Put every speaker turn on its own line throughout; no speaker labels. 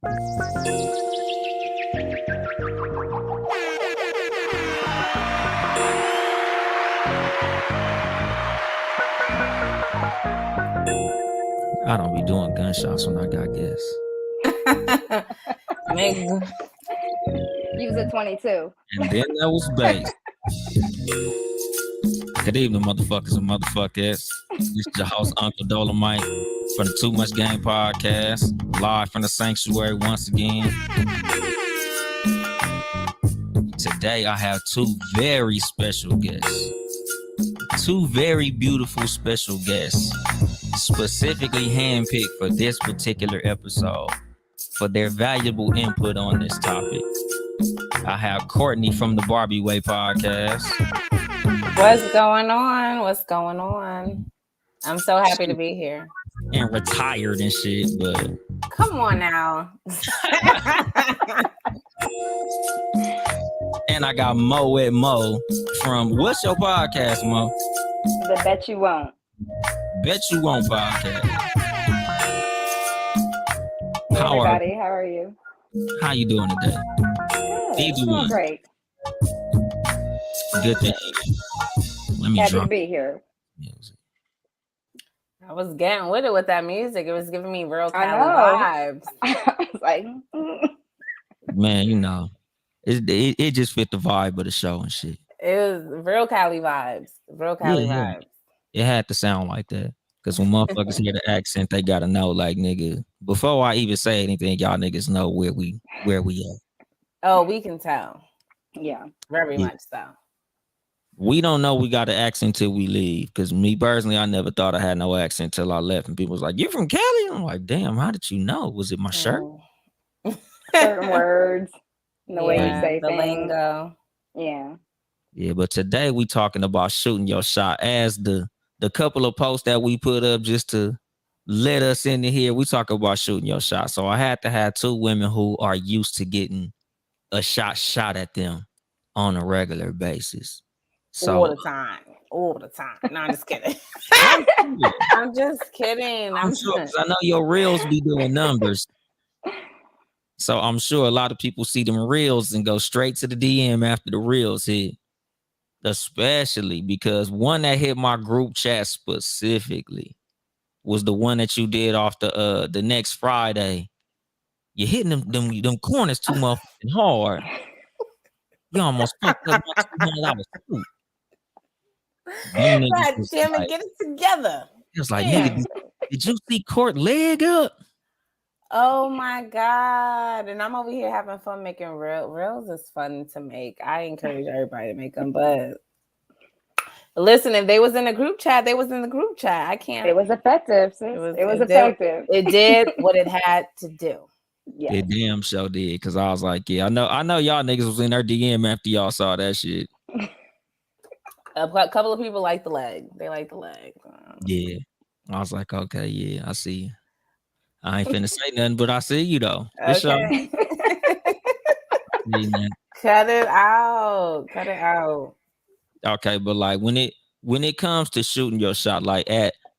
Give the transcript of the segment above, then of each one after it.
I don't be doing gunshots when I got guests.
Use a 22.
And then that was bass. Good evening, motherfuckers and motherfuckers. This is your host, Uncle Dolomite, from the Too Much Game podcast, live from the sanctuary once again. Today, I have two very special guests. Two very beautiful special guests, specifically handpicked for this particular episode for their valuable input on this topic. I have Courtney from the Barbie Way podcast.
What's going on? What's going on? I'm so happy to be here.
And retired and shit, but
come on now.
And I got Moet from what's your podcast, Mo?
The Bet You Won't.
Bet You Won't podcast.
Hey everybody, how are you?
How you doing today?
Good.
Either one.
Great.
Good thing. Let me
Happy
drop
to be here.
music.
I was getting with it with that music. It was giving me real Cali vibes.
I was like,
man, you know, it just fit the vibe of the show and shit.
It was real Cali vibes. Real Cali vibes.
It had to sound like that. Because when motherfuckers hear the accent, they gotta know, like, nigga, before I even say anything, y'all niggas know where we at.
Oh, we can tell.
Yeah.
Very much so.
We don't know we got an accent till we leave. Because me personally, I never thought I had no accent till I left. And people was like, "You from Cali?" I'm like, "Damn, how did you know? Was it my shirt?"
Certain words, the way you say
the
things.
lingo.
Yeah.
Yeah, but today we talking about shooting your shot. As the couple of posts that we put up just to let us into here, we talk about shooting your shot. So I had to have two women who are used to getting a shot at them on a regular basis. So
all the time. No, I'm just kidding. I'm just kidding.
I'm sure, 'cause I know your reels be doing numbers. So I'm sure a lot of people see them reels and go straight to the DM after the reels hit. Especially because one that hit my group chat specifically was the one that you did off the next Friday. You're hitting them corners too motherfucking hard. You almost fucked up my $200 suit.
God damn it, get it together.
It was like, nigga, did you see Cort leg up?
Oh my God. And I'm over here having fun making reels is fun to make. I encourage everybody to make them, but listen, if they was in the group chat, they was in the group chat. I can't.
It was effective. Sis. It was effective.
It did what it had to do.
Yeah. It damn sure did. Cause I was like, yeah, I know y'all niggas was in their DM after y'all saw that shit.
A couple of people like the leg. They like the leg.
Yeah. I was like, okay, yeah, I see you. I ain't finna say nothing, but I see you though.
Okay. Cut it out. Cut it out.
Okay, but like when it comes to shooting your shot, like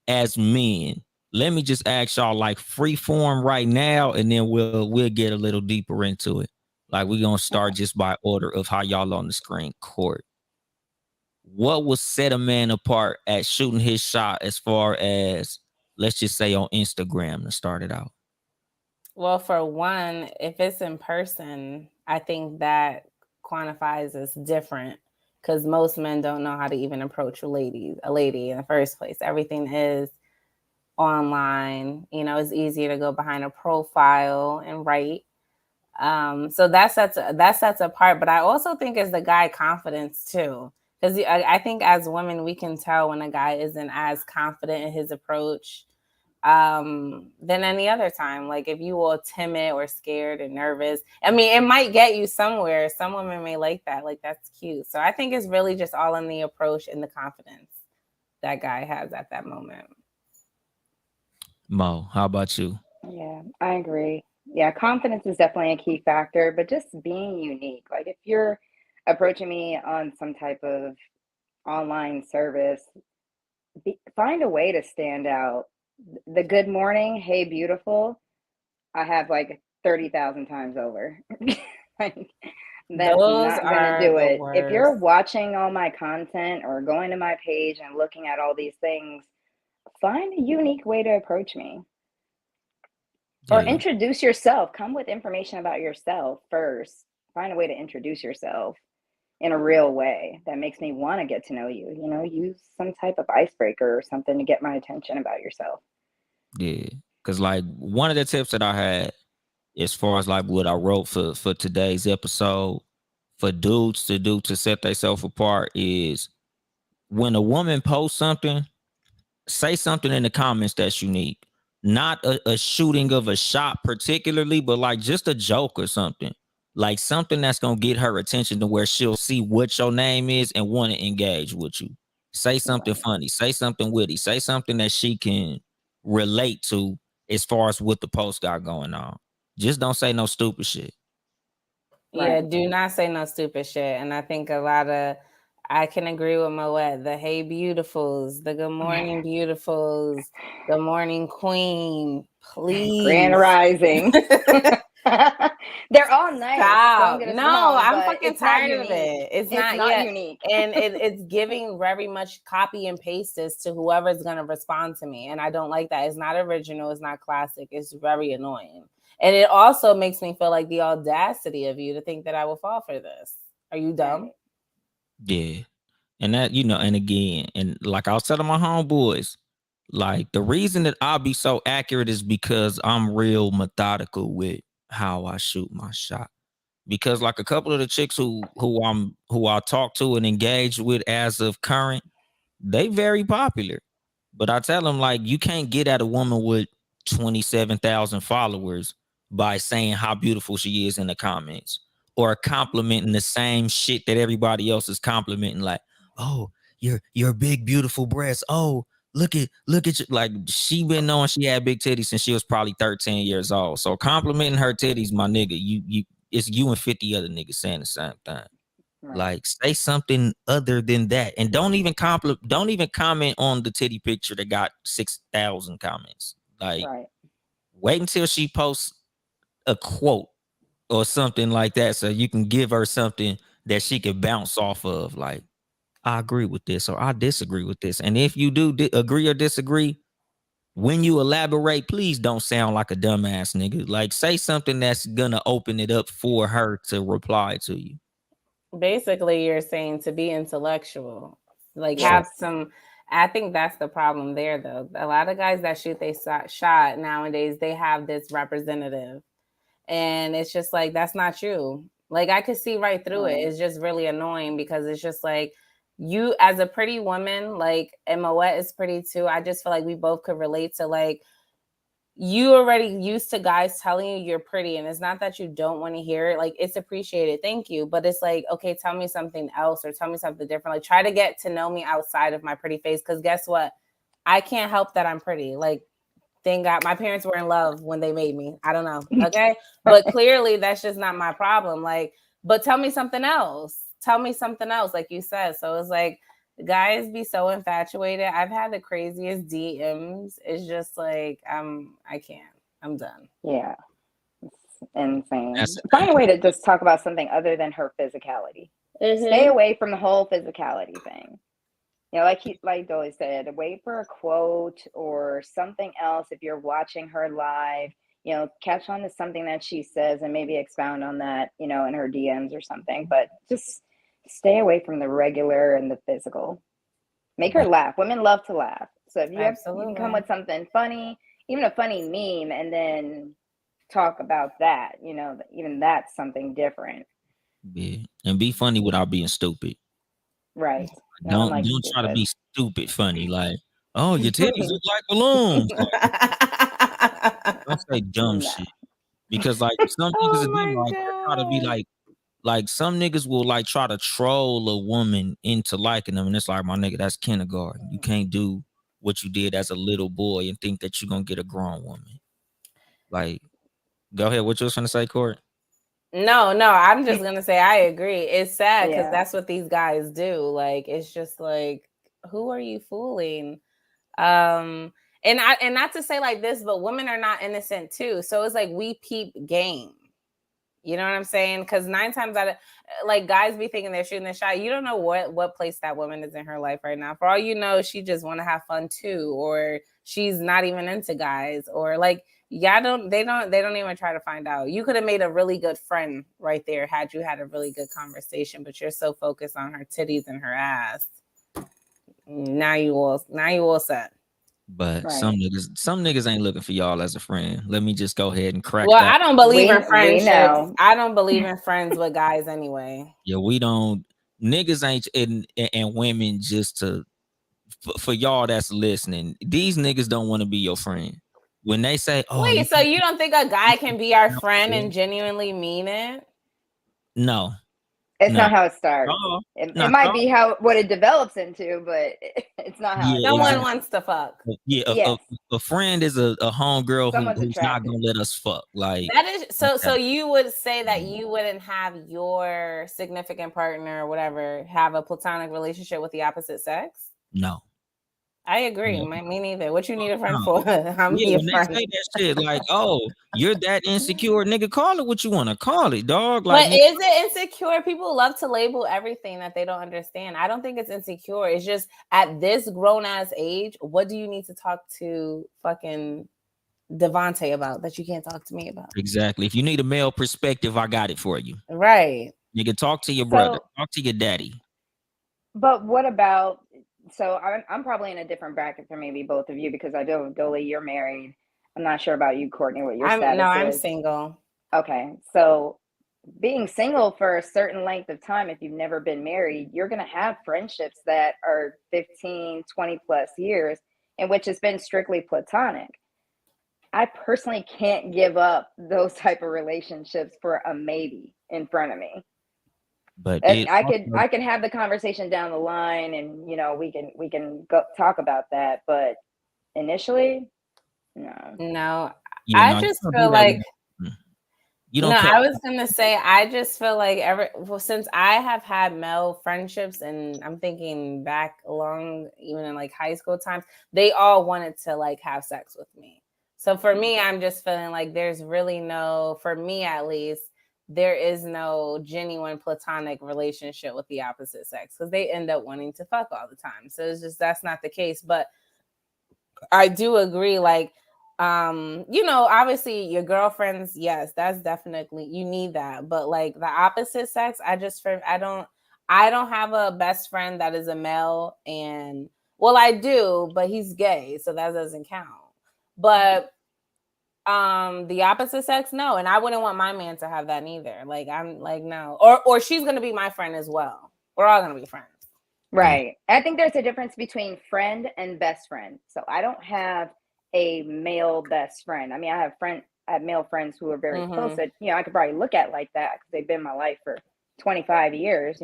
as men, let me just ask y'all like free form right now, and then we'll get a little deeper into it. Like we're gonna start just by order of how y'all on the screen. Cort, what will set a man apart at shooting his shot as far as, let's just say, on Instagram to start it out?
Well, for one, if it's in person, I think that quantifies as different because most men don't know how to even approach a lady in the first place. Everything is online. You know, it's easier to go behind a profile and write. So that sets apart. But I also think it's the guy confidence too. Because I think as women, we can tell when a guy isn't as confident in his approach than any other time. Like if you are timid or scared and nervous, I mean, it might get you somewhere. Some women may like that. Like that's cute. So I think it's really just all in the approach and the confidence that guy has at that moment.
Mo, how about you?
Yeah, I agree. Yeah, confidence is definitely a key factor, but just being unique. Like if you're approaching me on some type of online service, find a way to stand out. The good morning, hey beautiful. I have like 30,000 times over. Like, that's
Those
not gonna
are
do
the
it. If you're
worst.
watching all my content or going to my page and looking at all these things, find a unique way to approach me. Or
Yeah,
introduce yourself. Come with information about yourself first. Find a way to introduce yourself in a real way that makes me want to get to know you. Use some type of icebreaker or something to get my attention about yourself.
yeah. Cause like one of the tips that I had as far as like what I wrote for today's episode for dudes to do to set themselves apart is when a woman posts something, say something in the comments that's unique. Not a shooting of a shot particularly, but like just a joke or something. Like something that's gonna get her attention to where she'll see what your name is and want to engage with you. Say something
Right.
funny, say something witty, say something that she can relate to as far as what the post got going on. Just don't say no stupid shit.
Yeah,
Right.
do not say no stupid shit. And I think I can agree with Moet. The hey beautifuls, the good morning beautifuls, good morning queen,
Grand
please.
Rising. They're all nice, don't
Stop.
get us
No,
wrong,
I'm
but
fucking
it's not
tired of
unique.
it. It's
It's
not
not
yet.
unique.
And it's giving very much copy and paste this to whoever's going to respond to me. And I don't like that. It's not original. It's not classic. It's very annoying. And it also makes me feel like the audacity of you to think that I will fall for this. Are you dumb?
Right.
Yeah. And that, and again, and like I was telling my homeboys, like the reason that I'll be so accurate is because I'm real methodical with how I shoot my shot. Because like a couple of the chicks who I talk to and engage with as of current, they very popular. But I tell them like you can't get at a woman with 27,000 followers by saying how beautiful she is in the comments or complimenting the same shit that everybody else is complimenting. Like, oh, your big beautiful breasts. Oh, look at you. Like she been knowing she had big titties since she was probably 13 years old. So complimenting her titties, my nigga, you it's you and 50 other niggas saying the same thing.
Right.
Like say something other than that, and don't even comment on the titty picture that got 6,000 comments. Like
Right.
wait until she posts a quote or something like that, so you can give her something that she can bounce off of. Like I agree with this or I disagree with this, and if you do agree or disagree, when you elaborate, please don't sound like a dumbass nigga. Like say something that's gonna open it up for her to reply to you.
Basically, you're saying to be intellectual, like
Yes.
have some. I think that's the problem there, though. A lot of guys that shoot they shot nowadays, they have this representative, and it's just like that's not you. Like I could see right through it.
Right.
It's just really annoying because it's just like you as a pretty woman, like and Moet is pretty too. I just feel like we both could relate to like you already used to guys telling you you're pretty, and it's not that you don't want to hear it, like it's appreciated, thank you, but it's like, okay, tell me something else or tell me something different, like try to get to know me outside of my pretty face, because guess what, I can't help that I'm pretty. Like thank God my parents were in love when they made me. I don't know, okay, but clearly that's just not my problem. Like, but tell me something else, tell me something else, like you said. So it's like guys be so infatuated. I've had the craziest DMs. It's just like I can't. I'm done.
Yeah. It's insane.
That's the
Find a
thing.
way to just talk about something other than her physicality. Stay away from the whole physicality thing. Like Dolly said, wait for a quote or something else if you're watching her live. Catch on to something that she says and maybe expound on that, in her DMs or something. But just stay away from the regular and the physical. Make her
Yeah.
laugh. Women love to laugh. So if you can come
Absolutely.
with something funny, even a funny meme, and then talk about that, even that's something different.
Yeah. And be funny without being stupid.
Right. No one
Don't
likes
don't try to
stupid.
be stupid funny. Like, oh, your titties look like balloons. Like, don't say dumb
No.
shit. Because like some niggas
Oh
will do
my
like they'll try to be
god.
like some niggas will like try to troll a woman into liking them. And it's like, my nigga, that's kindergarten. You can't do what you did as a little boy and think that you're gonna get a grown woman. Like, go ahead. What you was gonna say, Cort?
No, I'm just gonna say I agree. It's sad because
Yeah.
that's what these guys do. Like, it's just like, who are you fooling? Um, And not to say like this, but women are not innocent too. So it's like we peep game. You know what I'm saying? Because 9 times out of like guys be thinking they're shooting their shot. You don't know what place that woman is in her life right now. For all you know, she just want to have fun too, or she's not even into guys, or like they don't even try to find out. You could have made a really good friend right there had you had a really good conversation, but you're so focused on her titties and her ass. Now you all set.
But
Right.
some niggas ain't looking for y'all as a friend. Let me just go ahead and crack
Well,
that.
I don't believe in
We
friendships.
know.
I don't believe in friends with guys anyway.
Yeah, we don't. Niggas ain't and women just to for y'all that's listening. These niggas don't want to be your friend. When they say, "Oh,
Wait, so you don't think a guy can be our friend and genuinely mean it?
no,
It's
no,
not how it starts.
no,
It
not
might
all.
be what it develops into, but it's not how it
Yeah,
Someone
starts.
exactly.
wants to fuck.
Yeah,
Yes,
a friend is a homegirl
someone's
who's not
attracted.
gonna let us fuck. Like
That is so.
okay.
So you would say that you wouldn't have your significant partner or whatever have a platonic relationship with the opposite sex?
No.
I agree.
No.
Me neither. What you need a friend
No.
for? I'm
Yeah,
your
when they
friend.
say that shit, like, oh, you're that insecure, nigga, call it what you want to call it, dog. Like,
But is it insecure? People love to label everything that they don't understand. I don't think it's insecure. It's just at this grown ass age, what do you need to talk to fucking Devontae about that you can't talk to me about?
exactly. If you need a male perspective, I got it for you.
Right.
Nigga, talk to your brother,
So,
talk to your daddy.
but what about? So I'm probably in a different bracket for maybe both of you because I know Dolly, you're married. I'm not sure about you, Courtney, what your status
I'm
is.
single.
Okay, so being single for a certain length of time, if you've never been married, you're going to have friendships that are 15, 20 plus years in which it's been strictly platonic. I personally can't give up those type of relationships for a maybe in front of me.
But it also,
I can have the conversation down the line and we can go talk about that, but initially, no.
No.
yeah,
I
no, you
just
don't do
feel
that
like
with, you
no,
don't cut.
I was gonna say I just feel like since I have had male friendships and I'm thinking back along even in like high school times, they all wanted to like have sex with me. So for me, I'm just feeling like there's really no, for me at least, there is no genuine platonic relationship with the opposite sex because they end up wanting to fuck all the time. So it's just that's not the case. But I do agree, like obviously your girlfriends, yes, that's definitely you need that. But like the opposite sex, I don't have a best friend that is a male and well, I do, but he's gay, so that doesn't count. But the opposite sex, no, and I wouldn't want my man to have that neither. Like I'm like no. Or she's gonna be my friend as well. We're all gonna be friends.
Right. I think there's a difference between friend and best friend. So I don't have a male best friend. I mean, I have male friends who are very close that, I could probably look at like that because they've been in my life for 25 years,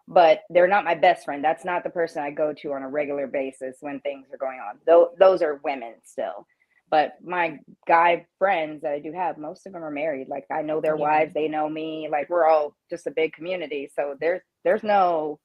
but they're not my best friend. That's not the person I go to on a regular basis when things are going on. Those are women still. But my guy friends that I do have, most of them are married. Like I know their wives, they know me. Like we're all just a big community. So there's no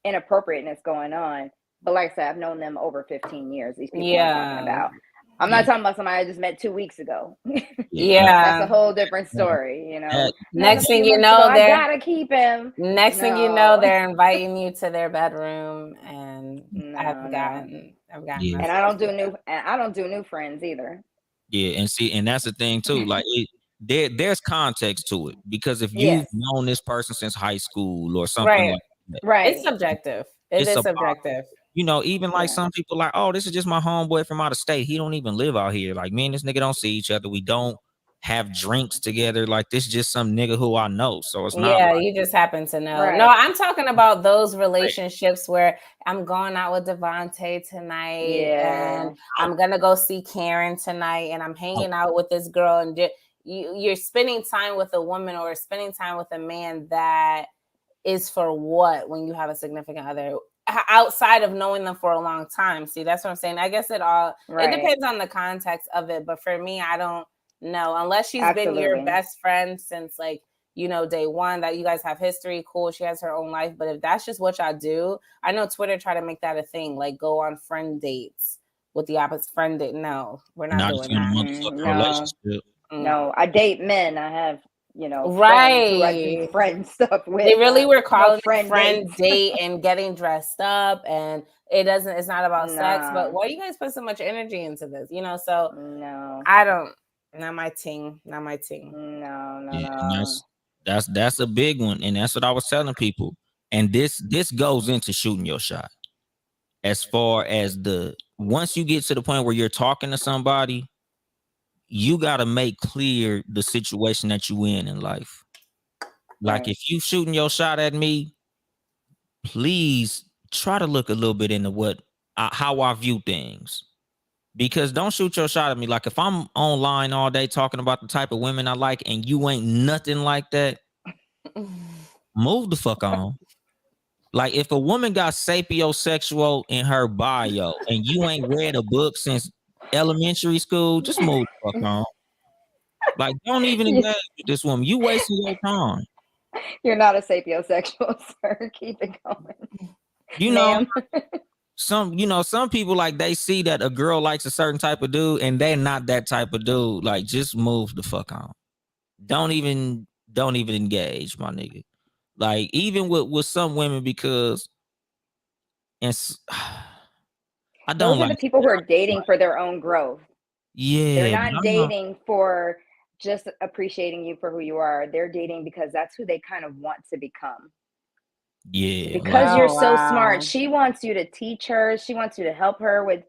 inappropriateness going on. But like I said, I've known them over 15 years. These people I'm talking about. I'm not talking about somebody I just met 2 weeks ago. That's a whole different story, Met
Next
a
thing
few
you
months ago,
know,
I gotta keep him.
next thing you know, they're inviting you to their bedroom, and I've gotten
Yeah.
And I don't do new friends either.
Yeah, and that's the thing too. Like there's context to it because if you've
Yes.
known this person since high school or something like that,
Right.
It's subjective. It
it's
is
a
subjective.
even like some people like, oh, this is just my homeboy from out of state. He don't even live out here. Like me and this nigga don't see each other. We don't have drinks together. Like this is just some nigga who I know. So it's not like
You just happen to know.
Right.
No, I'm talking about those relationships where I'm going out with Devontae tonight and I'm gonna go see Karen tonight and I'm hanging out with this girl and you're spending time with a woman or spending time with a man that is for what when you have a significant other outside of knowing them for a long time. See, that's what I'm saying. I guess it depends on the context of it, but for me, I don't know unless she's been your best friend since like day one that you guys have history. Cool, she has her own life, but if that's just what y'all do, I know Twitter try to make that a thing, like go on friend dates what the opposite friend didn't know. We're not
Not
doing
if you're in a
that.
motherfucking
No,
relationship.
no. I date men. I have, friends who I do
Right.
friend stuff with.
They really were
No
calling it
friend
friend
dates.
date and getting dressed up, and it's not about sex, but
Nah,
why you guys put so much energy into this? So
no,
I don't, not my ting.
no,
Yeah, and
no.
that's a big one, and that's what I was telling people. And this goes into shooting your shot. As far as once you get to the point where you're talking to somebody, you got to make clear the situation that you in life. Like
Right.
if you shooting your shot at me, please try to look a little bit into how I view things. Because don't shoot your shot at me. Like if I'm online all day talking about the type of women I like and you ain't nothing like that, move the fuck on. Like if a woman got sapiosexual in her bio and you ain't read a book since elementary school, just move the fuck on. Like don't even
You-
engage with this woman. You wasting your time.
You're not a sapiosexual, sir. Keep it going,
You know,
ma'am.
some people like they see that a girl likes a certain type of dude and they're not that type of dude. Like just move the fuck on. Don't even engage, my nigga. Like even with some women because and I don't
Those are the
like
people who are dating for their own growth. They're
yeah, but
not
I'm not
dating for just appreciating you for who you are. They're dating because that's who they kind of want to become.
yeah, like
Because you're
Oh
so smart,
wow.
she wants you to teach her. She wants you to help her with,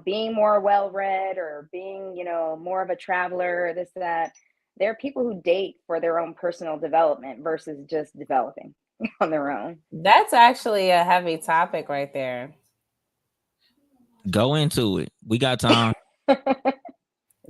being more well-read or being, more of a traveler, or this, that. There are people who date for their own personal development versus just developing on their own.
That's actually a heavy topic right there.
go into it. We got time.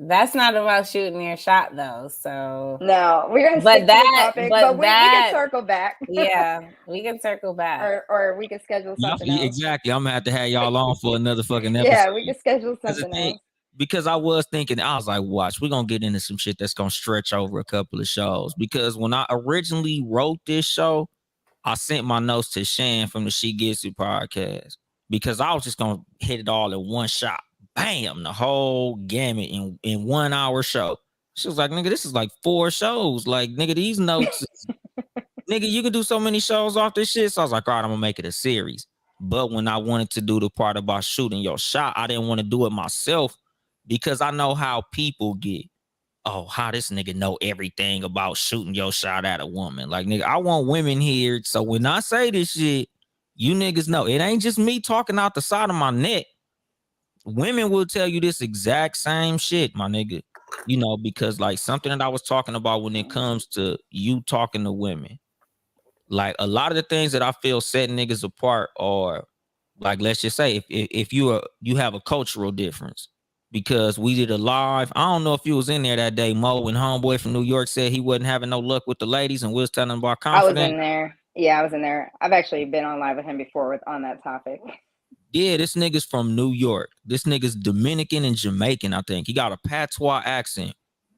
That's not about shooting your shot though. So,
No, we're gonna
but
stick to the
that,
topic,
but
but we can
that,
circle back.
yeah, we can circle back.
or we can schedule something else.
Exactly. I'm gonna have to have y'all on for another fucking episode.
Yeah, we can schedule something else.
Because I was thinking, I was like, watch, we're gonna get into some shit that's gonna stretch over a couple of shows. Because when I originally wrote this show, I sent my notes to Shan from the She Gets It podcast because I was just gonna hit it all in one shot. Bam, the whole gamut in 1 hour show. She was like, nigga, this is like 4 shows. Like, nigga, these notes, nigga, you can do so many shows off this shit. So I was like, all right, I'm gonna make it a series. But when I wanted to do the part about shooting your shot, I didn't want to do it myself because I know how people get. Oh, how this nigga know everything about shooting your shot at a woman. Like, nigga, I want women here. So when I say this shit, you niggas know it ain't just me talking out the side of my neck. Women will tell you this exact same shit, my nigga. Because like something that I was talking about when it comes to you talking to women, like a lot of the things that I feel set niggas apart are like, let's just say if you have a cultural difference. Because we did a live, I don't know if you was in there that day, Mo, when homeboy from New York said he wasn't having no luck with the ladies and we was telling him about
I was
confidence.
in there. Yeah, I was in there. I've actually been on live with him before on that topic.
Yeah, this nigga's from New York. This nigga's Dominican and Jamaican, I think. He got a patois accent.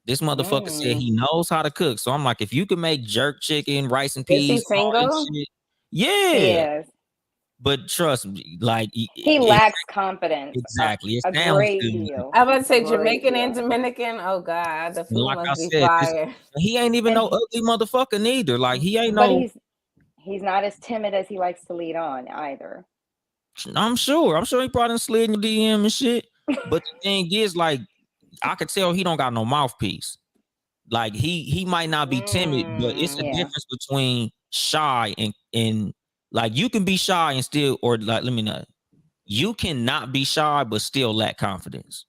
This motherfucker said he knows how to cook. So I'm like, if you can make jerk chicken, rice and
Is he
peas, all this
single?
shit,
He
yeah.
is.
But trust me, like
He lacks confidence
exactly. It
a
sounds
great
good.
deal.
I would say
Great
Jamaican and
deal.
Dominican. Oh God, the
And
food
like I
must be
said,
fire.
he ain't even no
And
ugly motherfucker neither. Like he ain't
but
no.
he's not as timid as he likes to lead on either.
I'm sure he probably slid in the DM and shit. But the thing is, like, I could tell he don't got no mouthpiece. Like he might not be timid, but it's a
Yeah.
difference between shy and like you can be shy and still, or like let me know, you cannot be shy but still lack confidence.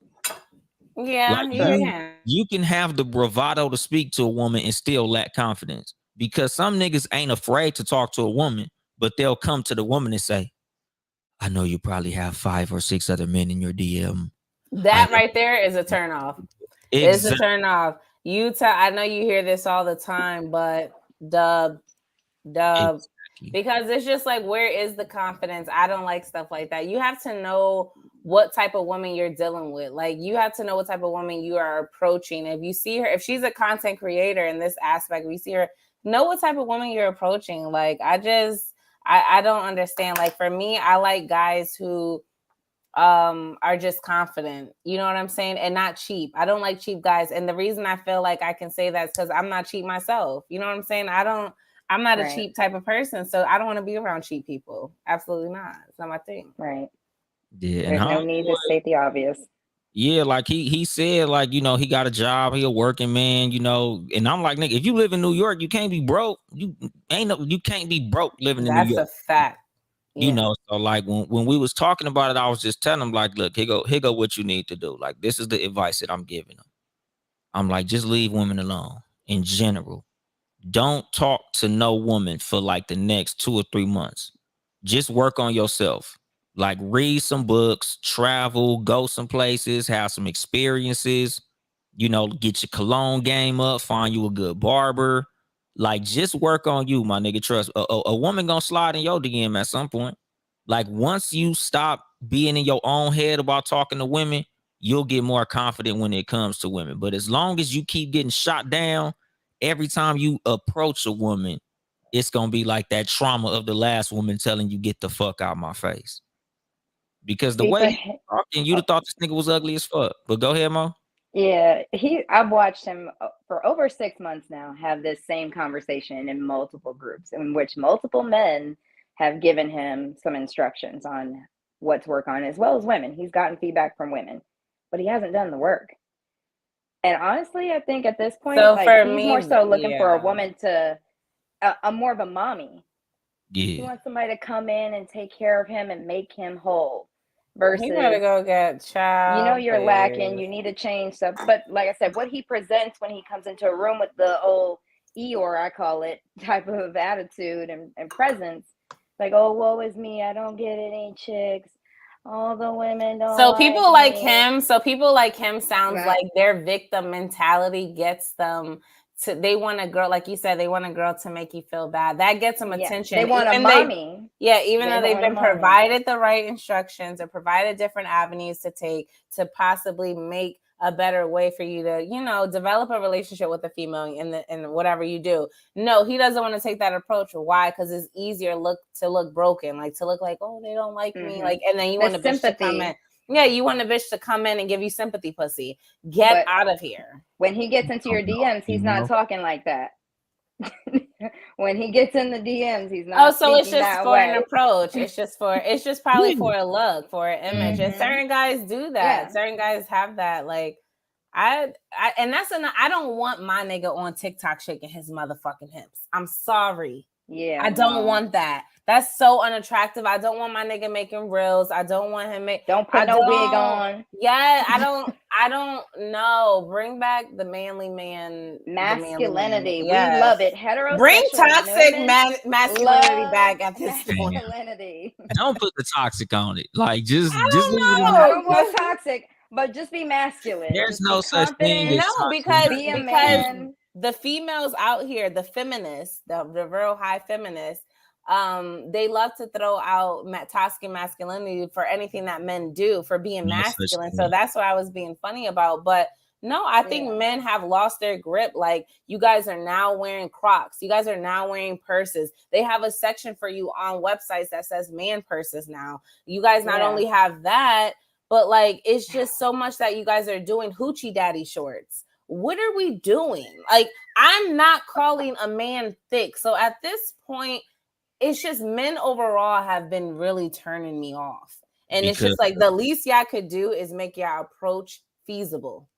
Yeah,
Like
you
True.
can.
you can have the bravado to speak to a woman and still lack confidence because some niggas ain't afraid to talk to a woman, but they'll come to the woman and say, I know you probably have 5 or 6 other men in your DM.
That right there is a turn off. It's a
Exactly.
turn off. I know you hear this all the time, but dub, because it's just like, where is the confidence? I don't like stuff like that. You have to know what type of woman you're dealing with. Like, you have to know what type of woman you are approaching. If you see her, if she's a content creator in this aspect, we see her, know what type of woman you're approaching. Like, I don't understand. Like, for me, I like guys who are just confident. You know what I'm saying? And not cheap. I don't like cheap guys. And the reason I feel like I can say that is because I'm not cheap myself. You know what I'm saying? I'm not a cheap type of person. So I don't want to be around cheap people. Absolutely not. It's not my thing.
Right.
Yeah,
There's no need to state the obvious.
Yeah, like he said, like, you know, he got a job, he a working man, you know, and I'm like, nigga, if you live in New York, you can't be broke. You can't be broke living in New York.
That's a fact.
You know, so like when we was talking about it, I was just telling him, like, look, here go what you need to do. Like, this is the advice that I'm giving him. I'm like, just leave women alone in general. Don't talk to no woman for like the next 2 or 3 months. Just work on yourself. Like, read some books, travel, go some places, have some experiences, you know, get your cologne game up, find you a good barber. Like, just work on you, my nigga. Trust a woman gonna slide in your DM at some point. Like, once you stop being in your own head about talking to women, you'll get more confident when it comes to women. But as long as you keep getting shot down every time you approach a woman, it's gonna be like that trauma of the last woman telling you, get the fuck out my face. Because the way he's talking, you'd have thought this nigga was ugly as fuck. But go ahead, Mo.
Yeah, I've watched him for over 6 months now have this same conversation in multiple groups in which multiple men have given him some instructions on what to work on, as well as women. He's gotten feedback from women, but he hasn't done the work. And honestly, I think at this point,
so
like,
for
he's
me,
more so looking for a woman to, a more of a mommy.
Yeah.
He wants somebody to come in and take care of him and make him whole. Versus,
he better go get child.
you know, you're lacking. You need to change stuff. But like I said, what he presents when he comes into a room with the old Eeyore, I call it, type of attitude and presence, like, oh, woe is me, I don't get any chicks. All the women don't.
So people like
me.
him. So people like him sounds like their victim mentality gets them to. They want a girl, like you said, they want a girl to make you feel bad. That gets them attention.
They want a mommy.
Even though they've been provided the right instructions or provided different avenues to take to possibly make a better way for you to, you know, develop a relationship with a female in whatever you do. No, he doesn't want to take that approach. Why? Because it's easier to look broken, like to look like, oh, they don't like me, like, and then you want a bitch to come in. Yeah, you want a bitch to come in and give you sympathy, pussy. Get out of here.
When he gets into your DMs, he's not talking like that. When he gets in the DMs, he's not.
Oh, so it's just for an approach. It's just probably for a look, for an image. And certain guys do that. Certain guys have that. Like, and I don't want my nigga on TikTok shaking his motherfucking hips. I'm sorry.
Yeah,
I don't want that. That's so unattractive. I don't want my nigga making reels. I don't want him
don't put no wig on.
Yeah, I don't know. Bring back the manly man
masculinity. Yes. We love it. Heterosexual.
Bring toxic masculinity back at this point.
Masculinity.
Don't put the toxic on it. Like, just
I don't want toxic, but just be masculine.
There's no such thing.
No, because the females out here, the feminists, the real high feminists, they love to throw out toxic masculinity for anything that men do, for being masculine. So that's what I was being funny about. But no, I think men have lost their grip. Like, you guys are now wearing Crocs. You guys are now wearing purses. They have a section for you on websites that says man purses now. You guys not only have that, but like, it's just so much that you guys are doing. Hoochie daddy shorts. What are we doing? Like, I'm not calling a man thick. So at this point, it's just men overall have been really turning me off. And it's just like the least y'all could do is make your approach feasible.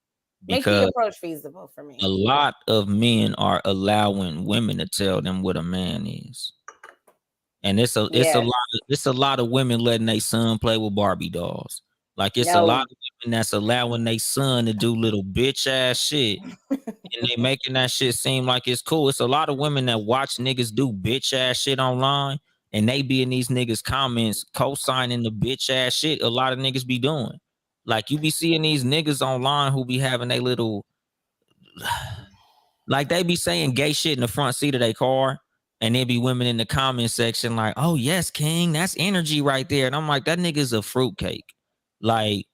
Make the approach feasible for me.
A lot of men are allowing women to tell them what a man is. And it's a lot of women letting their son play with Barbie dolls. Like, it's a lot of women that's allowing their son to do little bitch ass shit. And they making that shit seem like it's cool. It's a lot of women that watch niggas do bitch ass shit online, and they be in these niggas comments co-signing the bitch ass shit a lot of niggas be doing. Like, you be seeing these niggas online who be having a little, like, they be saying gay shit in the front seat of their car, and there be women in the comment section like, oh yes, king, that's energy right there. And I'm like, that nigga's a fruitcake. Like,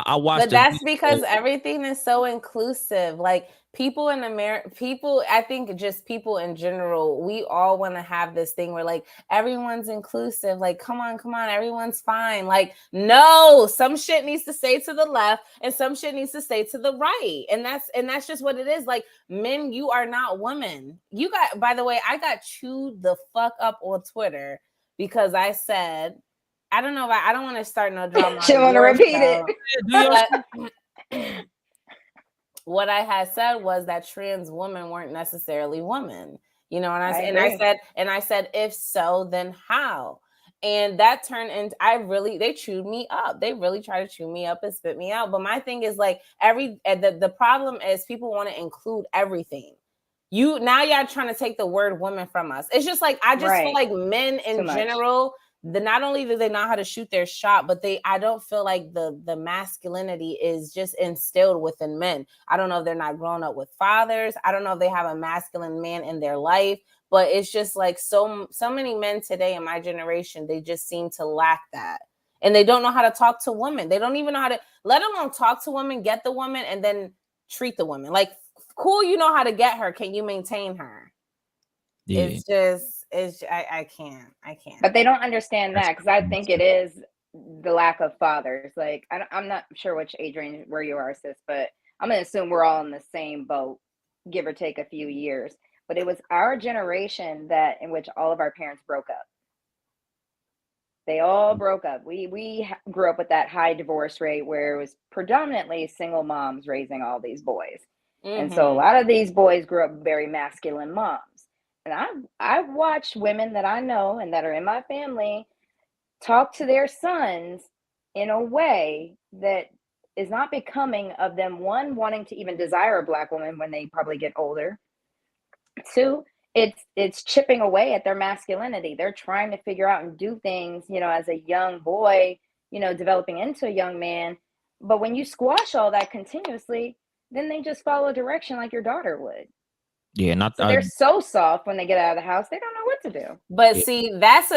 I watched.
But that's because everything is so inclusive. Like people in America, I think just people in general, we all want to have this thing where like everyone's inclusive. Like, come on, everyone's fine. Like, no, some shit needs to stay to the left and some shit needs to stay to the right. And that's just what it is. Like, men, you are not women. You got, by the way, I got chewed the fuck up on Twitter because I said, I don't know if I don't want to start no drama.
She want to repeat it.
What I had said was that trans women weren't necessarily women, you know, and I said, if so, then how? And that turned into, they chewed me up. They really tried to chew me up and spit me out. But my thing is like the problem is people want to include everything. Y'all trying to take the word woman from us. It's just like, I just feel like men in general, not only do they know how to shoot their shot, but I don't feel like the masculinity is just instilled within men. I don't know if they're not grown up with fathers. I don't know if they have a masculine man in their life, but it's just like so many men today in my generation, they just seem to lack that. And they don't know how to talk to women. They don't even know how to, let alone talk to women, get the woman, and then treat the woman. Like, cool, you know how to get her. Can you maintain her? Yeah. It's just, I can't.
But they don't understand that, because I think it is the lack of fathers. Like, I'm not sure which age range where you are, sis, but I'm going to assume we're all in the same boat, give or take a few years. But it was our generation in which all of our parents broke up. They all broke up. We grew up with that high divorce rate where it was predominantly single moms raising all these boys. Mm-hmm. And so a lot of these boys grew up very masculine moms. And I've watched women that I know and that are in my family talk to their sons in a way that is not becoming of them. One, wanting to even desire a Black woman when they probably get older. Two, it's chipping away at their masculinity. They're trying to figure out and do things, you know, as a young boy, you know, developing into a young man. But when you squash all that continuously, then they just follow direction like your daughter would.
Yeah,
they're so soft when they get out of the house, they don't know what to do.
But see, that's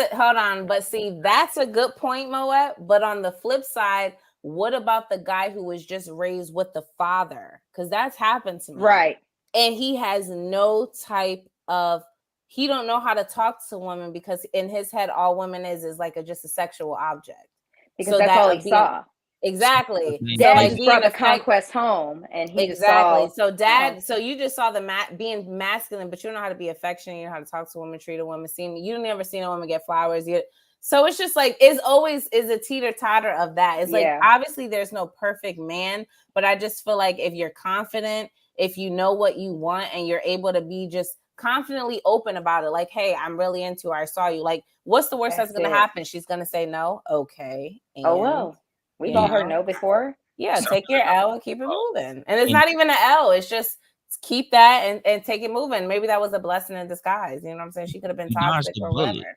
a good point, Moet. But on the flip side, what about the guy who was just raised with the father? Because that's happened to me.
Right.
And he has no type of, he don't know how to talk to women because in his head, all women is like just a sexual object.
Because so that's all he saw.
Exactly.
Dad just brought the conquest home, and he
exactly. So dad, so you just saw being masculine, but you don't know how to be affectionate. You know how to talk to a woman, treat a woman. You never seen a woman get flowers. So it's just like it's always is a teeter totter of that. It's like obviously there's no perfect man, but I just feel like if you're confident, if you know what you want, and you're able to be just confidently open about it, like, hey, I'm really into her. I saw you. Like, what's the worst that's going to happen? She's going to say no. Okay. And,
oh well. We've all heard no before.
Yeah, take your L and keep it moving. And it's not even an L. It's just keep that and take it moving. Maybe that was a blessing in disguise. You know what I'm saying? She could have been toxic or whatever.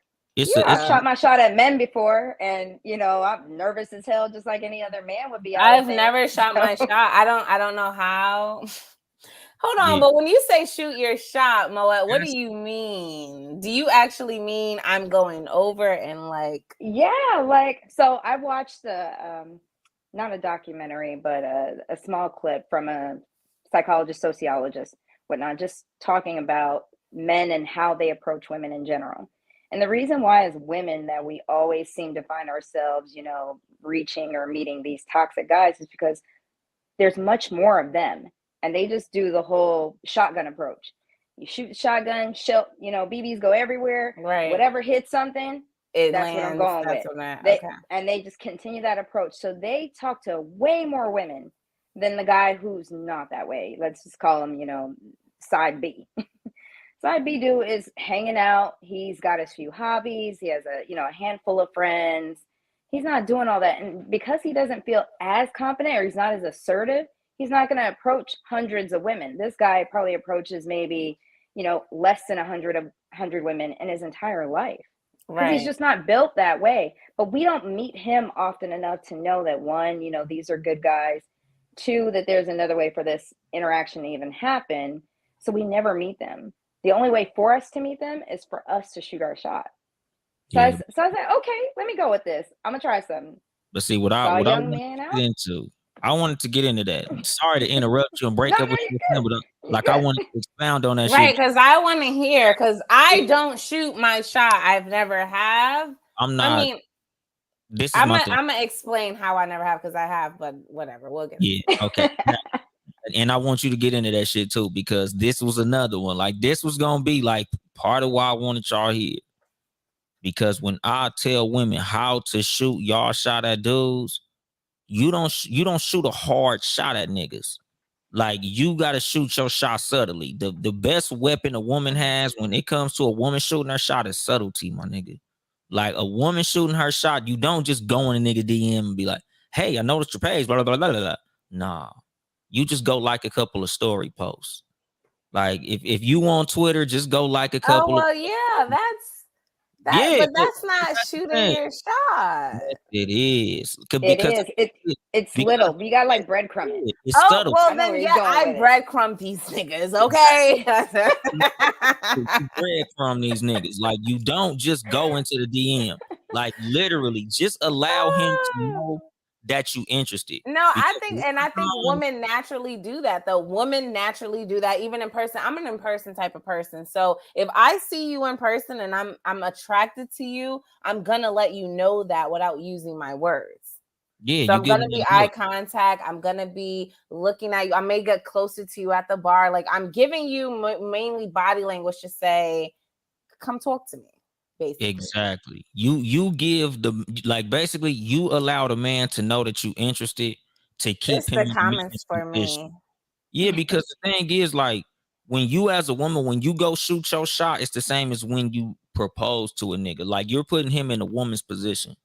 I've shot my shot at men before, and you know, I'm nervous as hell, just like any other man would be.
I've never shot my shot. I don't know how. Hold on, but when you say shoot your shot, Moet, what do you mean? Do you actually mean I'm going over and like?
Yeah, like, so I watched not a documentary, but a small clip from a psychologist, sociologist, whatnot, just talking about men and how they approach women in general. And the reason why as women that we always seem to find ourselves, you know, reaching or meeting these toxic guys is because there's much more of them. And they just do the whole shotgun approach. You shoot the shotgun, you know, BBs go everywhere.
Right.
Whatever hits something, that's lands, what I'm going with. And they just continue that approach. So they talk to way more women than the guy who's not that way. Let's just call him, you know, side B. Side B dude is hanging out. He's got his few hobbies. He has a handful of friends. He's not doing all that. And because he doesn't feel as confident or he's not as assertive, he's not going to approach hundreds of women. This guy probably approaches maybe, you know, less than 100 women in his entire life. Right. He's just not built that way. But we don't meet him often enough to know that, one, you know, these are good guys. Two, that there's another way for this interaction to even happen. So we never meet them. The only way for us to meet them is for us to shoot our shot. So, I was like, okay, let me go with this. I'm going to try something.
But see, what I into, I wanted to get into that. Sorry to interrupt you and break
No,
up
no,
what you
you're
were saying,
good.
but
You're
like I
good.
wanted to expound on that
Right,
shit.
because I want to hear, because I don't shoot my shot. I've never have.
I'm
I
not.
mean,
This is
I'm
my
gonna
thing.
I'm gonna explain how I never have, because I have, but whatever, we'll get.
Yeah. Okay. And I want you to get into that shit too, because this was another one. Like this was gonna be like part of why I wanted y'all here. Because when I tell women how to shoot y'all shot at dudes, you don't shoot a hard shot at niggas. Like you gotta shoot your shot subtly. The best weapon a woman has when it comes to a woman shooting her shot is subtlety, my nigga. Like a woman shooting her shot, you don't just go in a nigga DM and be like, "Hey, I noticed your page." Blah blah blah blah blah. Nah, you just go like a couple of story posts. Like if you on Twitter, just go like a
Oh
couple of
well, yeah,
yeah,
but that's not
that's the
shooting
thing.
your shot.
Yes, it is
It
because
is. It's
because
little. You gotta like breadcrumb it.
it's
Oh
subtle.
well,
I know where
then
you're
yeah,
going
I
with it.
breadcrumb these niggas, okay?
You bread from these niggas. Like you don't just go into the DM. Like literally, just allow him to know that you interested.
No, I
Because
think,
a lot
and I
of
think
times-
women naturally do that. Though women naturally do that, even in person. I'm an in-person type of person, so if I see you in person and I'm attracted to you, I'm gonna let you know that without using my words.
yeah,
So
you
I'm
give
gonna
me
be
a
eye
look.
contact. I'm gonna be looking at you. I may get closer to you at the bar. Like I'm giving you mainly body language to say, "Come talk to me." Basically,
Exactly. You give the like basically you allow the man to know that you interested to keep
it's
him
the
in the
comments
man's
for
position.
me.
Yeah, because the thing is, like, when you as a woman, when you go shoot your shot, it's the same as when you propose to a nigga. Like, you're putting him in a woman's position.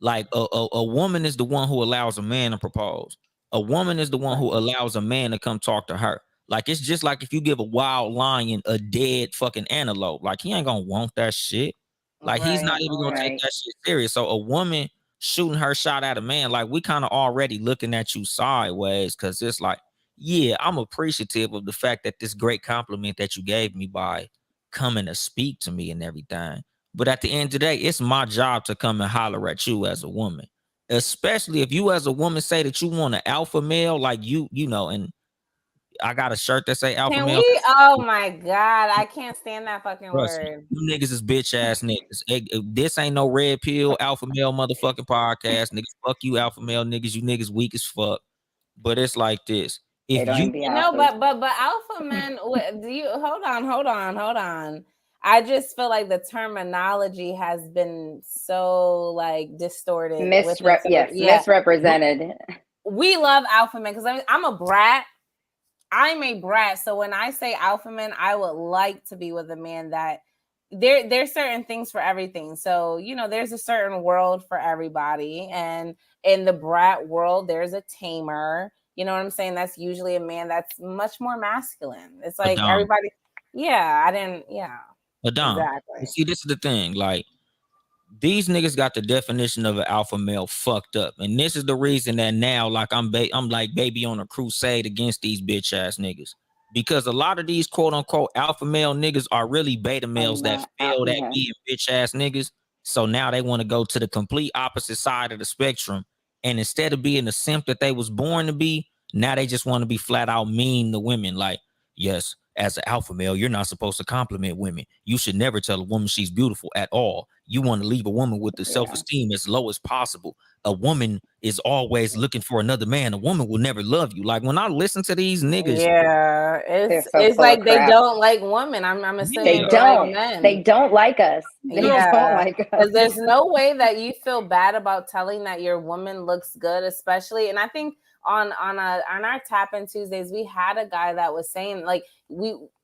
Like, a woman is the one who allows a man to propose. A woman is the one
Right.
who allows a man to come talk to her. Like, it's just like if you give a wild lion a dead fucking antelope. Like, he ain't gonna want that shit. Like, he's
Right.
not even gonna take
Right.
that shit serious. So, a woman shooting her shot at a man, like, we kind of already looking at you sideways because it's like, yeah, I'm appreciative of the fact that this great compliment that you gave me by coming to speak to me and everything. But at the end of the day, it's my job to come and holler at you as a woman. Especially if you as a woman say that you want an alpha male, like you know, and I got a shirt that say alpha
Can
male.
we? Oh my god, I can't stand that fucking
Trust me,
word.
you niggas is bitch ass niggas. This ain't no red pill alpha male motherfucking podcast. Niggas, fuck you, alpha male niggas. You niggas weak as fuck. But it's like this.
They
If
don't
you
even be
No,
alphas.
but alpha men. Do you hold on? I just feel like the terminology has been so like distorted with it. So
Yes,
yeah,
misrepresented.
we love alpha men because I'm a brat. I'm a brat. So when I say alpha man, I would like to be with a man that there's certain things for everything. So, there's a certain world for everybody. And in the brat world, there's a tamer. You know what I'm saying? That's usually a man that's much more masculine. It's like
Adam,
everybody, yeah, I didn't, yeah,
Adam.
exactly.
See, this is the thing. Like, these niggas got the definition of an alpha male fucked up, and this is the reason that now, like, I'm like baby on a crusade against these bitch ass niggas, because a lot of these quote unquote alpha male niggas are really beta
Are
males that
not out.
failed at
Yeah.
being bitch ass niggas. So now they want to go to the complete opposite side of the spectrum, and instead of being the simp that they was born to be, now they just want to be flat out mean to women. Like, yes, as an alpha male, you're not supposed to compliment women. You should never tell a woman she's beautiful at all. You want to leave a woman with the
Yeah.
self-esteem as low as possible. A woman is always looking for another man. A woman will never love you. Like, when I listen to these niggas,
Yeah,
They're so
it's
full of
like they
crap.
don't like women. I'm
Yeah.
assuming
They
they like
don't.
men.
They don't like us. They don't
Yeah,
like us.
because there's no way that you feel bad about telling that your woman looks good, especially. And I think on our Tap In Tuesdays, we had a guy that was saying like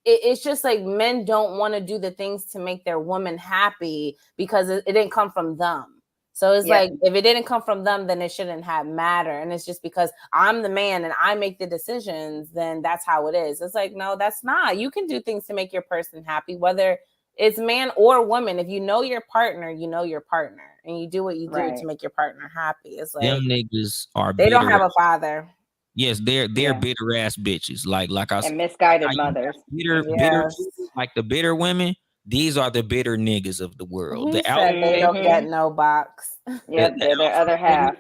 it's just like men don't want to do the things to make their woman happy because it didn't come from them. So it's
Yeah.
like if it didn't come from them, then it shouldn't have matter. And it's just because I'm the man and I make the decisions, then that's how it is. It's like, no, that's not. You can do things to make your person happy, whether it's man or woman. If you know your partner, you know your partner, and you do what you do
Right.
to make your partner happy. It's
them
like
niggas are
they don't
bitter.
have a father.
Yes, they're
Yeah.
bitter ass bitches. Like I said,
And misguided
how you got
mothers.
bitter,
Yes.
like the bitter women. These are the bitter niggas of the world.
He
The alpha
said they don't
Mhm.
get no box.
Yep. They're their other half.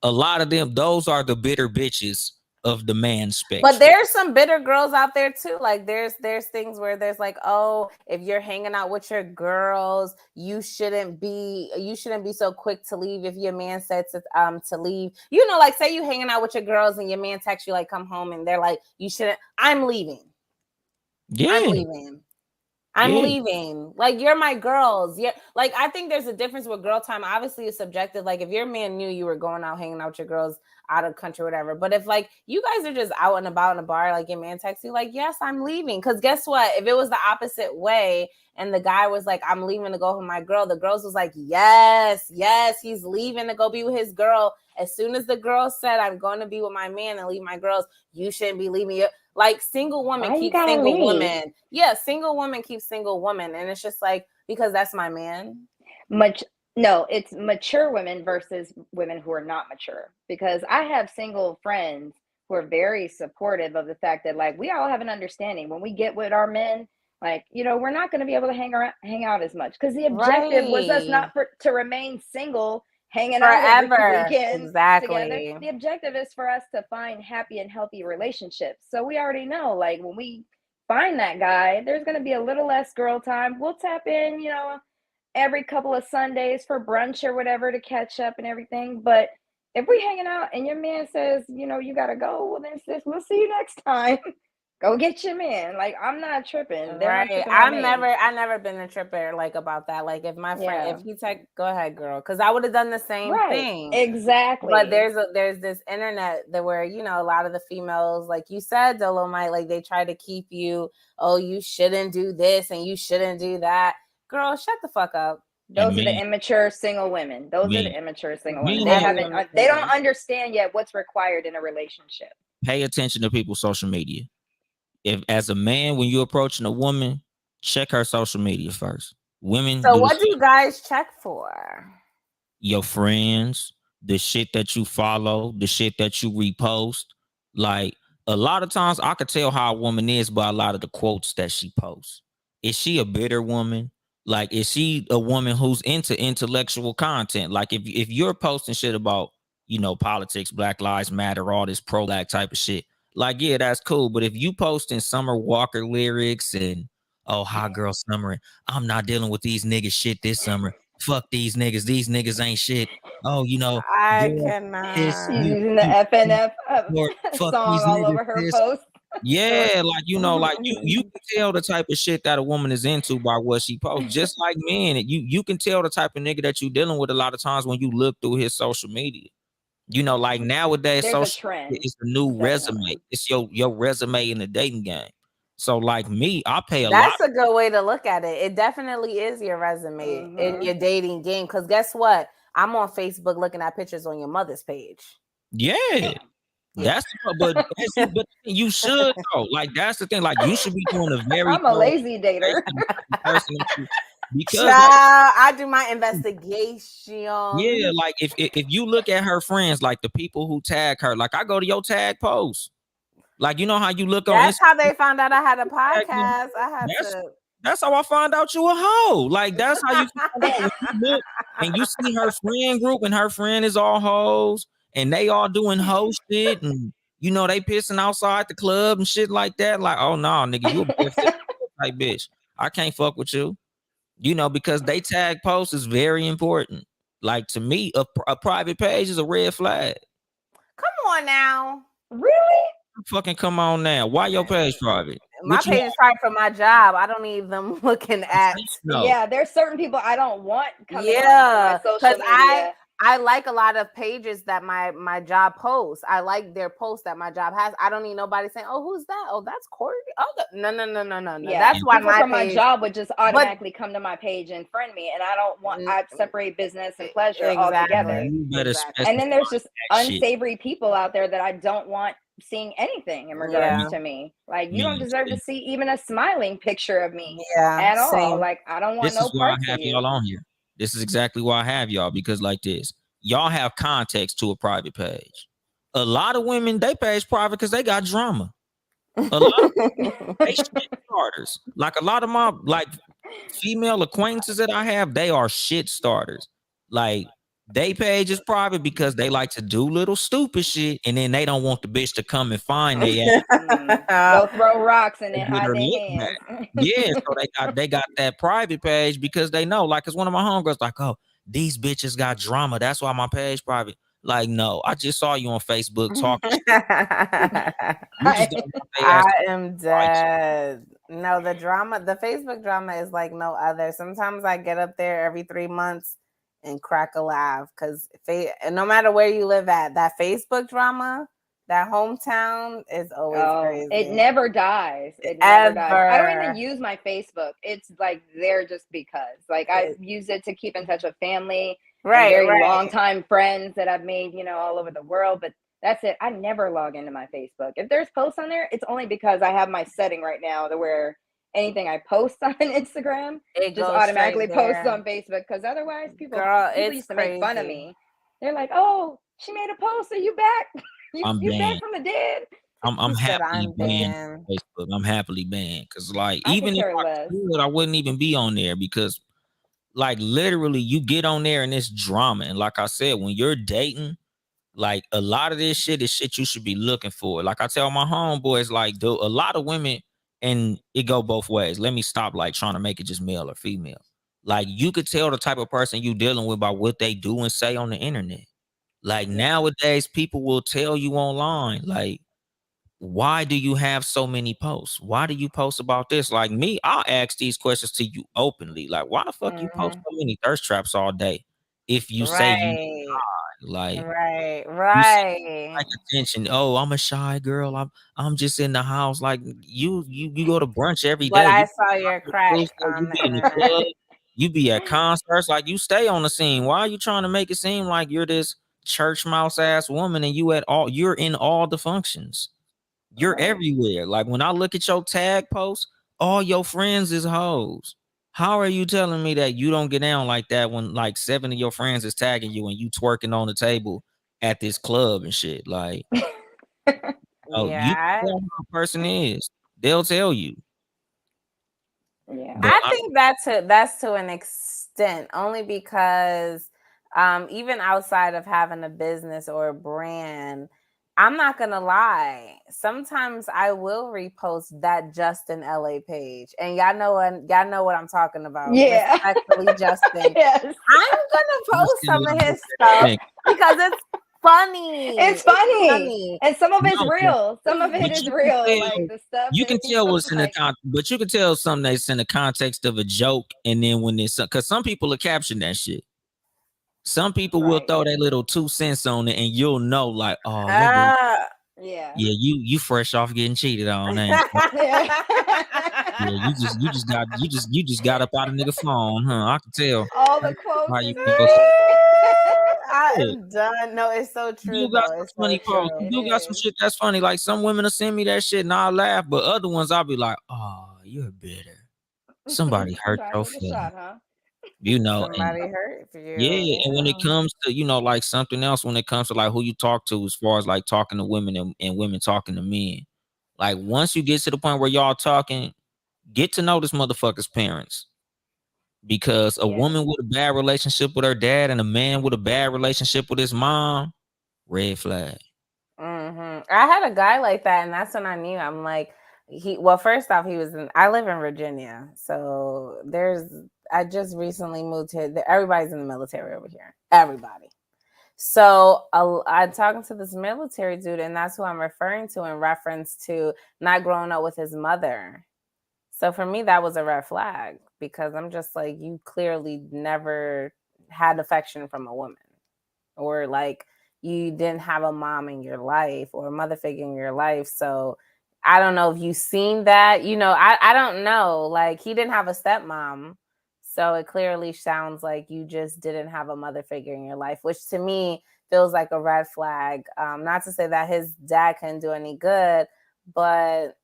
a lot of them, those are the bitter bitches of the man spectrum.
But there's some bitter girls out there too. Like there's things where there's like, oh, if you're hanging out with your girls, you shouldn't be so quick to leave if your man said to leave. You know, like say you hanging out with your girls and your man texts you like come home and they're like, you shouldn't. I'm leaving.
Yeah.
I'm leaving. Like, you're my girls. Yeah. Like, I think there's a difference with girl time. Obviously, it's subjective. Like, if your man knew you were going out, hanging out with your girls out of country, whatever. But if, like, you guys are just out and about in a bar, like, your man texts you, like, yes, I'm leaving. Because guess what? If it was the opposite way and the guy was like, I'm leaving to go with my girl, the girls was like, yes, he's leaving to go be with his girl. As soon as the girl said, I'm going to be with my man and leave my girls, you shouldn't be leaving. Like single women keep single women. Yeah, single women keep single women. And it's just like, because that's my man.
No, it's mature women versus women who are not mature. Because I have single friends who are very supportive of the fact that like we all have an understanding when we get with our men, like, you know, we're not going to be able to hang out as much. Because the objective was us not to remain single, hanging
forever.
out every weekend
exactly.
together. The objective is for us to find happy and healthy relationships. So we already know, like, when we find that guy, there's going to be a little less girl time. We'll tap in, you know, every couple of Sundays for brunch or whatever to catch up and everything. But if we hanging out and your man says, you know, you got to go, well, then sis, we'll see you next time. Go get your man. Like, I'm not tripping.
Right. I've never been a tripper like about that. Like if my friend, if he take, go ahead, girl. Cause I would have done the same thing.
Exactly.
But there's this internet that where, you know, a lot of the females, like you said, Dolomite, like they try to keep you, oh, you shouldn't do this and you shouldn't do that. Girl, shut the fuck up.
Those are the immature single women. They don't understand yet what's required in a relationship.
Pay attention to people's social media. If as a man, when you're approaching a woman, check her social media first. Women.
So what do you guys check for?
Your friends, the shit that you follow, the shit that you repost. Like a lot of times I could tell how a woman is by a lot of the quotes that she posts. Is she a bitter woman? Like, is she a woman who's into intellectual content? Like if you're posting shit about, you know, politics, Black Lives Matter, all this pro-black type of shit. Like, yeah, that's cool. But if you posting Summer Walker lyrics and, oh, hot girl summer, I'm not dealing with these niggas shit this summer. Fuck these niggas ain't shit. Oh, you know,
I cannot.
Using the FNF song all over her post.
Yeah, like, you know, like you can tell the type of shit that a woman is into by what she posts. Just like men, you can tell the type of nigga that you dealing with a lot of times when you look through his social media. You know, like nowadays, social media is the new resume. It's your resume in the dating game. So, like me, I pay a lot.
That's a good way to look at it. It definitely is your resume in your dating game. Because guess what? I'm on Facebook looking at pictures on your mother's page.
Yeah. But you should though. Like that's the thing. Like you should be doing a very.
I'm a lazy dater.
Because
I do my investigation.
Yeah, like if you look at her friends, like the people who tag her, like I go to your tag post. Like you know how you look on.
That's how they found out I had a podcast.
That's how I found out you a hoe. Like that's how you find out when you look and you see her friend group and her friend is all hoes. And they all doing hoe shit, and you know they pissing outside the club and shit like that. Like, oh no, nigga, you a type bitch. I can't fuck with you. You know, because they tag posts is very important. Like to me, a private page is a red flag.
Come on now,
really?
Fucking come on now. Why your page private?
My page is private for my job. I don't need them looking at.
No. Yeah, there's certain people I don't want coming on my social media.
I like a lot of pages that my job posts. I like their posts that my job has. I don't need nobody saying, "Oh, who's that? Oh, that's Cort." Oh, no.
Yeah,
that's why
my job would just automatically come to my page and friend me, and I don't want. I separate business and pleasure altogether. And then there's just unsavory people out there that I don't want seeing anything in regards to me. Like you don't deserve to see even a smiling picture of me at all.
Same.
Like I don't want no parts of you.
Y'all on here. This is exactly why I have y'all, because like this, y'all have context to a private page. A lot of women, they page private because they got drama. A lot of they shit starters. Like a lot of my female acquaintances that I have, they are shit starters. Like They page is private because they like to do little stupid shit, and then they don't want the bitch to come and find they
Go throw rocks and then
get
hide
her
their
look back.
hands.
Yeah, so they got that private page because they know, like, cause one of my homegirls like, oh, these bitches got drama. That's why my page private. Like, no, I just saw you on Facebook talking shit. You just don't want they ass
I
to
am
like you.
dead. No, the Facebook drama is like no other. Sometimes I get up there every 3 months and crack a laugh because no matter where you live at, that Facebook drama, that hometown is always crazy.
It never dies. It never dies. I don't even
Ever.
use my Facebook. It's like there just because. Like I use it to keep in touch with family and
Right,
very
right.
long time friends that I've made, all over the world. But that's it. I never log into my Facebook. If there's posts on there, it's only because I have my setting right now to where anything I post on Instagram
It
just
goes
automatically
straight
posts
there.
on Facebook. Because otherwise, people
Girl, it's
used to make fun of
crazy.
me. They're like, "Oh, she made a post. Are you back?
I'm
you back
banned.
from the dead?"
I'm
She said,
happily
"I'm
banned
banned."
on Facebook. I'm happily banned because, like,
I could
even if
care
I
less.
could, I wouldn't even be on there because, like, literally, you get on there and it's drama. And like I said, when you're dating, like, a lot of this shit is shit you should be looking for. Like I tell my homeboys, like, a lot of women, and it go both ways. Let me stop like trying to make it just male or female. Like, you could tell the type of person you dealing with by what they do and say on the internet. Like, nowadays, people will tell you online, like, why do you have so many posts? Why do you post about this? Like me, I'll ask these questions to you openly. Like, why the fuck you post so many thirst traps all day? If you say you
Right.
like you say you like
Right.
attention. Oh, I'm a shy girl. I'm just in the house. Like you go to brunch every
But
day.
I
You
saw your crack
you
on the
be in the
internet.
club. You be at concerts. Like, you stay on the scene. Why are you trying to make it seem like you're this church mouse ass woman and you're in all the functions? You're
Right.
everywhere. Like, when I look at your tag posts, all your friends is hoes. How are you telling me that you don't get down like that when like 7 of your friends is tagging you and you twerking on the table at this club and shit? Like, oh, you
Yeah.
tell who the person is. They'll tell you.
Yeah.
But
I think that's to an extent, only because even outside of having a business or a brand, I'm not gonna lie. Sometimes I will repost that Justin LA page, and y'all know what I'm talking about.
Yeah.
Respectfully, Justin.
Yes.
I'm gonna post some of his stuff because it's funny.
It's funny. And some of it's real. Some of it
But
is
you
real.
can
Like
tell,
the stuff
you can
that he
tell
was
what's in the but you can tell something that's in the context of a joke, and then when it's because some people will caption that shit. Some people will throw that little 2 cents on it, and you'll know, like, oh, your girl,
yeah.
yeah, you fresh off getting cheated on, ain't you?
Yeah.
Yeah, you just got up out of nigga phone, huh? I can tell
All the quotes
how
is
you feel.
great.
I
Yeah.
am done. No, it's so true
You got
though.
some
It's so
funny posts.
true.
You got some shit that's funny. Like, some women will send me that shit and I'll laugh, but other ones I'll be like, oh, you're bitter. Somebody hurt
Trying
your
to take a shot,
feelings.
huh?
And
Somebody hurt
yeah,
you.
and when it comes to, like, something else, when it comes to like who you talk to, as far as like talking to women and women talking to men, like, once you get to the point where y'all talking, get to know this motherfucker's parents. Because a woman with a bad relationship with her dad and a man with a bad relationship with his mom, red flag.
I had a guy like that, and that's when I knew. I'm like, well, first off, I live in Virginia, so I just recently moved here. Everybody's in the military over here. Everybody. So I'm talking to this military dude, and that's who I'm referring to in reference to not growing up with his mother. So for me, that was a red flag because I'm just like, you clearly never had affection from a woman, or like you didn't have a mom in your life or a mother figure in your life. So I don't know if you've seen that. I don't know. Like, he didn't have a stepmom. So it clearly sounds like you just didn't have a mother figure in your life, which to me feels like a red flag. Not to say that his dad couldn't do any good, but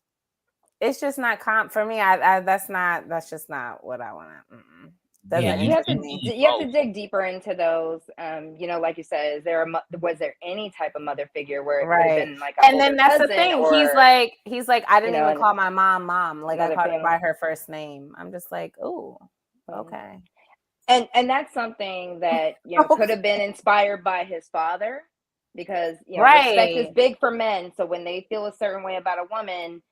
it's just not for me. That's just not what I want to.
Yeah, you have to
need
you have
both.
to dig deeper into those. Like you said, was there any type of mother figure where it could have
Right.
been like a
And then
older
that's the
cousin
thing.
or
He's like, I didn't even call my mom. Like, I
another
called her
family?
by her first name. I'm just like, oh, okay.
And that's something that, could have been inspired by his father, because, respect is
Right.
big for men. So when they feel a certain way about a woman,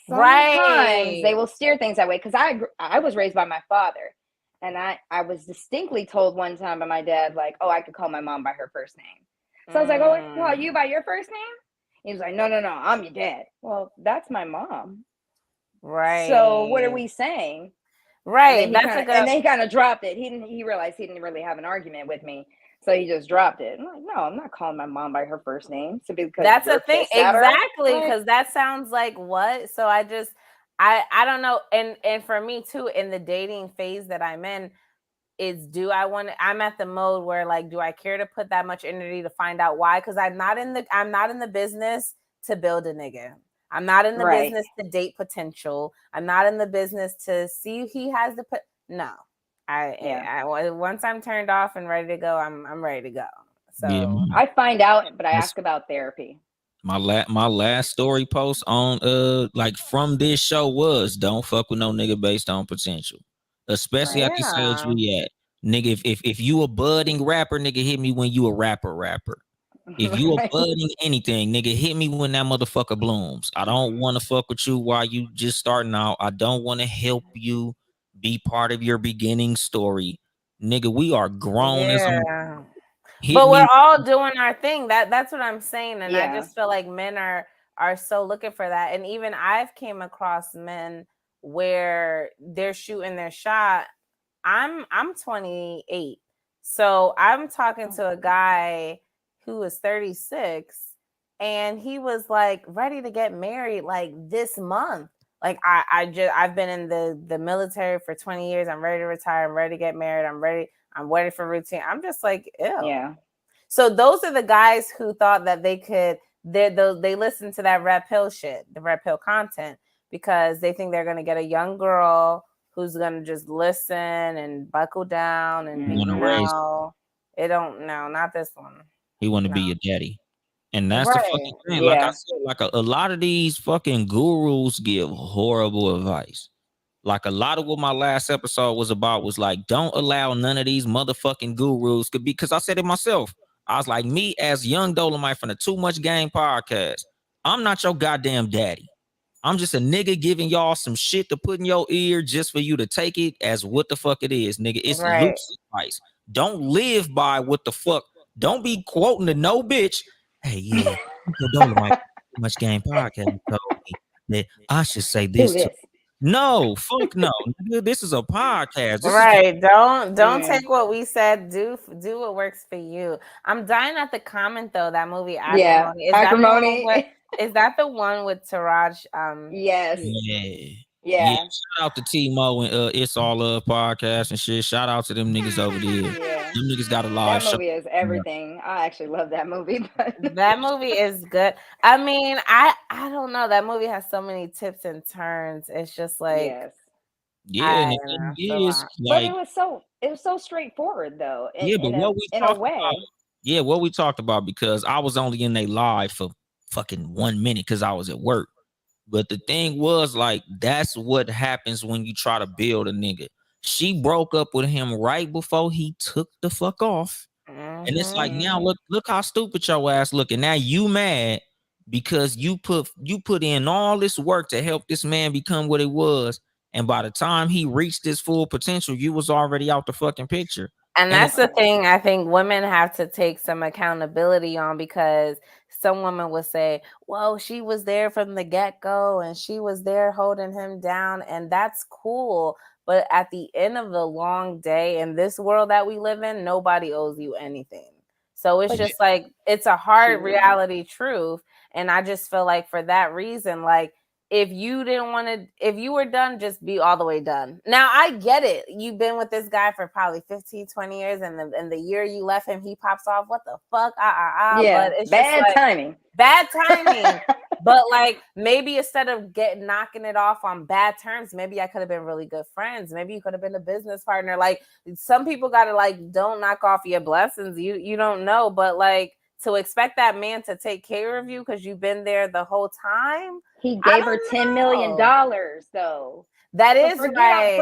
sometimes they
Right.
will steer things that way. Because I was raised by my father, and I was distinctly told one time by my dad, like, oh, I could call my mom by her first name. So I was like, oh, well, you by your first name? He was like, no, no, no, I'm your dad. Well, that's my mom. So what are
Right.
we saying? And then
Right.
he
That's
kind
a
of and
good
then he kind of dropped it. He realized he didn't really have an argument with me, so he just dropped it. I'm like, no, I'm not calling my mom by her first name simply because
That's a
you're
thing.
pissed at her.
Exactly.
Like,
Because that sounds like what? So I don't know. And for me too, in the dating phase that I'm in, is do I want to, I'm at the mode where like, do I care to put that much energy to find out why? Because I'm not in the business to build a nigga. I'm not in the
right?
business to date potential. I'm not in the business to see if he has the put. No,
Yeah,
once I'm turned off and ready to go, I'm ready to go.
Yeah,
So
I find out, but I
that's
ask about therapy.
my last story post on like from this show was don't fuck with no nigga based on potential, especially
Right.
at this age
yeah,
we at. Nigga, if you a budding rapper, nigga, hit me when you a rapper. If you a
Right.
budding anything, nigga, hit me when that motherfucker blooms. I don't want to fuck with you while you just starting out. I don't want to help you be part of your beginning story. Nigga, we are grown as a
yeah.
hit
But we're
me.
all doing our thing. That's what I'm saying, and I
Yeah.
just feel like men are so looking for that. And even I've came across men where they're shooting their shot. I'm 28, so I'm talking to a guy who is 36, and he was like ready to get married like this month. Like I've been in the military for 20 years. I'm ready to retire. I'm ready to get married. I'm ready for routine. I'm just like, ew.
Yeah.
So those are the guys who thought that they listen to that red pill shit, the red pill content, because they think they're gonna get a young girl who's gonna just listen and buckle down and be
Want to raise.
no. It don't no, not this one.
He want to
No.
be your daddy. And that's the
Right.
fucking thing. Like I
Yeah.
said, like a lot of these fucking gurus give horrible advice. Like a lot of what my last episode was about was like, don't allow none of these motherfucking gurus could be, because I said it myself. I was like, me as young Dolomite from the Too Much Game podcast, I'm not your goddamn daddy. I'm just a nigga giving y'all some shit to put in your ear just for you to take it as what the fuck it is, nigga. It's
Right.
Luke's advice. Don't live by what the fuck. Don't be quoting the no bitch. Hey, yeah, Uncle Dolomite Too Much Game podcast told me that I should say
Do
this to.
this.
No, fuck no. Nigga, this is a podcast. This is for
Right. Don't
Mm.
take what we said. Do what works for you. I'm dying at the comment though, that movie
Yeah.
Acrimony.
Acrimony.
Is that the one with Taraj?
Yes.
yeah. Yeah,
Yeah.
shout out to T-Mo and It's All Love podcast and shit. Shout out to them niggas over there.
Yeah.
Them niggas got a live
That
show.
movie is everything. I actually love that movie, but
That movie is good. I mean, I don't know. That movie has so many tips and turns. It's just like
yes.
Yeah,
I
and the
don't know.
thing
It's a
is,
lot.
But
like,
it was so straightforward though,
yeah, but
in
what we
a
talked about,
way.
yeah, what we talked about, because I was only in they live for fucking 1 minute because I was at work. But the thing was, like, that's what happens when you try to build a nigga. She broke up with him right before he took the fuck off. And it's like,
Mm-hmm.
now
Mhm.
look how stupid your ass looking. Now you mad because you put in all this work to help this man become what he was. And by the time he reached his full potential, you was already out the fucking picture.
And
And
that's the
Right.
thing I think women have to take some accountability on, because some women will say, well, she was there from the get go and she was there holding him down. And that's cool. But at the end of the long day in this world that we live in, nobody owes you anything. So it's
But
just like, it's a hard
true.
reality truth. And I just feel like for that reason, like, if you didn't want to, if you were done, just be all the way done. Now I get it. You've been with this guy for probably 15, 20 years, and the year you left him, he pops off. What the fuck? But
Yeah.
it's just
Bad
like
timing.
bad timing. But like, maybe instead of knocking it off on bad terms, maybe I could have been really good friends. Maybe you could have been a business partner. Like, some people gotta, like, don't knock off your blessings. You don't know, but like, to expect that man to take care of you because you've been there the whole time,
He
I
gave her
don't
$10 million
know.
though.
That
So
is
for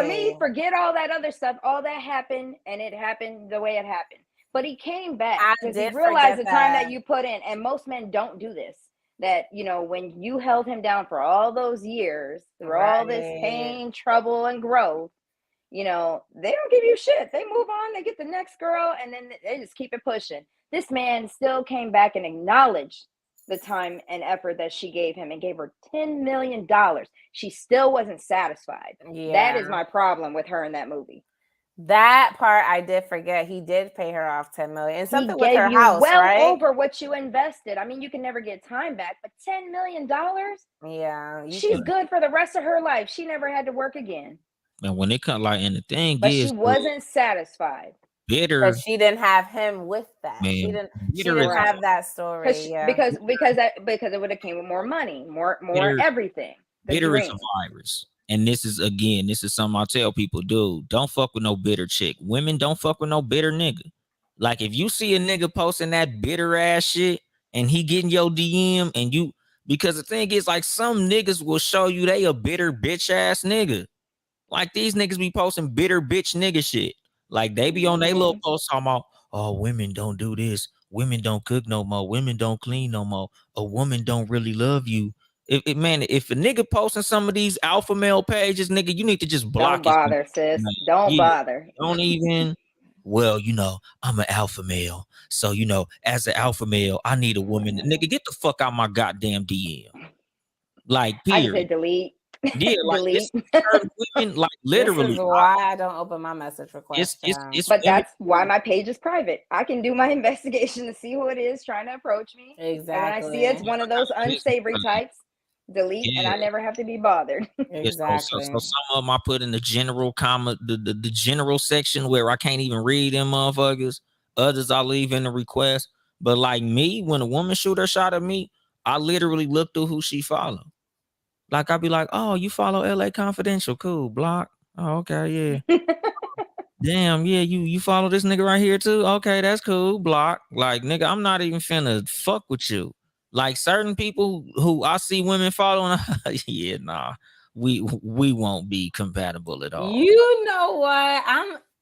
me,
right.
forget all that other stuff. All that happened, and it happened the way it happened. But he came back
I
because he
did
realized
forget
the time
that.
that you put in. And most men don't do this. That, when you held him down for all those years, through all this
Right.
pain, trouble, and growth, they don't give you shit. They move on, they get the next girl, and then they just keep it pushing. This man still came back and acknowledged the time and effort that she gave him and gave her $10 million. She still wasn't satisfied. That
Yeah.
is my problem with her in that movie.
That part I did forget. He did pay her off 10 million. And
He
something with
gave
her
you
house,
well
right?
over what you invested. I mean, you can never get time back, but $10 million?
Yeah.
She's good for the rest of her life. She never had to work again.
And when it comes and the thing
But she
is,
wasn't satisfied.
But
bitter,
she didn't have him with that. She
man,
didn't
bitter is
Right.
have that story. Yeah.
Because it would have came with more money, more
bitter,
everything. The
bitter is
dream.
a virus. And this is something I tell people, dude, don't fuck with no bitter chick. Women don't fuck with no bitter nigga. Like if you see a nigga posting that bitter ass shit and he getting your DM and you, because the thing is, like, some niggas will show you they a bitter bitch ass nigga. Like these niggas be posting bitter bitch nigga shit. Like they be on their little posts talking about, oh, women don't do this. Women don't cook no more. Women don't clean no more. A woman don't really love you. If a nigga posting some of these alpha male pages, nigga, you need to just block
Don't
his.
bother, sis.
Like,
Don't
yeah,
bother.
don't even. Well, I'm an alpha male. So, as an alpha male, I need a woman. Nigga, get the fuck out my goddamn DM. Like,
I just say
period.
delete.
Yeah, like
Delete.
it's certain women, like
This is
literally.
why I don't open my message request.
It's
But
women.
that's why my page is private. I can do my investigation to see who it is trying to approach me.
Exactly.
And when I see it's one of those unsavory types, delete, and
Yeah,
I never have to be bothered.
yeah. So
Exactly.
some of them I put in the general comment, the general section where I can't even read them motherfuckers. Others I leave in the request. But like me, when a woman shoot her shot at me, I literally look through who she follow. Like I'd be like, oh, you follow LA Confidential, cool, block. Oh, okay, yeah. Damn, yeah, you follow this nigga right here too? Okay, that's cool. Block. Like, nigga, I'm not even finna fuck with you. Like certain people who I see women following, yeah, nah. We won't be compatible at all.
You know what?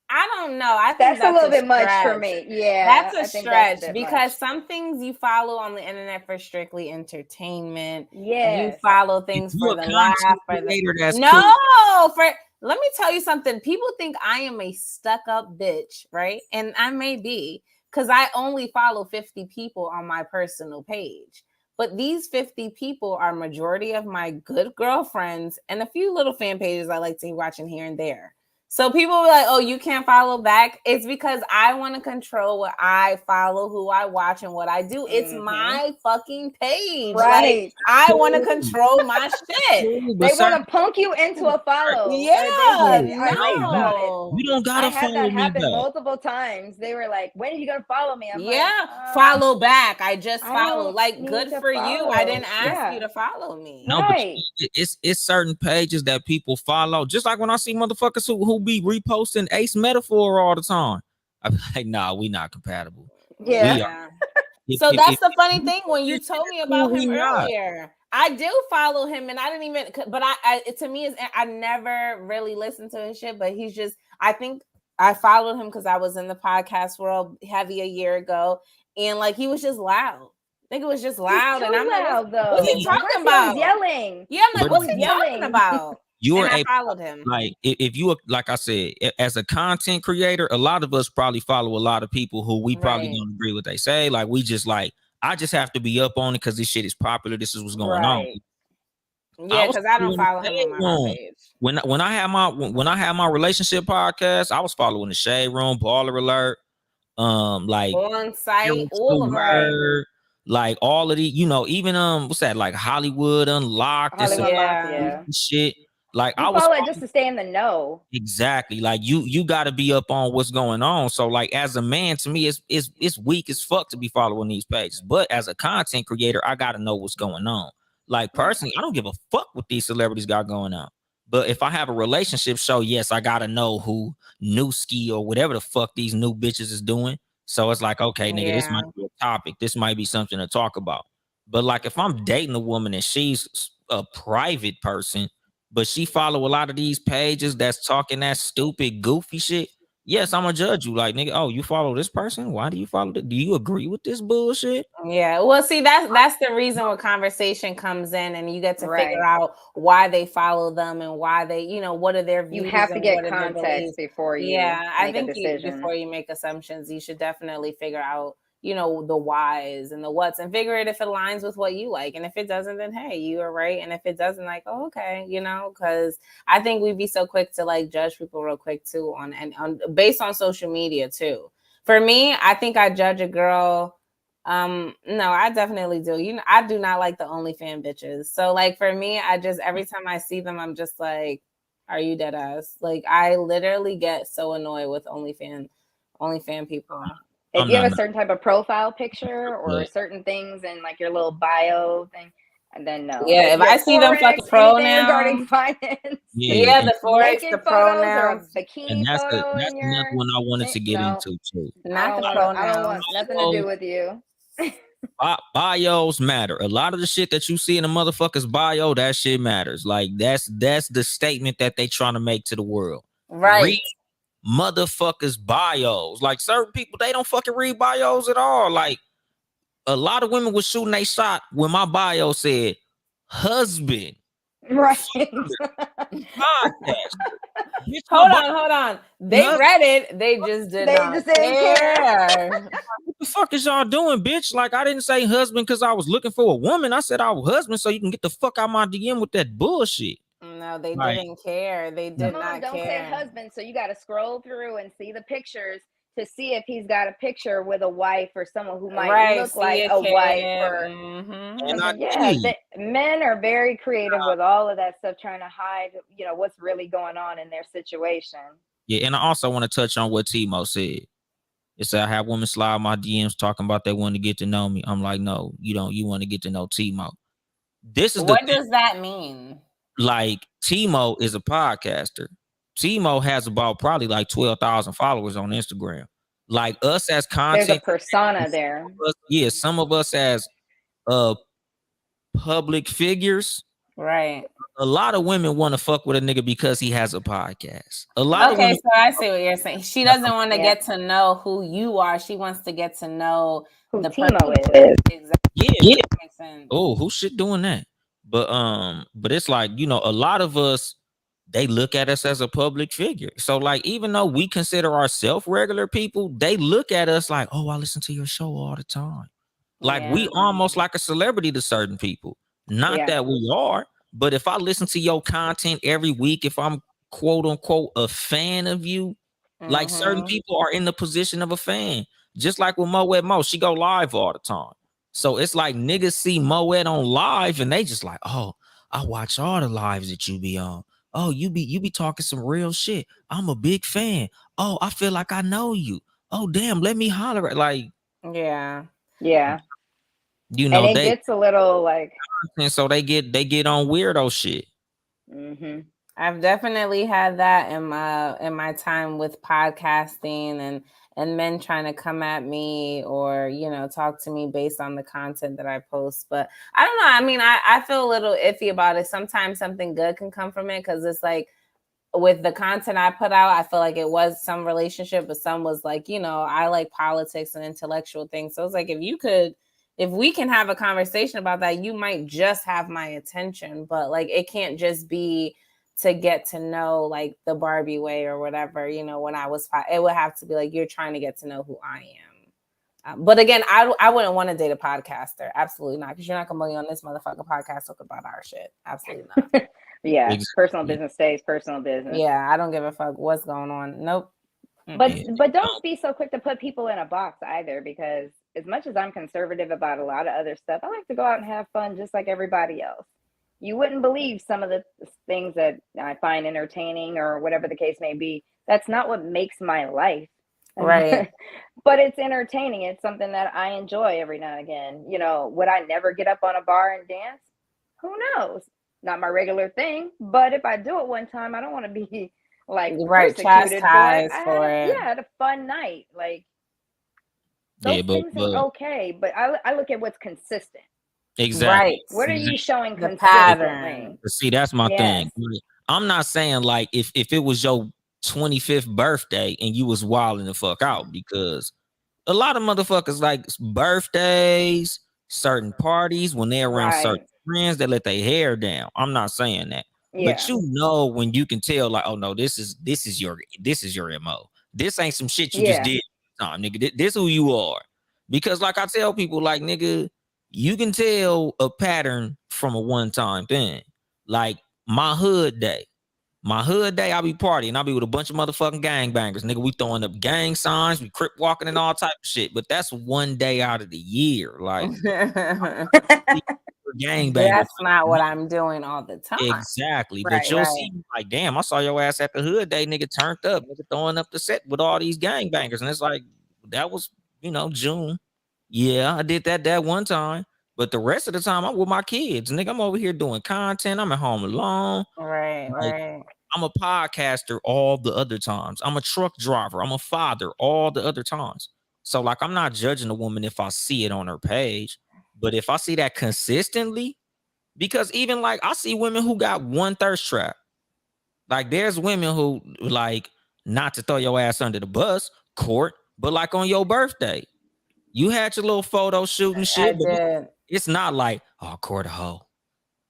I don't know. I think
That's a little
that's
bit much for
stretch.
me. Yeah,
That's
I
a
think that's a
stretch
bit
because
much.
some things you follow on the internet for strictly entertainment. You
Yes.
follow
If
things
you
for
a
the
content
laugh, for the
creator, that's cool.
no, for let me tell you something. People think I am a stuck-up bitch, right? And I may be, because I only follow 50 people on my personal page. But these 50 people are majority of my good girlfriends and a few little fan pages I like to be watching here and there. So people were like, oh, you can't follow back. It's because I want to control what I follow, who I watch, and what I do. It's my fucking page.
Right.
Like, I want to control my shit.
They want to punk you into a follow.
Yeah,
They are nice
No,
about it.
no.
you don't
I
gotta
had
follow
that
me
happen
back.
multiple times. They were like, "When are you gonna follow me?" I'm like,
Yeah, follow back. I just
I
follow.
don't
Like,
need
good
to
for you. I
follow."
didn't ask
Yeah.
you to follow me.
No, but
Right.
it's certain pages that people follow. Just like when I see motherfuckers who be reposting Ace Metaphor all the time. I be like, nah, we not compatible.
Yeah.
We are.
So that's the funny
You
thing when you told me about
we
him
not.
earlier. I do follow him, and I didn't even. But I to me is I never really listened to his shit. But he's just. I think I followed him because I was in the podcast world heavy a year ago, and like he was just loud. I think it was just loud,
He's
and
too
I'm like,
loud, though.
what's he talking
Where's
about?
him yelling?
Yeah, I'm like,
But
what's he
yelling.
talking about?
You're
and I followed him.
Like if you, like I said, as a content creator, a lot of us probably follow a lot of people who we probably don't agree with they say. Like we just like, I just have to be up on it because this shit is popular. This is what's going on.
Yeah, because I don't follow him on my page.
When I had my relationship podcast, I was following the Shade Room, Baller Alert, like
On site, all of them.
Like all of the, even what's that, like Hollywood Unlocked, shit. Like
I follow it just to stay in the know.
Exactly. Like you got to be up on what's going on. So like as a man, to me, it's weak as fuck to be following these pages. But as a content creator, I got to know what's going on. Like personally, I don't give a fuck what these celebrities got going on. But if I have a relationship show, yes, I got to know who Newski or whatever the fuck these new bitches is doing. So it's like, okay, nigga, this might be a topic. This might be something to talk about. But like if I'm dating a woman and she's a private person, but she follow a lot of these pages that's talking that stupid, goofy shit. Yes, I'm gonna judge you. Like, nigga, oh, you follow this person? Why do you follow it? Do you agree with this bullshit?
Yeah, well, see, that's the reason where conversation comes in, and you get to figure
Right.
out why they follow them and why they, what are their
You
views
have to
and
get
what are their
context
beliefs.
before you
Yeah, I
make a
think before
decision.
you make assumptions, you should definitely figure out, the whys and the whats, and figure it if it aligns with what you like. And if it doesn't, then hey, you are right. And if it doesn't, like, oh, okay, because I think we'd be so quick to like judge people real quick too on based on social media too. For me, I think I judge a girl. No, I definitely do. I do not like the OnlyFans bitches. So like for me, I just every time I see them, I'm just like, are you dead ass? Like I literally get so annoyed with OnlyFans people.
If
I'm
you have
not.
a certain type of profile picture or
But
certain things in like your little bio thing, and then no.
Yeah,
If
if
you're
I see them
Forex,
fucking
anything regarding
pronouns,
finance,
yeah,
yeah, the forex, the
naked photos or a
pronouns,
and
bikini
that's
photo
that's
in
another
your
one I wanted
thing,
to get
no,
into too.
not the
I don't want
pronouns.
nothing to do with you.
Bios matter. A lot of the shit that you see in a motherfucker's bio, that shit matters. Like that's the statement that they trying to make to the world.
Right.
Read motherfuckers' bios. Like certain people, they don't fucking read bios at all. Like a lot of women was shooting a shot when my bio said husband,
Right.
podcast. Bitch, my
Hold
bio
on. They
husband.
read it. They just did
They
not
just didn't care.
care.
What the fuck is y'all doing, bitch? Like I didn't say husband because I was looking for a woman. I said I was husband so you can get the fuck out my DM with that bullshit.
No, they
Like,
didn't care. They
Some
did
of them
not
don't say
care.
husband, so you got to scroll through and see the pictures to see if he's got a picture with a wife or someone who might
Right.
look
See
like
a
a
kid.
wife or
and
and
I
then yeah,
did.
men are very creative with all of that stuff, trying to hide, what's really going on in their situation.
Yeah, and I also want to touch on what Timo said. It said I have women slide my DMs talking about they want to get to know me. I'm like, no, you don't. You want to get to know Timo. This is the
What
thing.
does that mean?
Like Timo is a podcaster. Timo has about probably like 12,000 followers on Instagram. Like us as
There's a
content
persona
creators,
there.
some of us as public figures.
Right.
A lot of women want to fuck with a nigga because he has a podcast. A lot of
Okay,
women.
so I see what you're saying. She doesn't want to
Yeah.
get to know who you are. She wants to get to know
Who
the
Timo
person.
is.
Exactly.
Yeah.
That makes sense.
Oh, who's shit doing that? But it's like, a lot of us, they look at us as a public figure. So like, even though we consider ourselves regular people, they look at us like, oh, I listen to your show all the time. Like we
Yeah.
almost like a celebrity to certain people. Not
Yeah.
that we are, but if I listen to your content every week, if I'm quote unquote a fan of you, like certain
Mhm.
people are in the position of a fan. Just like with Moet, she go live all the time. So it's like niggas see Moet on live and they just like, oh, I watch all the lives that you be on. Oh, you be talking some real shit. I'm a big fan. Oh, I feel like I know you. Oh, damn, let me holler at like,
Yeah.
Yeah.
you
And
know,
it
they
gets a little like
and so they get on weirdo shit.
I've definitely had that in my time with podcasting and men trying to come at me or talk to me based on the content that I post. But I don't know. I mean, I feel a little iffy about it. Sometimes something good can come from it because it's like with the content I put out, I feel like it was some relationship, but some was like, I like politics and intellectual things. So it's like if we can have a conversation about that, you might just have my attention, but like it can't just be to get to know like the Barbie way or whatever, when I was it would have to be like you're trying to get to know who I am. But again, I wouldn't want to date a podcaster. Absolutely not. Because you're not going to be on this motherfucking podcast talking about our shit. Absolutely not.
Yeah.
Exactly.
Personal business stays personal business.
Yeah, I don't give a fuck what's going on. Nope.
But don't be so quick to put people in a box either, because as much as I'm conservative about a lot of other stuff, I like to go out and have fun just like everybody else. You wouldn't believe some of the things that I find entertaining or whatever the case may be. That's not what makes my life.
Right.
But it's entertaining. It's something that I enjoy every now and again. Would I never get up on a bar and dance? Who knows? Not my regular thing. But if I do it one time, I don't want to be like
Right,
persecuted for it.
for it.
I had a fun night. Like those things are okay, but I look at what's consistent.
Exactly.
Right.
What are you showing
The
consistently?
pattern.
See, that's my
Yes.
thing. I'm not saying like if it was your 25th birthday and you was wilding the fuck out, because a lot of motherfuckers like birthdays, certain parties, when they're around certain
Right.
friends, they let their hair down. I'm not saying that. But
Yeah.
you know when you can tell, like, oh no, this is your MO. This ain't some shit you just
Yeah.
did time, nigga. This who you are. Because like I tell people, like, nigga, you can tell a pattern from a one-time thing. Like my hood day. My hood day, I be partying. I be with a bunch of motherfucking gangbangers. Nigga, we throwing up gang signs, we crip walking and all type of shit. But that's one day out of the year. Like gangbangers.
That's not what I'm doing all the time.
Exactly. But
Right.
you'll
Right.
see, like, damn, I saw your ass at the hood day, nigga, turned up, nigga, throwing up the set with all these gangbangers. And it's like, that was, June. Yeah, I did that one time. But the rest of the time, I'm with my kids. Nigga, I'm over here doing content. I'm at home alone.
Right.
Like,
Right.
I'm a podcaster all the other times. I'm a truck driver. I'm a father all the other times. So, like, I'm not judging a woman if I see it on her page. But if I see that consistently, because even like I see women who got one thirst trap. Like there's women who like, not to throw your ass under the bus, Cort, but like on your birthday, you had your little photo shoot and shit.
I
But
did.
it's not like, oh, Cort a hoe.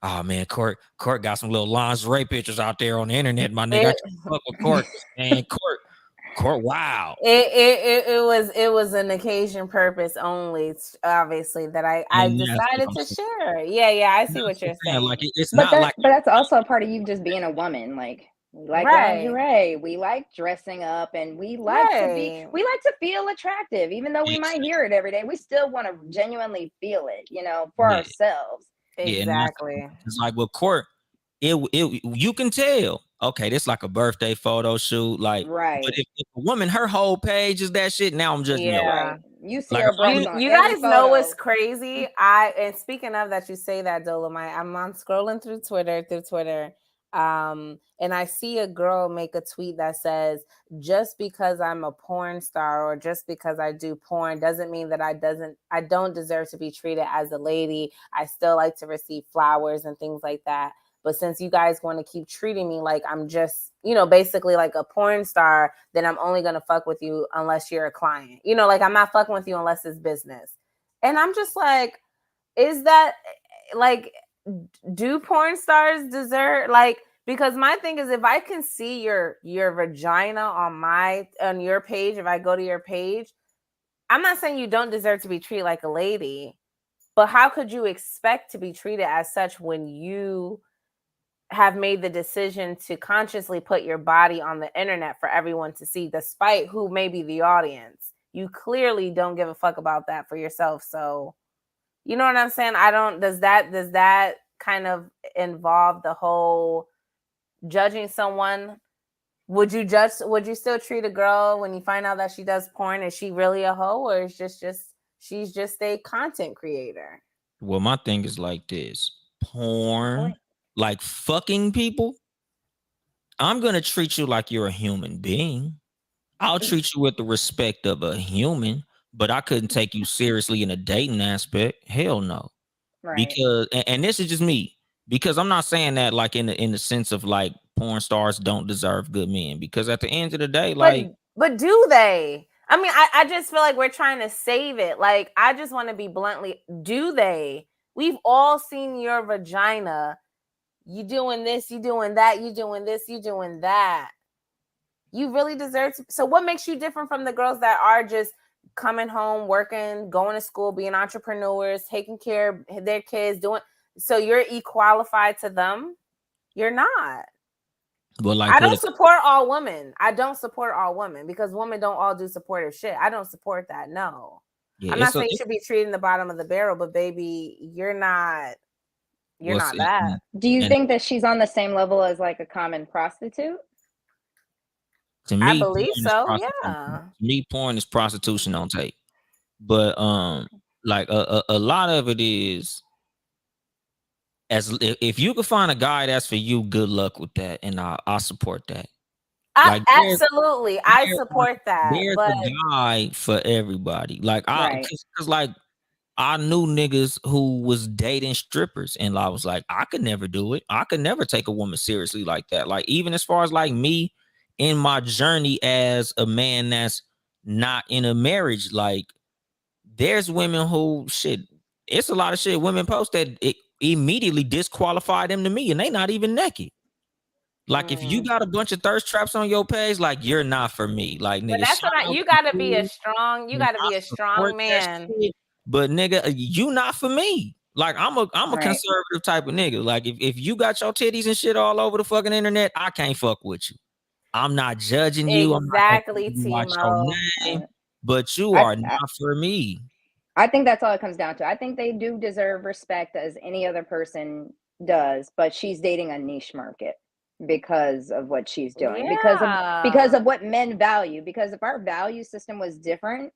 Oh man, Cort got some little lingerie pictures out there on the internet, my nigga. I
It,
can't fuck with Cort. Man, Cort, wow.
it was an occasion purpose only, obviously, that I
And that's what
decided
I'm
to
saying.
share. Yeah, I see
That's
what you're
I'm saying. Like
saying.
it's
But
not like
that's also a part of you just being a woman. Like we like
Right.
lingerie, we like dressing up, and we like
Right.
to feel attractive, even though we might hear it every day. We still want to genuinely feel it, for
yeah,
ourselves.
yeah, and
Exactly.
it's like with Cort. It you can tell, okay, this like a birthday photo shoot, like,
Right.
but if a woman, her whole page is that shit, now I'm judging your ass.
Yeah.
Right. You see
Like
her breasts
You
on
you
every
guys know what's
photo.
crazy? And speaking of that, you say that, Dolomite. I'm on scrolling through Twitter. And I see a girl make a tweet that says, just because I'm a porn star or just because I do porn doesn't mean that I don't deserve to be treated as a lady. I still like to receive flowers and things like that. But since you guys want to keep treating me like I'm just, basically like a porn star, then I'm only going to fuck with you unless you're a client. Like I'm not fucking with you unless it's business. And I'm just like, is that like, do porn stars deserve, like, because my thing is, if I can see your vagina on your page, if I go to your page, I'm not saying you don't deserve to be treated like a lady, but how could you expect to be treated as such when you have made the decision to consciously put your body on the internet for everyone to see, despite who may be the audience? You clearly don't give a fuck about that for yourself. So, you know what I'm saying? Does that kind of involve the whole judging someone? Would you still treat a girl when you find out that she does porn? Is she really a hoe, or is she's just a content creator?
Well, my thing is like this: porn, like fucking people. I'm gonna treat you like you're a human being. I'll treat you with the respect of a human, but I couldn't take you seriously in a dating aspect. Hell no.
Right.
Because and this is just me, because I'm not saying that like in the sense of like porn stars don't deserve good men, because at the end of the day, like,
but do they? I mean, I just feel like we're trying to save it. Like, I just want to be bluntly, do they? We've all seen your vagina. You doing this, you doing that, you doing this, you doing that. You really deserve to. So what makes you different from the girls that are just coming home, working, going to school, being entrepreneurs, taking care of their kids, doing, so you're equalified to them? You're not.
but like,
I don't support all women. I don't support all women, because women don't all do supportive shit. I don't support that. No.
yeah,
I'm not saying you should be treating the bottom of the barrel, but baby, you're not that.
Do you think that she's on the same level as like a common prostitute?
To me,
I believe so. Yeah.
To me, porn is prostitution on tape. But like a lot of it is, as if you can find a guy that's for you, good luck with that, and I support that. Like,
Absolutely, I support that.
There's
But
a guy for everybody. Like,
Right.
because like I knew niggas who was dating strippers, and I was like, I could never do it. I could never take a woman seriously like that. Like, even as far as like me in my journey as a man that's not in a marriage, like there's women who shit. It's a lot of shit women post that it immediately disqualify them to me, and they not even naked. Like, if you got a bunch of thirst traps on your page, like you're not for me. Like,
But
nigga,
that's
shout
what
out
you
to
gotta be a
you,
strong. You
and
gotta
I
be a
support
strong
that
man.
shit. But nigga, you not for me. Like, I'm a
Right.
conservative type of nigga. Like, if you got your titties and shit all over the fucking internet, I can't fuck with you. I'm not judging you. I'm not gonna
Exactly,
watch your
Timo.
name, but you
I,
are
I
not for me.
I think that's all it comes down to. I think they do deserve respect as any other person does, but she's dating a niche market because of what she's doing, because
Yeah.
of what men value. Because if our value system was different,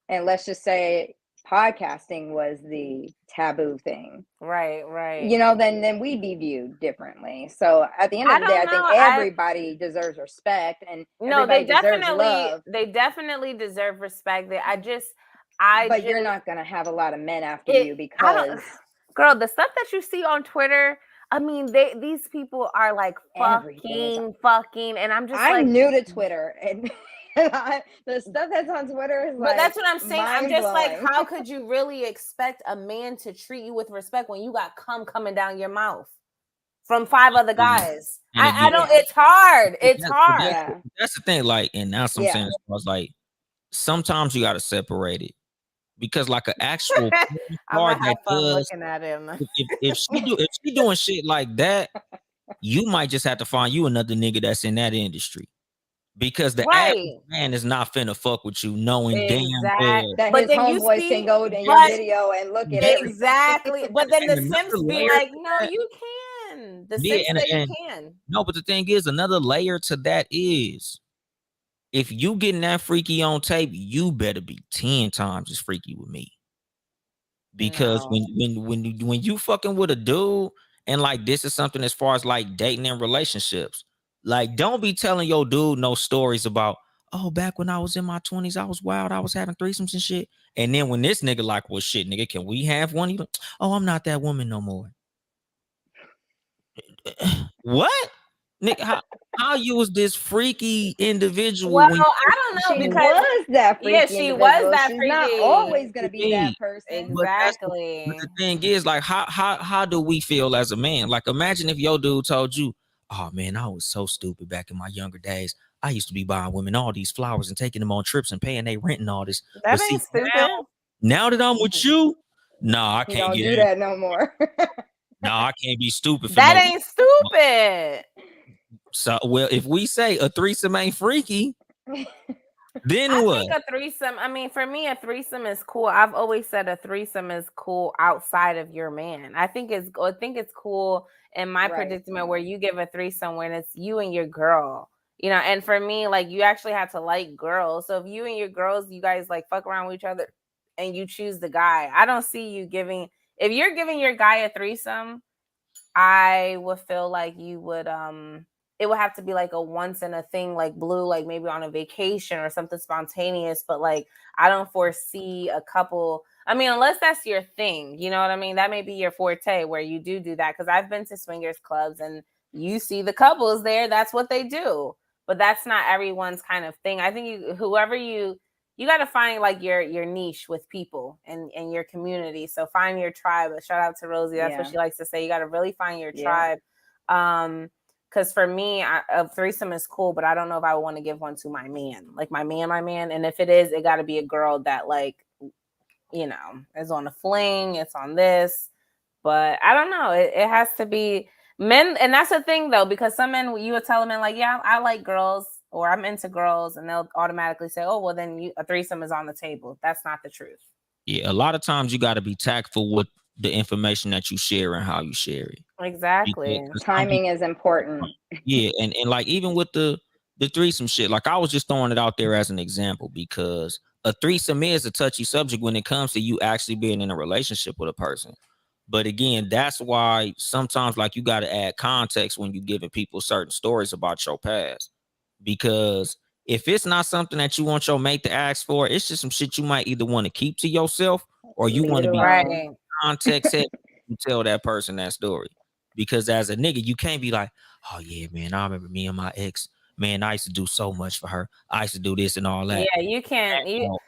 and let's just say podcasting was the taboo thing,
Right, right.
you know, then we'd be viewed differently. So at the end
I
of the day,
don't
I think
know.
everybody deserves respect and
No, they
everybody deserves love.
definitely deserve respect.
But you're not gonna have a lot of men after
it
you
I don't
because
girl, the stuff that you see on Twitter, I mean, these people are like
everything is.
fucking, and I'm just
I'm
like,
new to Twitter, and the stuff that's on Twitter is
but
like
that's what I'm saying. I'm
mind
just like,
blowing.
how could you really expect a man to treat you with respect when you got cum coming down your mouth from 5 other guys?
And
I
again,
don't. It's hard. It's
that's,
hard.
that's the thing. Like, and that's what I'm saying.
Yeah.
I was like, sometimes you got to separate it, because like an actual
I'm
star
gonna
that
have fun
does,
looking at him.
if she doing shit like that, you might just have to find you another nigga that's in that industry, because the average
Right.
man is not finna fuck with you knowing damn well.
That
But
his
then you
homeboys can
see,
go in your
but
video and look at everything.
exactly. But then
And
the
another
simps be
layer
like,
to
no,
that,
you can. The
yeah,
simps say you
and
can.
no, but the thing is, another layer to that is, if you getting that freaky on tape, you better be 10 times as freaky with me. Because
No.
when you fucking with a dude, and like this is something as far as like dating and relationships, like don't be telling your dude no stories about, oh, back when I was in my 20s, I was wild, I was having threesomes and shit. And then when this nigga like, well, shit, nigga, can we have one? Even, oh, I'm not that woman no more. What? Nick, how you was this freaky individual
Well,
when
I don't know
She
because
was that freaky
she was
individual.
that
She's not
freaky.
always gonna be that person.
Exactly.
But the thing is, like, how do we feel as a man? Like, imagine if your dude told you, oh man, I was so stupid back in my younger days. I used to be buying women all these flowers and taking them on trips and paying their rent and all this.
That
But
ain't
see,
stupid.
now that I'm with you, nah, I
You
can't
don't
get
do
in.
that no more.
Nah, I can't be stupid for
That
no.
ain't stupid.
So, well, if we say a threesome ain't freaky, then
I
what?
think a threesome, I mean, for me, a threesome is cool. I've always said a threesome is cool outside of your man. I think it's cool in my
Right.
predicament where you give a threesome when it's you and your girl. You know, and for me, like you actually have to like girls. So if you and your girls, you guys like fuck around with each other and you choose the guy, I don't see you giving, if you're giving your guy a threesome, I would feel like you would it would have to be like a once in a thing, like Blue, like maybe on a vacation or something spontaneous. But like I don't foresee a couple. I mean, unless that's your thing, you know what I mean? That may be your forte where you do that. Because I've been to swingers clubs and you see the couples there. That's what they do. But that's not everyone's kind of thing. I think you got to find like your niche with people and your community. So find your tribe. Shout out to Rosie. That's what she likes to say. You got to really find your tribe. Because for me, a threesome is cool, but I don't know if I would want to give one to my man. Like my man. And if it is, it got to be a girl that like, you know, is on a fling. It's on this. But I don't know. It has to be men. And that's the thing though, because some men, you would tell a man like, yeah, I like girls or I'm into girls. And they'll automatically say, oh, well, then a threesome is on the table. That's not the truth.
Yeah, a lot of times you got to be tactful with the information that you share and how you share it.
Exactly.
Because
Timing is important.
Yeah, and like even with the threesome shit, like I was just throwing it out there as an example, because a threesome is a touchy subject when it comes to you actually being in a relationship with a person. But again, that's why sometimes like you got to add context when you're giving people certain stories about your past, because if it's not something that you want your mate to ask for, it's just some shit you might either want to keep to yourself or you
Leave
want
it
to be
alone.
Right.
context heavy, you tell that person that story. Because as a nigga, you can't be like, oh yeah, man, I remember me and my ex, man, I used to do so much for her. I used to do this and all that.
Yeah, you can't.
Well,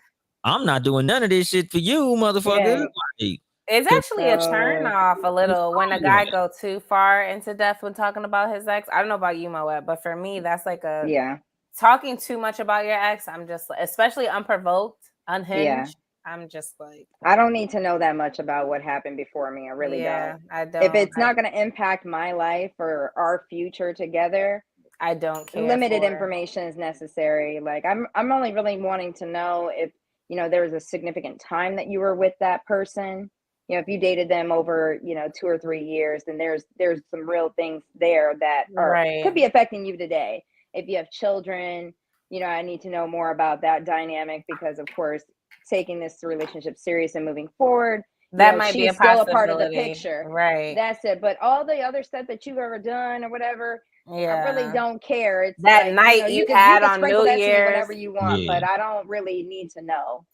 I'm not doing none of this shit for you, motherfucker.
Yeah.
Like,
It's
'cause
actually a turn
So
off a little when a guy
yeah,
go too far into depth when talking about his ex. I don't know about you, Moet, but for me, that's like a
yeah,
talking too much about your ex. I'm just especially unprovoked,
yeah.
unhinged. I'm just like,
I don't need to know that much about what happened before me. I really don't.
yeah, I
If
don't.
it's not going to impact my life or our future together,
I don't care
limited
for.
information is necessary. Like I'm only really wanting to know if, there was a significant time that you were with that person. If you dated them over, 2 or 3 years, then there's some real things there that could
Right.
be affecting you today. If you have children, I need to know more about that dynamic because of course, taking this relationship serious and moving forward,
That might be a
she's still a part of the
possibility.
picture.
Right.
That's it. But all the other stuff that you've ever done or whatever, I really
Yeah.
don't care. It's
That
like,
night
you
you
could you
had
could
on
sprinkle
New
that to me
Year's,
whenever you want,
yeah,
but I don't really need to know.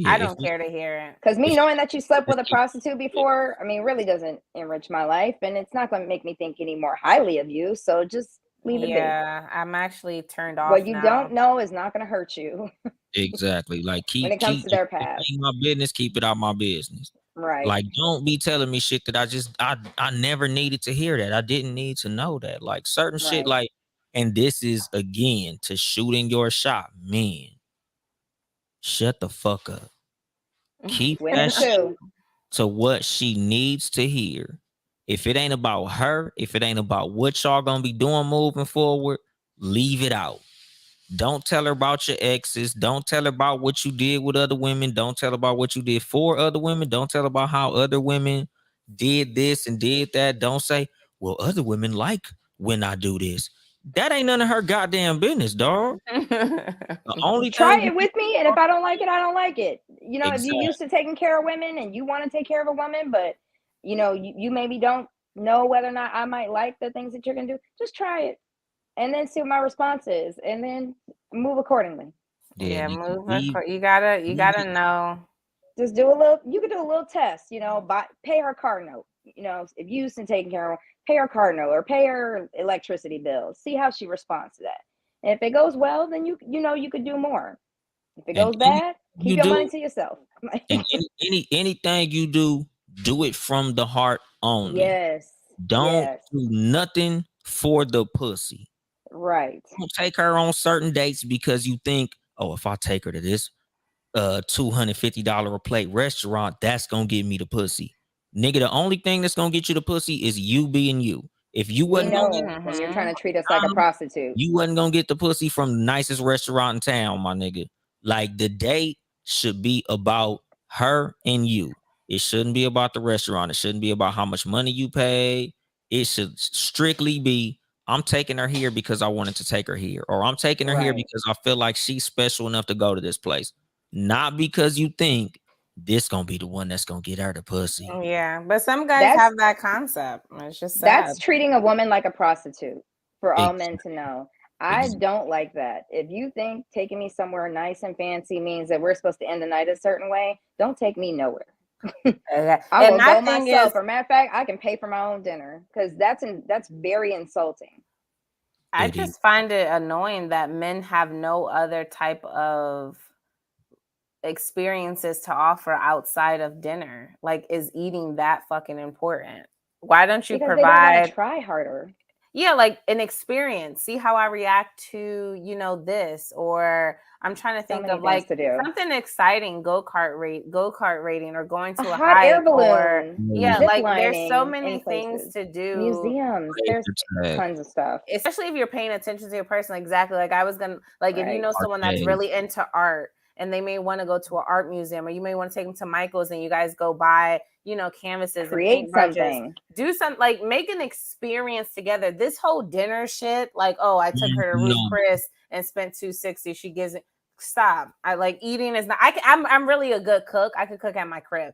I
yeah.
don't care to hear it.
Because me
If
knowing that you slept with a prostitute before, I mean, really doesn't enrich my life, and it's not going to make me think any more highly of you. So just leave it be.
Yeah, I'm actually turned
What
off
you
now.
don't know is not going to hurt you
exactly, like
when
keep
it comes
keep
to
if
their
it
past.
ain't my business, keep it out my business.
Right.
Like, don't be telling me shit that I never needed to hear that. I didn't need to know that. Like certain shit,
Right.
like, and this is again to shooting your shot, man. Shut the fuck up. Keep that
Women
shit
too.
to what she needs to hear. If it ain't about her, if it ain't about what y'all gonna be doing moving forward, leave it out. Don't tell her about your exes. Don't tell her about what you did with other women. Don't tell her about what you did for other women. Don't tell her about how other women did this and did that. Don't say, well, other women like when I do this. That ain't none of her goddamn business, dog. The only
Try
thing you
it
need
with me, and if I don't like it, I don't like it. If you're
exactly.
used to taking care of women and you want to take care of a woman, but you maybe don't know whether or not I might like the things that you're gonna do, just try it and then see what my response is, and then move accordingly.
Yeah,
Yeah,
nigga,
move.
leave,
You gotta
leave it.
know.
Just do a little. You could do a little test. Pay her car note. If you used to taking care of her, pay her car note or pay her electricity bill. See how she responds to that. And if it goes well, then you could do more. If it
And
goes bad, keep
you
your money
do,
to yourself.
and anything you do it from the heart only.
Yes.
Don't
Yes.
do nothing for the pussy.
Right.
Don't take her on certain dates because you think, oh, if I take her to this $250 a plate restaurant, that's gonna get me the pussy. Nigga, the only thing that's gonna get you the pussy is you being you. If you
We
wasn't gonna get
know when you're
Mm-hmm.
trying to treat us like a prostitute.
you wasn't gonna get the pussy from the nicest restaurant in town, my nigga. Like the date should be about her and you. It shouldn't be about the restaurant. It shouldn't be about how much money you pay. It should strictly be I'm taking her here because I wanted to take her here, or I'm taking her here
Right.
because I feel like she's special enough to go to this place. Not because you think this gonna be the one that's gonna get her the pussy.
Yeah, but some guys
That's
have that concept. It's just sad.
that's treating a woman like a prostitute for all
Ex-
men to know. I
ex-
don't like that. If you think taking me somewhere nice and fancy means that we're supposed to end the night a certain way, don't take me nowhere. I
And
will
my
go
thing is,
myself. Or matter of fact, I can pay for my own dinner because that's very insulting.
I
it is.
just find it annoying that men have no other type of experiences to offer outside of dinner. Like, is eating that fucking important? Why don't you
Because they don't want to
provide,
try harder.
yeah, like an experience? See how I react to, this, or I'm trying to
So
think
many
of
things
like
to do.
something exciting, go kart rating, or going
A
to a
hot air
hike, or
balloon,
yeah,
zip
like there's so
lining
many
in
things
places,
to do.
museums. There's tons of stuff.
Especially if you're paying attention to your person. Exactly, like I was gonna, like, if you
Right.
know someone that's
Arcade.
really into art and they may want to go to an art museum, or you may want to take them to Michael's and you guys go buy, canvases and
Create
paintbrushes.
something.
Do some, like, make an experience together. This whole dinner shit, like, oh, I took her to Ruth
No.
Chris and spent $260. She gives it. Stop. I like eating is not. I'm really a good cook. I could cook at my crib.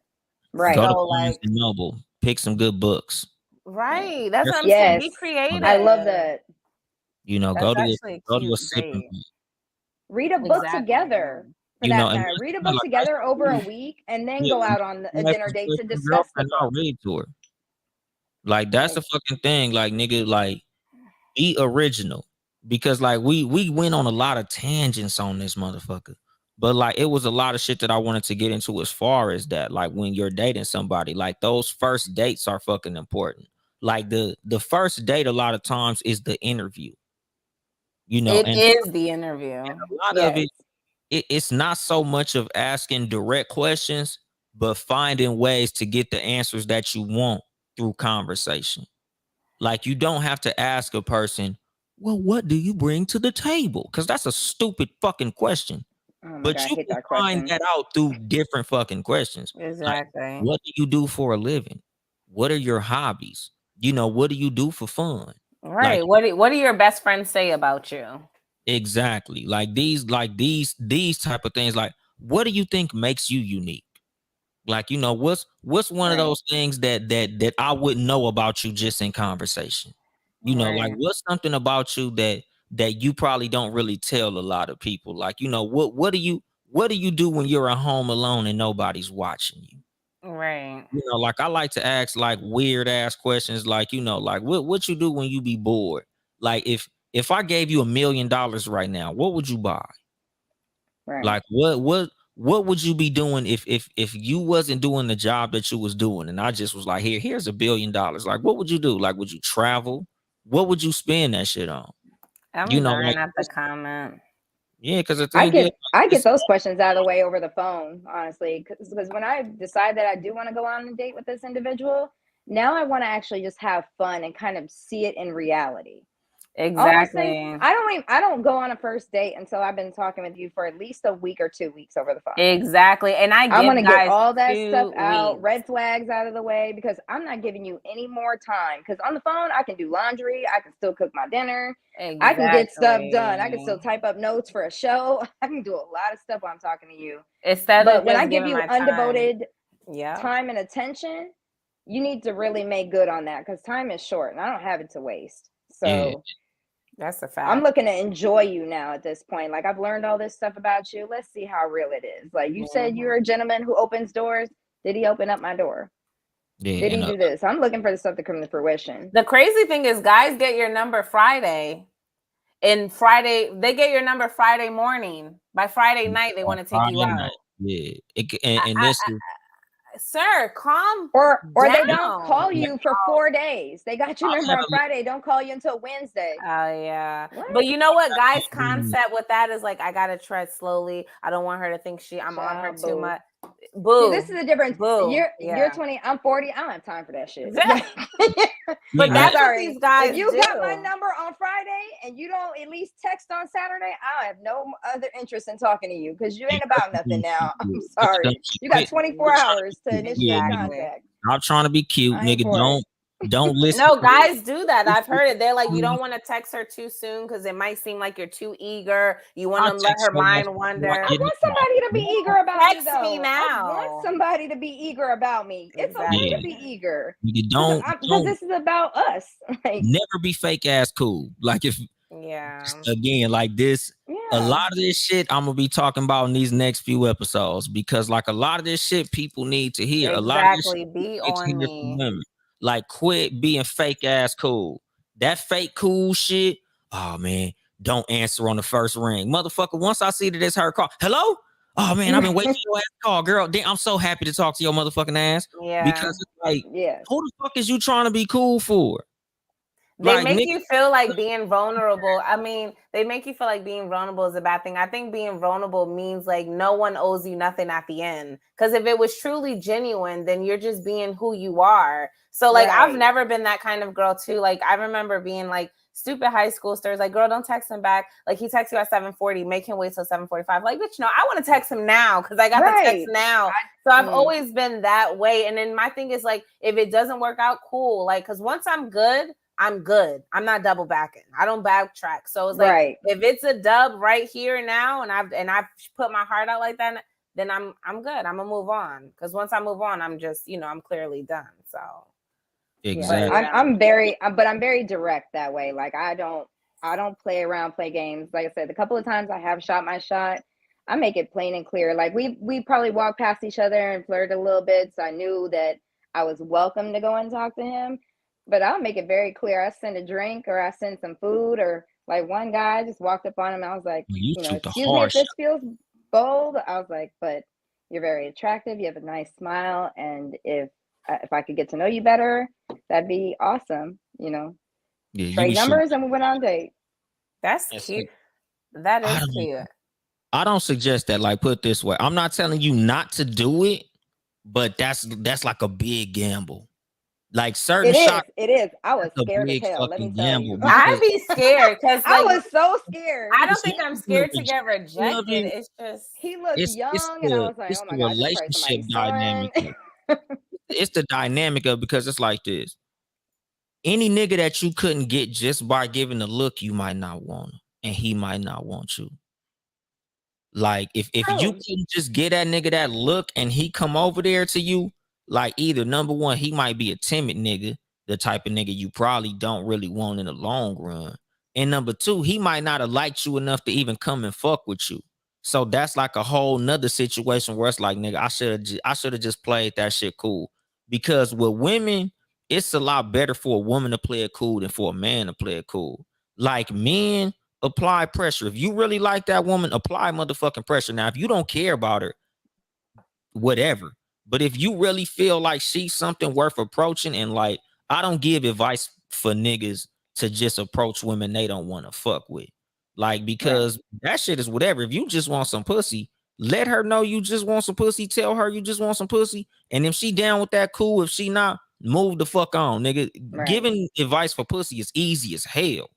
Right.
Go to
So
Barnes
like,
and Noble, pick some good books.
right. That's what I'm saying.
Yes.
Be creative.
I love that.
You know,
That's
go to
actually
a
cute
sipping.
date.
Read a book
Exactly.
together. for
You know,
that
and
matter. Read a book together over a week and then go out on a
like
dinner date to
your
discuss the
girlfriend, I'll
book.
read to her. Like that's
Like,
the fucking thing. Like nigga, like be original. Because like we went on a lot of tangents on this motherfucker. But like it was a lot of shit that I wanted to get into as far as that. Like when you're dating somebody, like those first dates are fucking important. Like the first date a lot of times is the interview. You know,
It
and
is the interview.
a lot of
yes.
it's not so much of asking direct questions, but finding ways to get the answers that you want through conversation. Like you don't have to ask a person, well, what do you bring to the table? Because that's a stupid fucking question.
Oh my
But
God, I
you
hate
can
that
find
question.
that out through different fucking questions. Like,
Exactly.
what do you do for a living? What are your hobbies? You know, what do you do for fun? Like
Right. What do your best friends say about you?
exactly. Like these type of things. Like, what do you think makes you unique? Like, you know, what's one of
Right.
those things that I wouldn't know about you just in conversation? You know, like
Right.
what's something about you that you probably don't really tell a lot of people? Like, you know, what do you do when you're at home alone and nobody's watching you?
Right.
You know, like I like to ask like weird ass questions, like, you know, like what you do when you be bored? Like if I gave you $1,000,000 right now, what would you buy?
Right.
Like what would you be doing if you wasn't doing the job that you was doing and I just was like, here's $1,000,000,000. Like what would you do? Like would you travel? What would you spend that shit on? You
I'm
know,
dying
like
at the comment.
yeah, because the
I
thing is,
get I get
it's
those questions out of the way over the phone, honestly, because when I decide that I do want to go on a date with this individual, now I want to actually just have fun and kind of see it in reality. All those things,
Exactly.
I don't go on a first date until I've been talking with you for at least a week or 2 weeks over the phone.
Exactly. And I
I want
give
to get
guys
all that stuff
2
out,
weeks.
red flags out of the way, because I'm not giving you any more time. Because on the phone, I can do laundry, I can still cook my dinner, I can get stuff done, I can still
Exactly.
type up notes for a show, I can do a lot of stuff while I'm talking to you.
Instead
But
of
when I
just
give
giving
you
my time.
undevoted
Yeah.
time and attention, you need to really make good on that because time is short and I don't have it to waste.
yeah,
So
That's a
I'm
fact.
looking to enjoy you now at this point. Like I've learned all this stuff about you. Let's see how real it is. Like you said,
Mhm.
you're a gentleman who opens doors. Did he open up my door?
yeah,
Did he
and
do this? I'm looking for the stuff to come to fruition.
The crazy thing is guys get your number Friday. And Friday, they get your number Friday morning. By Friday night, they want to take you
Friday night.
out.
Yeah.
I,
And
I,
this is
sir, calm
Or they don't call
down.
you for 4 days. They got your
I
number
had
on Friday. Don't call you until Wednesday.
Oh yeah.
What?
But you know what, guys'
a
concept with that is like I gotta tread slowly. I don't want her to think I'm on her
Child,
too
boo.
much.
See, this is
Boo.
the difference.
Boo.
You're
Yeah.
20, I'm 40. I don't have time for that shit.
But
mean,
I'm
that
that's what
sorry.
these guys
If you got my
do.
number on Friday and you don't at least text on Saturday, I have no other interest in talking to you because you ain't about nothing now. I'm sorry. You got 24 hours to initiate
Exactly.
contact.
Stop trying to be cute,
I ain't
nigga.
for it.
Don't listen.
No, guys do that. I've heard it. They're like, you
I
don't want to text her too soon because it might seem like you're too eager. You want to let
text
her
your ass
mind
before I
wander.
I
get in the
want
car.
somebody to be eager about me,
Text me
though. I want
now.
somebody to be eager about me. It's okay
Yeah,
to be
Exactly.
eager
nigga,
because this is about us. Like,
never be fake ass cool. Like if
Yeah.
again, like this, a
yeah,
lot of this shit I'm gonna be talking about in these next few episodes because like a lot of this shit people need to hear. A lot of this shit
Exactly.
people
Be
need to
on
hear from
me.
women. Like quit being fake ass cool. That fake cool shit. Oh man, don't answer on the first ring. Motherfucker, once I see that it's her call. Hello? Oh man, I've been waiting for your ass call, girl. Damn, I'm so happy to talk to your motherfucking ass.
Yeah.
Because it's like,
yes,
who the fuck is you trying to be cool for?
They
Like,
make
nigga,
you feel like being vulnerable. I mean, they make you feel like being vulnerable is a bad thing. I think being vulnerable means like no one owes you nothing at the end. Because if it was truly genuine, then you're just being who you are. So, like, I've
right,
never been that kind of girl, too. Like, I remember being like, stupid high school stars, like, girl, don't text him back. Like, he texts you at 7:40, make him wait till 7:45. Like, bitch, no, I want to text him now because I got the text
right.
now. So I've
Mm,
always been that way. And then my thing is like, if it doesn't work out, cool. Like, because once I'm good, I'm good. I'm not double backing. I don't backtrack. So it's like
right.
if it's a dub right here now, and I've put my heart out like that, then I'm good. I'm gonna move on because once I move on, I'm just I'm clearly done. So
Yeah,
but
exactly.
yeah,
I'm very direct that way. Like I don't play around, play games. Like I said, the couple of times I have shot my shot, I make it plain and clear. Like we probably walked past each other and flirted a little bit, so I knew that I was welcome to go and talk to him. But I'll make it very clear. I send a drink or I send some food, or like one guy I just walked up on him. I was like,
You shoot the
excuse me if
harsh.
this feels bold. I was like, but you're very attractive. You have a nice smile, and if I could get to know you better, that'd be awesome.
Yeah, you
Trade
be shooting.
numbers, and we went on a date.
That's
Yes,
cute. That
I
is
don't-
cute.
I don't suggest that. Like, put it this way, I'm not telling you not to do it, but that's like a big gamble. Like certain shots,
It is. I was
a
scared as
big
hell. Let me
fucking
tell you.
gamble.
I'd be scared because
I
like
was so scared.
I don't think I'm scared to get rejected. It's just
He looked young,
it's
and I was like,
it's
oh my
the
god, this is probably
relationship
somebody's
dynamic.
son.
It's the dynamic of, because it's like this. Any nigga that you couldn't get just by giving a look, you might not want him, and he might not want you. Like if you
True.
couldn't just get that nigga that look and he come over there to you, like either number one, he might be a timid nigga, the type of nigga you probably don't really want in the long run. And number two, he might not have liked you enough to even come and fuck with you. So that's like a whole nother situation where it's like, nigga, I should have just played that shit cool. Because with women, it's a lot better for a woman to play it cool than for a man to play it cool. Like men, apply pressure. If you really like that woman, apply motherfucking pressure. Now, if you don't care about her, whatever. But if you really feel like she's something worth approaching, and like, I don't give advice for niggas to just approach women they don't want to fuck with. Like, because that shit is whatever. If you just want some pussy, let her know you just want some pussy. Tell her you just want some pussy. And if she down with that, cool. If she not, move the fuck on, nigga.
Right.
Giving advice for pussy is easy as hell.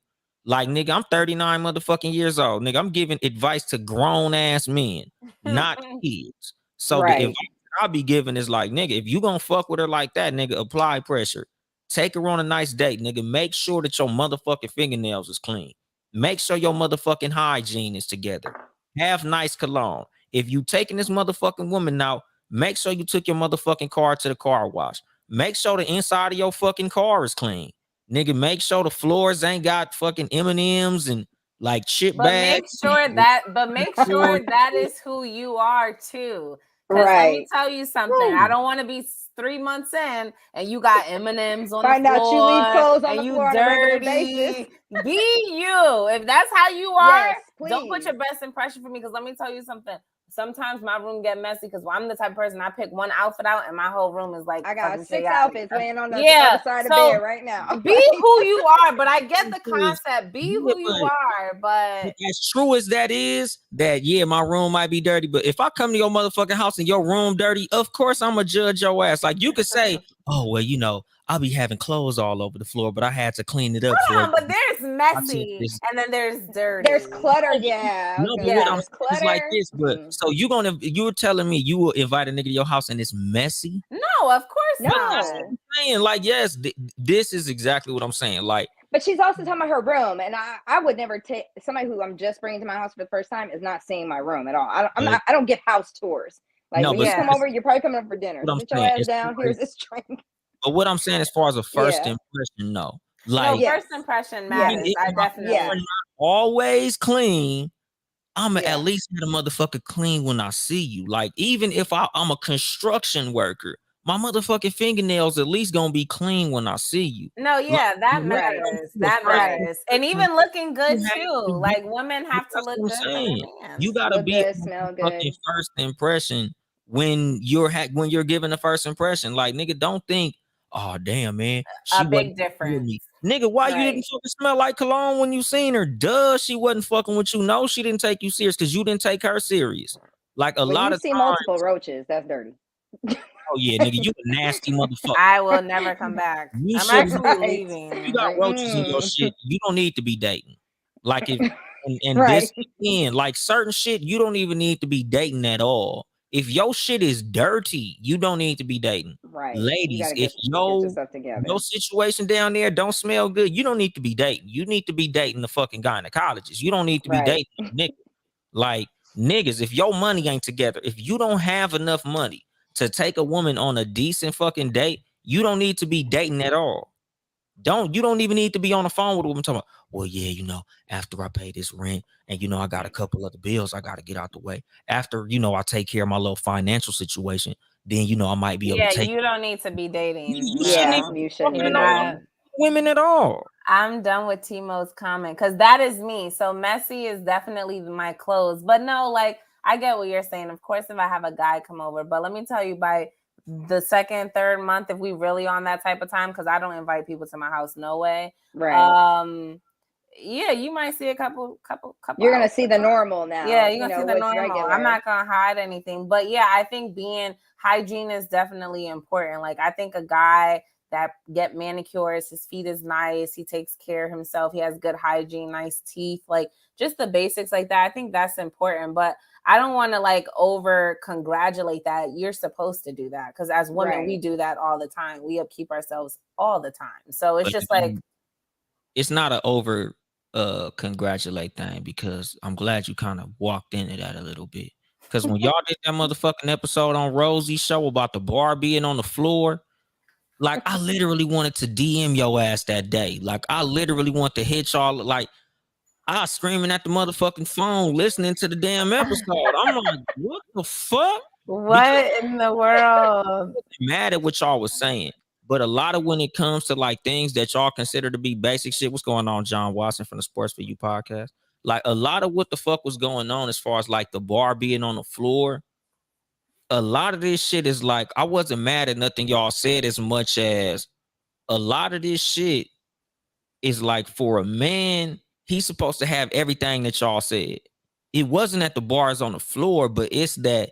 Like, nigga, I'm 39 motherfucking years old. Nigga, I'm giving advice to grown ass men, not kids. So the advice I'll be giving is like, nigga, if you gonna fuck with her like that, nigga, apply pressure. Take her on a nice date, nigga. Make sure that your motherfucking fingernails is clean. Make sure your motherfucking hygiene is together. Have nice cologne. If you taking this motherfucking woman out, make sure you took your motherfucking car to the car wash. Make sure the inside of your fucking car is clean. Nigga, make sure the floors ain't got fucking M&Ms and like chip bags.
But make sure that is who you are too. Because let me tell you something. I don't want to be 3 months in and you got M&Ms on
Find
the
out
floor.
you leave clothes on
and
the
you
floor on a regular basis.
dirty. Be you. If that's how you are,
Yes,
don't put
please.
your best impression for me. Because let me tell you something. Sometimes my room get messy because I'm the type of person I pick one outfit out and my whole room is like
I got
fucking
6
chaotic.
outfits laying on the other side of bed right now.
Be who you are, but I get the concept. Be who you are, but
as true as that is, that yeah, my room might be dirty, but if I come to your motherfucking house and your room dirty, of course I'm gonna judge your ass. Like you could say, oh well, you know, I'll be having clothes all over the floor, but I had to clean it up for you.
But there's messy and then there's dirty.
There's clutter, yeah.
No, but what I'm saying is like this, but so you're telling me you will invite a nigga to your house and it's messy?
No, of course not.
That's what I'm saying. Like, yes, this is exactly what I'm saying. Like,
but she's also talking about her room, and I would never take somebody who I'm just bringing to my house for the first time is not seeing my room at all. I don't give house tours. Like when you come over, you're probably coming over for dinner. Sit your ass down. Here's this drink.
But what I'm saying, as far as a first impression, no. Like
first impression matters. I definitely
not always clean. I'ma at least get a motherfucker clean when I see you. Like, even if I'm a construction worker, my motherfucking fingernails at least gonna be clean when I see you.
No, that matters. That matters. And even looking good too. Like women have to look good.
You gotta be a fucking first impression when you're giving the first impression. Like, nigga, don't think, oh damn, man,
a big difference.
Nigga, why you didn't fucking smell like cologne when you seen her? Duh, she wasn't fucking with you. No, she didn't take you serious because you didn't take her serious. Like a lot of
times, multiple roaches, that's dirty.
Oh yeah, nigga, you a nasty motherfucker.
I will never come back. I'm actually leaving.
You got roaches in your shit. You don't need to be dating. Like if this again, like certain shit, you don't even need to be dating at all. If your shit is dirty, you don't need to be dating.
Right.
Ladies, if your situation down there don't smell good, you don't need to be dating. You need to be dating the fucking gynecologist. You don't need to be dating a nigga. Like niggas, if your money ain't together, if you don't have enough money to take a woman on a decent fucking date, you don't need to be dating at all. You don't even need to be on the phone with a woman talking about, well, yeah, after I pay this rent and I got a couple other bills I gotta get out the way. After, I take care of my little financial situation, then I might be able to
Yeah,
take
you don't need to be dating.
you shouldn't
Yeah,
even
you
be
shouldn't
talking
be
to no
dating.
women at all.
I'm done with Timo's comment because that is me. So messy is definitely my clothes. But no, like I get what you're saying. Of course, if I have a guy come over, but let me tell you, by the second, third month, if we really on that type of time, because I don't invite people to my house, no way.
Right.
Yeah, you might see a couple
You're gonna see
outfits
the
on.
normal now.
Yeah, you're gonna see the
what's
normal. I'm
regular.
not gonna hide anything. But yeah, I think being hygiene is definitely important. Like I think a guy that get manicures, his feet is nice, he takes care of himself, he has good hygiene, nice teeth, like just the basics like that. I think that's important. But I don't want to like over congratulate that. You're supposed to do that because as women, we
Right.
do that all the time. We upkeep ourselves all the time. So it's
But
just like
it's not an over congratulate thing, because I'm glad you kind of walked into that a little bit. Because when y'all did that motherfucking episode on Rosie's show about the bar being on the floor, like I literally wanted to DM your ass that day. Like I literally want to hit y'all. Like I was screaming at the motherfucking phone listening to the damn episode. I'm like, what the fuck? Because
what in the world?
mad at what y'all was saying. But a lot of when it comes to like things that y'all consider to be basic shit, what's going on, John Watson from the Sports for You podcast? Like a lot of what the fuck was going on as far as like the bar being on the floor. A lot of this shit is like, I wasn't mad at nothing y'all said as much as a lot of this shit is like for a man, he's supposed to have everything that y'all said. It wasn't that the bar is on the floor, but it's that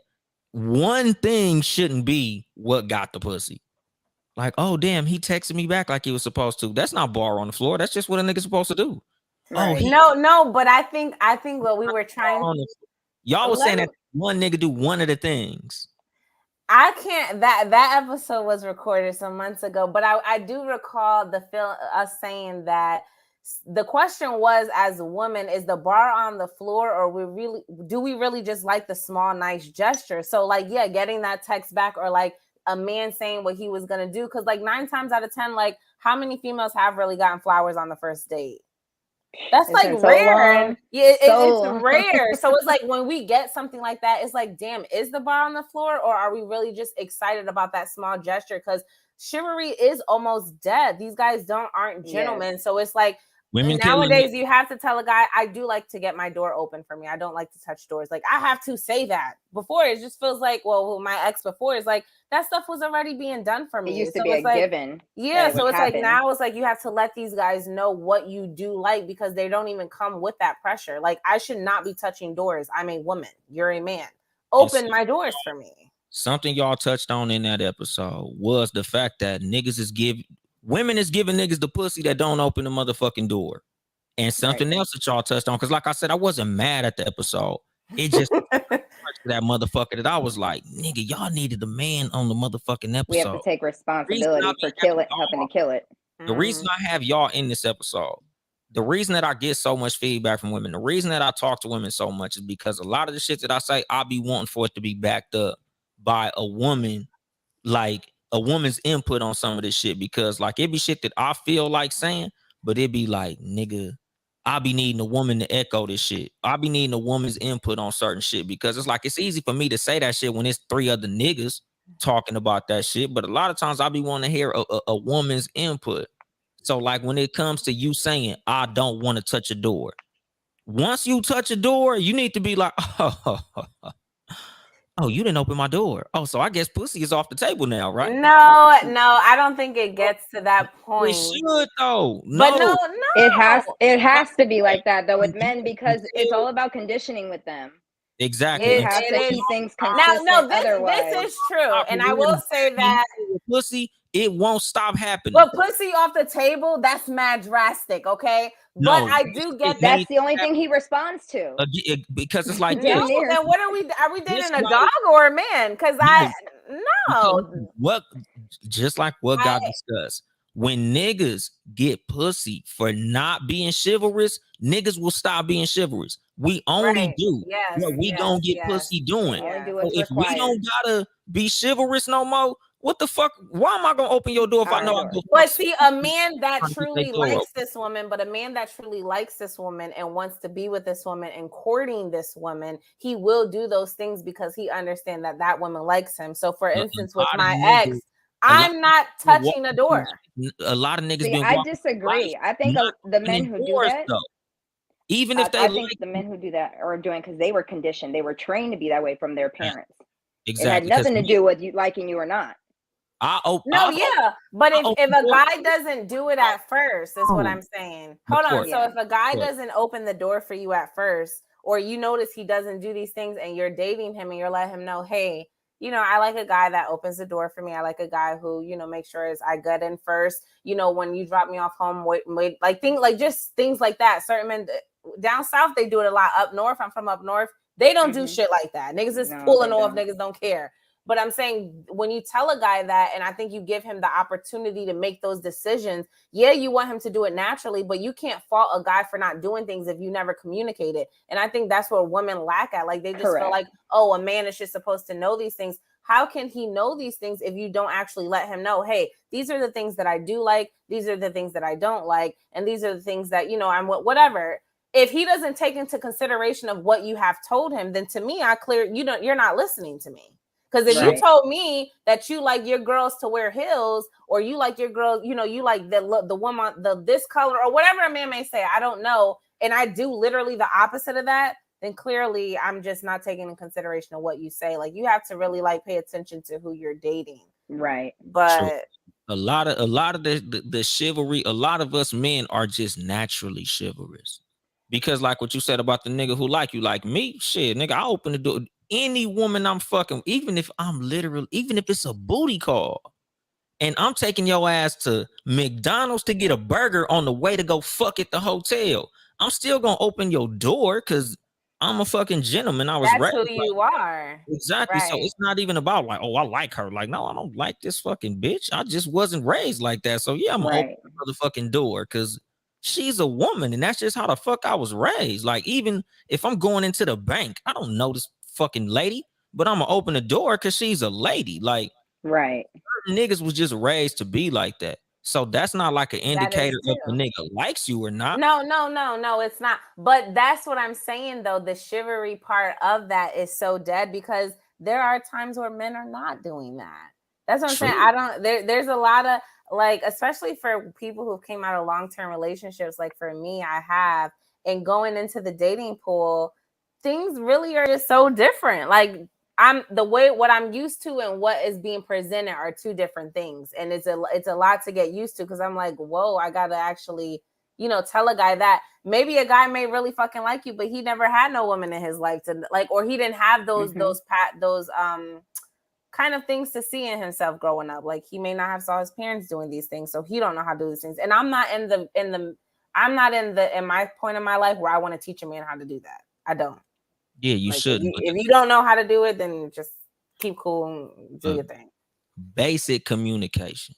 one thing shouldn't be what got the pussy. Like, oh damn, he texted me back like he was supposed to. That's not bar on the floor. That's just what a nigga's supposed to do. Oh,
Right.
he
No, but I think what we were trying.
y'all was
Let
saying
me-
that one nigga do one of the things.
I can't. That episode was recorded some months ago, but I do recall us saying that the question was, as a woman, is the bar on the floor, or do we really just like the small nice gesture? So like, yeah, getting that text back, or like a man saying what he was gonna do, because like 9 times out of 10, like how many females have really gotten flowers on the first date? That's
It's
like
been so
rare.
long.
Yeah, it's
So
rare. So it's like when we get something like that, it's like, damn, is the bar on the floor, or are we really just excited about that small gesture? Because chivalry is almost dead. These guys aren't
Yes.
gentlemen. So it's like
Women killing
nowadays
it.
you have to tell a guy, I do like to get my door open for me. I don't like to touch doors. Like I have to say that. Before it just feels like, well, my ex before is like that stuff was already being done for
It
me.
used to
So
be a
it's like,
given.
yeah,
that it
so
would
it's like
happen.
now it's like you have to let these guys know what you do like, because they don't even come with that pressure. Like I should not be touching doors. I'm a woman. You're a man. Open my doors for me.
Something y'all touched on in that episode was the fact that women is giving niggas the pussy that don't open the motherfucking door. And something else that y'all touched on, because like I said, I wasn't mad at the episode. It just that motherfucker that I was like, nigga, y'all needed the man on the motherfucking episode.
We have to take responsibility for helping to kill it.
The reason I have y'all in this episode, the reason that I get so much feedback from women, the reason that I talk to women so much is because a lot of the shit that I say, I be wanting for it to be backed up by a woman, like a woman's input on some of this shit. Because like it be shit that I feel like saying, but it be like, nigga, I be needing a woman to echo this shit. I be needing a woman's input on certain shit, because it's like it's easy for me to say that shit when it's 3 other niggas talking about that shit. But a lot of times I be wanting to hear a woman's input. So like when it comes to you saying, I don't want to touch a door. Once you touch a door, you need to be like, oh, you didn't open my door. Oh, so I guess pussy is off the table now, right?
No, I don't think it gets to that point.
It should though.
But no.
It has to be like that though with men, because it's all about conditioning with them.
Exactly.
You have to keep things consistent.
This is true, and I will say that
pussy, it won't stop happening.
But pussy off the table, that's mad drastic, okay?
No,
but I do get that.
That's the only thing he responds to.
Because it's like,
no, then what are we dating a dog or a man? Because
just like what got discussed. When niggas get pussy for not being chivalrous, niggas will stop being chivalrous. We only do what we gonna get pussy doing. So if we don't gotta be chivalrous no more, What the fuck? Why am I gonna open your door if I know I'm gonna
But
fuck
see, a man that
trying to get
truly
their door
likes
open?
this woman, but a man that truly likes this woman and wants to be with this woman and courting this woman, he will do those things because he understands that that woman likes him. So, for instance, with my ex, I'm not touching the door.
A lot of niggas
See,
been
I
walking through life
disagree. I think
not
the men
opening
who do
doors,
that,
though. Even if they
I think
like
the men who do that are doing because they were conditioned. They were trained to be that way from their parents. It had
exactly,
nothing to do with you liking you or not.
No, yeah, but if a guy doesn't do it at first, is what I'm saying. Hold on. So if a guy doesn't open the door for you at first, or you notice he doesn't do these things, and you're dating him, and you're letting him know, hey, you know, I like a guy that opens the door for me. I like a guy who, you know, make sure I gut in first. You know, when you drop me off home, wait, like just things like that. Certain men down south, they do it a lot. Up north, I'm from up north. They don't do shit like that. Niggas is pulling off. Niggas don't care. But I'm saying when you tell a guy that, and I think you give him the opportunity to make those decisions, yeah, you want him to do it naturally, but you can't fault a guy for not doing things if you never communicate it. And I think that's what women lack at. Like, they just feel like, oh, a man is just supposed to know these things. How can he know these things if you don't actually let him know, hey, these are the things that I do like, these are the things that I don't like, and these are the things that, you know, I'm whatever. If he doesn't take into consideration of what you have told him, then to me, you're not listening to me. Because if you told me that you like your girls to wear heels, or you like your girls, you know, you like the woman, this color, or whatever a man may say, I don't know, and I do literally the opposite of that, then clearly I'm just not taking into consideration of what you say. Like, you have to really like pay attention to who you're dating.
Right.
But
true. a lot of the chivalry, a lot of us men are just naturally chivalrous. Because like what you said about the nigga who like you, like me, shit, nigga, I open the door. Any woman I'm fucking, even if it's a booty call, and I'm taking your ass to McDonald's to get a burger on the way to go fuck at the hotel, I'm still gonna open your door because I'm a fucking gentleman. I was
that's
raised
who you are.
exactly.
Right.
So it's not even about like, oh, I like her. Like, no, I don't like this fucking bitch. I just wasn't raised like that. So yeah, I'm gonna open the motherfucking door because she's a woman, and that's just how the fuck I was raised. Like, even if I'm going into the bank, I don't know this fucking lady, but I'm gonna open the door because she's a lady. Like, certain niggas was just raised to be like that. So that's not like an indicator if a nigga likes you or not.
No, it's not. But that's what I'm saying, though. The chivalry part of that is so dead because there are times where men are not doing that. That's what I'm saying. There's a lot of, like, especially for people who came out of long-term relationships, like for me, I have, and going into the dating pool, things really are just so different. Like, what I'm used to and what is being presented are two different things. And it's a lot to get used to because I'm like, whoa, I gotta actually, you know, tell a guy that maybe a guy may really fucking like you, but he never had no woman in his life to like, or he didn't have those kind of things to see in himself growing up. Like, he may not have saw his parents doing these things, so he don't know how to do these things. And I'm not in my point in my life where I want to teach a man how to do that. I don't.
Yeah, you shouldn't.
If you don't know how to do it, then just keep cool and do your thing.
Basic communication.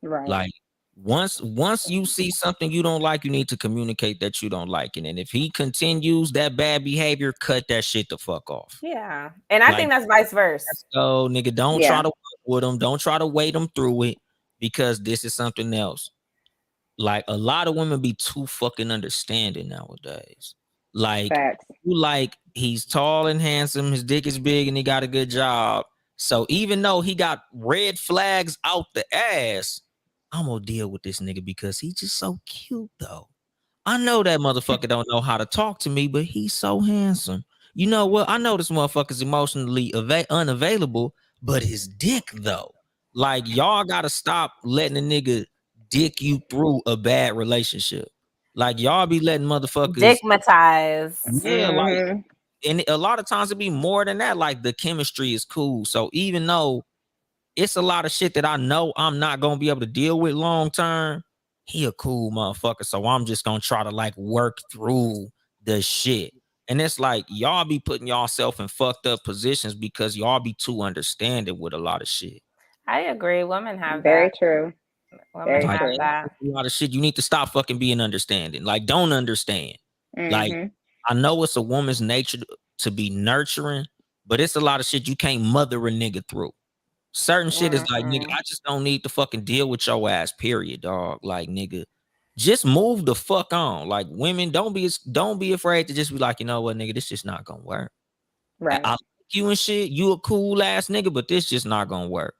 Right.
Like, once you see something you don't like, you need to communicate that you don't like it. And if he continues that bad behavior, cut that shit the fuck off.
Yeah. And I think that's vice versa.
So, nigga, don't try to work with him. Don't try to wait him through it because this is something else. Like, a lot of women be too fucking understanding nowadays. Like, he's tall and handsome, his dick is big, and he got a good job. So even though he got red flags out the ass, I'm gonna deal with this nigga because he's just so cute, though. I know that motherfucker don't know how to talk to me, but he's so handsome. You know what? I know this motherfucker's emotionally unavailable, but his dick, though. Like, y'all gotta stop letting a nigga dick you through a bad relationship. Like, y'all be letting motherfuckers
dickmatize.
Yeah, like, and a lot of times it be more than that. Like, the chemistry is cool. So even though it's a lot of shit that I know I'm not gonna be able to deal with long term, he a cool motherfucker. So I'm just gonna try to like work through the shit. And it's like, y'all be putting yourself in fucked up positions because y'all be too understanding with a lot of shit.
I agree. Women have
Very
that.
True.
Women have that.
A lot of shit. You need to stop fucking being understanding. Like, don't understand. Like, I know it's a woman's nature to be nurturing, but it's a lot of shit you can't mother a nigga through. Certain shit is like, nigga, I just don't need to fucking deal with your ass, period, dog. Like, nigga, just move the fuck on. Like, women, don't be afraid to just be like, you know what, nigga, this just not gonna work.
Right.
I like you and shit, you a cool ass nigga, but this just not gonna work.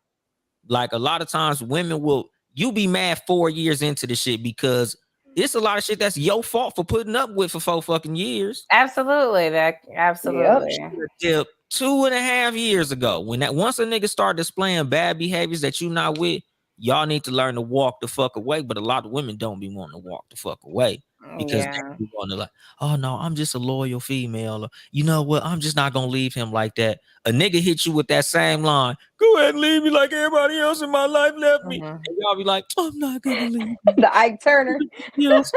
Like, a lot of times women you be mad 4 years into the shit because it's a lot of shit that's your fault for putting up with for 4 fucking years.
Absolutely. Absolutely.
Yep. 2.5 years ago, once a nigga start displaying bad behaviors that you not with, y'all need to learn to walk the fuck away. But a lot of women don't be wanting to walk the fuck away because they be wanting to like, oh no, I'm just a loyal female. Or, you know what? I'm just not gonna leave him like that. A nigga hit you with that same line. Go ahead and leave me like everybody else in my life left me. And y'all be like, I'm not gonna leave you.
The Ike Turner.
Yes,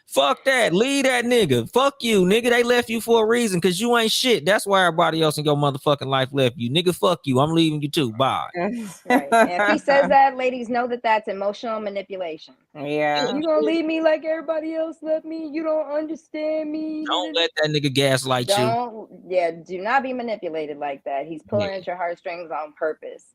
fuck that. Leave that nigga. Fuck you, nigga. They left you for a reason because you ain't shit. That's why everybody else in your motherfucking life left you. Nigga, fuck you. I'm leaving you too. Bye.
Right. And if he says that, ladies know that that's emotional manipulation.
Yeah.
You gonna leave me like everybody else left me? You don't understand me.
Don't let that nigga gaslight you.
Do not be manipulated like that. He's pulling at your heartstrings on purpose.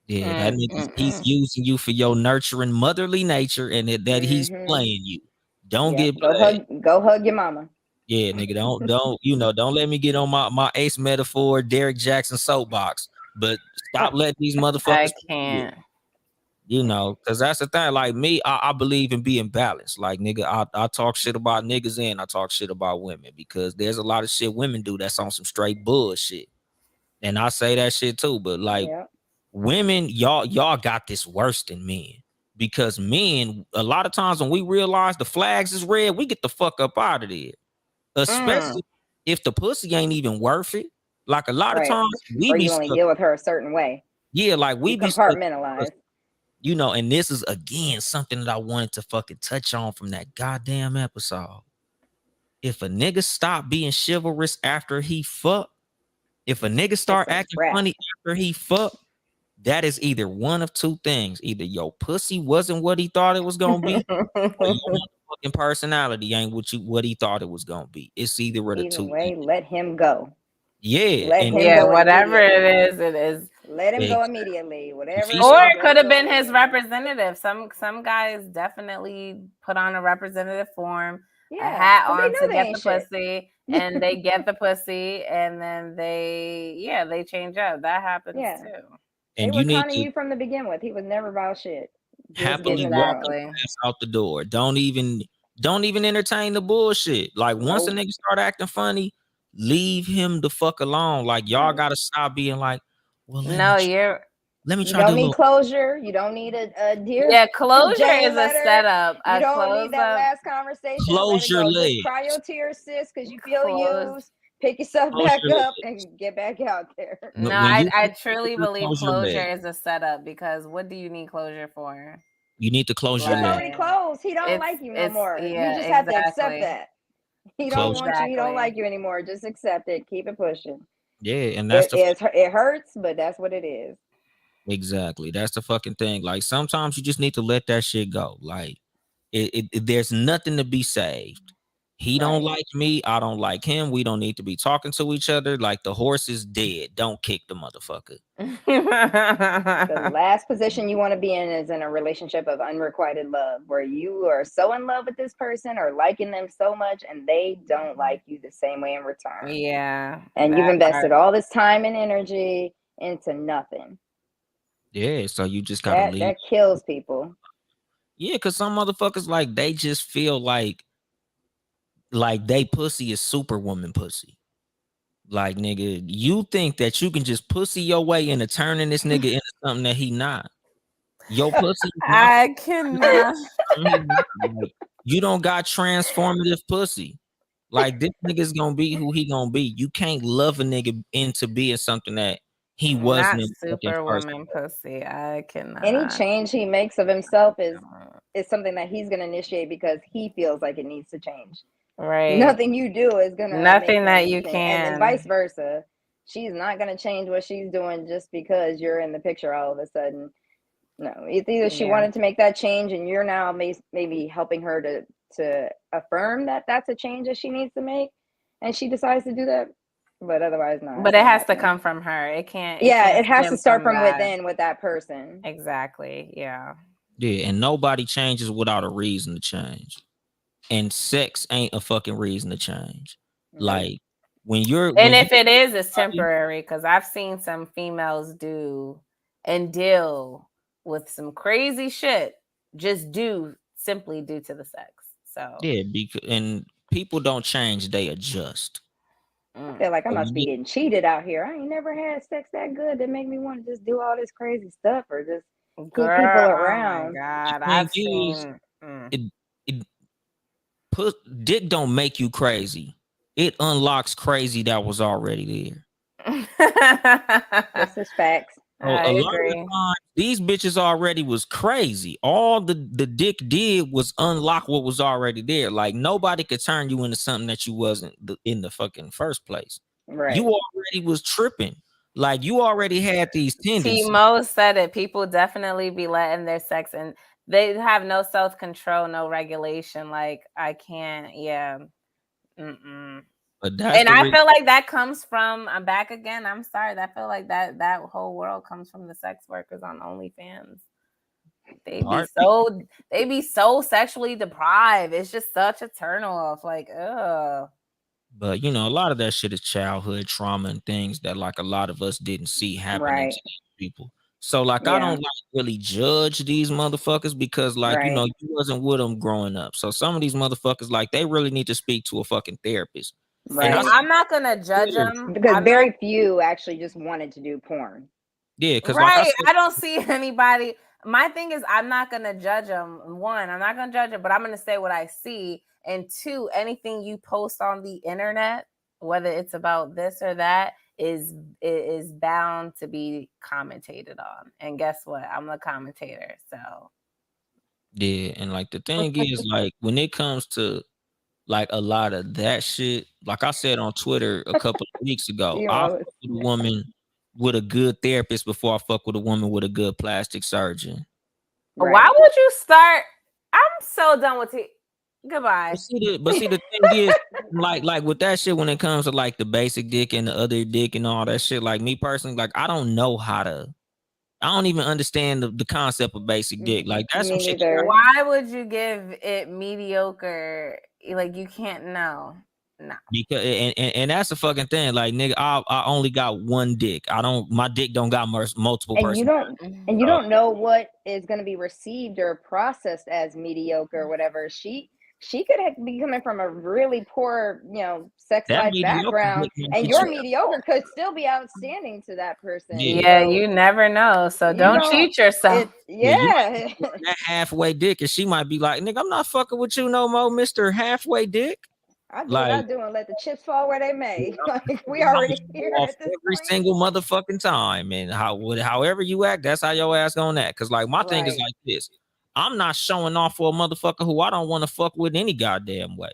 Yeah, that nigga, he's using you for your nurturing motherly nature and that he's playing you. Don't get
go hug your mama.
Yeah, nigga, don't let me get on my ace metaphor, Derek Jackson soapbox. But stop letting these motherfuckers.
I can't.
You know, because that's the thing. Like me, I believe in being balanced. Like, nigga, I talk shit about niggas and I talk shit about women because there's a lot of shit women do that's on some straight bullshit. And I say that shit too. But like women, y'all got this worse than men. Because men, a lot of times when we realize the flags is red, we get the fuck up out of there. Especially if the pussy ain't even worth it. Like a lot of times
we be only deal with her a certain way.
Yeah, like we be
compartmentalized.
You know, and this is again something that I wanted to fucking touch on from that goddamn episode. If a nigga stop being chivalrous after he fuck, if a nigga start acting funny after he fuck, that is either one of two things. Either your pussy wasn't what he thought it was gonna be, or your motherfucking personality ain't what he thought it was gonna be. It's either of the two.
Way, let him go.
Yeah,
let him go whatever it is.
Let him go immediately. Whatever.
Or it could have been his representative. Some guys definitely put on a representative form, a hat on to get the pussy, and they get the pussy, and then they change up. That happens too.
And
they were conning you from the begin with. He was never about shit.
Happily walk out the door. Don't even entertain the bullshit. Like once a nigga start acting funny, leave him the fuck alone. Like y'all gotta stop being like, well, let me try.
You don't need closure. You don't need a dear.
Yeah, closure is a setup.
You don't need that last conversation.
Close your legs.
Cry your tears, sis, because you feel used. Pick yourself back up and get back out there.
No, I truly believe closure is a setup because what do you need closure for?
You need to close your legs.
Already closed. He don't like you no more. You just have to accept that. He don't want you. He don't like you anymore. Just accept it. Keep it pushing.
Yeah, and that's
it hurts, but that's what it is.
Exactly. That's the fucking thing. Like sometimes you just need to let that shit go. Like there's nothing to be saved. He don't like me. I don't like him. We don't need to be talking to each other. Like the horse is dead. Don't kick the motherfucker.
The last position you want to be in is in a relationship of unrequited love, where you are so in love with this person or liking them so much, and they don't like you the same way in return.
Yeah.
And you've invested all this time and energy into nothing.
Yeah. So you just gotta leave.
That kills people.
Yeah, because some motherfuckers like they just feel like they pussy is superwoman pussy. Like, nigga, you think that you can just pussy your way into turning this nigga into something that he not. Your pussy.
I cannot.
You don't got transformative pussy. Like, this nigga's gonna be who he gonna be. You can't love a nigga into being something that he wasn't.
Not superwoman pussy. I cannot.
Any change he makes of himself is something that he's gonna initiate because he feels like it needs to change.
Right.
Nothing you do is gonna
nothing that you can,
and vice versa. She's not gonna change what she's doing just because you're in the picture all of a sudden. No, it's either she wanted to make that change, and you're now maybe helping her to affirm that that's a change that she needs to make, and she decides to do that. but otherwise, no.
But it has to come from her. It can't.
Yeah, it has
stem
to start
from
from
that.
within with that person.
Exactly. Yeah.
Yeah, and nobody changes without a reason to change. And sex ain't a fucking reason to change. Like when you're
And if it is, it's temporary, because I've seen some females do and deal with some crazy shit just simply due to the sex. So
yeah, and people don't change, they adjust.
I feel like I must be getting cheated out here. I ain't never had sex that good that make me want to just do all this crazy stuff or just keep people around.
Oh my God, I've seen.
It dick don't make you crazy. It unlocks crazy that was already there.
This is facts.
I
A
agree.
lot of the time, these bitches already was crazy. All the dick did was unlock what was already there. Like nobody could turn you into something that you wasn't in the fucking first place.
Right.
You already was tripping. Like you already had these tendencies.
T-Mo said it. People definitely be letting their sex, and they have no self-control, no regulation. Like I can't. Yeah.
But that's
and I feel like that comes from. I'm back again. I'm sorry. I feel like that whole world comes from the sex workers on OnlyFans. They be so sexually deprived. It's just such a turn off. Like, ugh.
But you know, a lot of that shit is childhood trauma and things that like a lot of us didn't see happening to these people. So like I don't like really judge these motherfuckers because like you know you wasn't with them growing up. So some of these motherfuckers like they really need to speak to a fucking therapist.
Right.
I'm not gonna judge them
because very few actually just wanted to do porn.
Yeah, because
right. I don't see anybody. My thing is, I'm not gonna judge them. One, I'm not gonna judge it, but I'm gonna say what I see. And two, anything you post on the internet, whether it's about this or that, is bound to be commentated on. And guess what? I'm a commentator, so
yeah. And like the thing is, like when it comes to like a lot of that shit, like I said on Twitter a couple of weeks ago, I'll fuck with a woman with a good therapist before I fuck with a woman with a good plastic surgeon.
Right. Why would you start? I'm so done with it. Goodbye.
But see, the thing is, like with that shit, when it comes to like the basic dick and the other dick and all that shit, like me personally, like I don't know how to. I don't even understand the concept of basic dick. Like that's some shit.
Why would you give it mediocre? Like you can't know. No.
Because and that's a fucking thing. Like nigga, I only got one dick. My dick don't got multiple
and
personalities.
You don't know what is going to be received or processed as mediocre or whatever. She could be coming from a really poor, sex life background, and your mediocre could still be outstanding to that person.
Yeah, so you never know. So don't cheat yourself.
That halfway dick, and she might be like, "Nigga, I'm not fucking with you no more, Mr. Halfway Dick."
I do what I do and let the chips fall where they may. Like we already here at this
every
point.
single motherfucking time, and however you act, that's how your ass gonna act. Cause like my thing is like this. I'm not showing off for a motherfucker who I don't want to fuck with any goddamn way.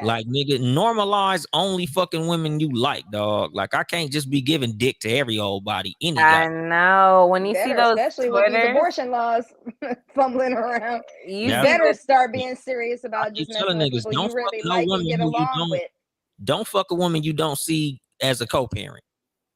Like nigga, normalize only fucking women you like, dog. Like I can't just be giving dick to every old body.
I know when you see those,
especially with these abortion laws fumbling around, you better start being serious about just messing with people you really like and get along with.
Don't fuck a woman you don't see as a co-parent.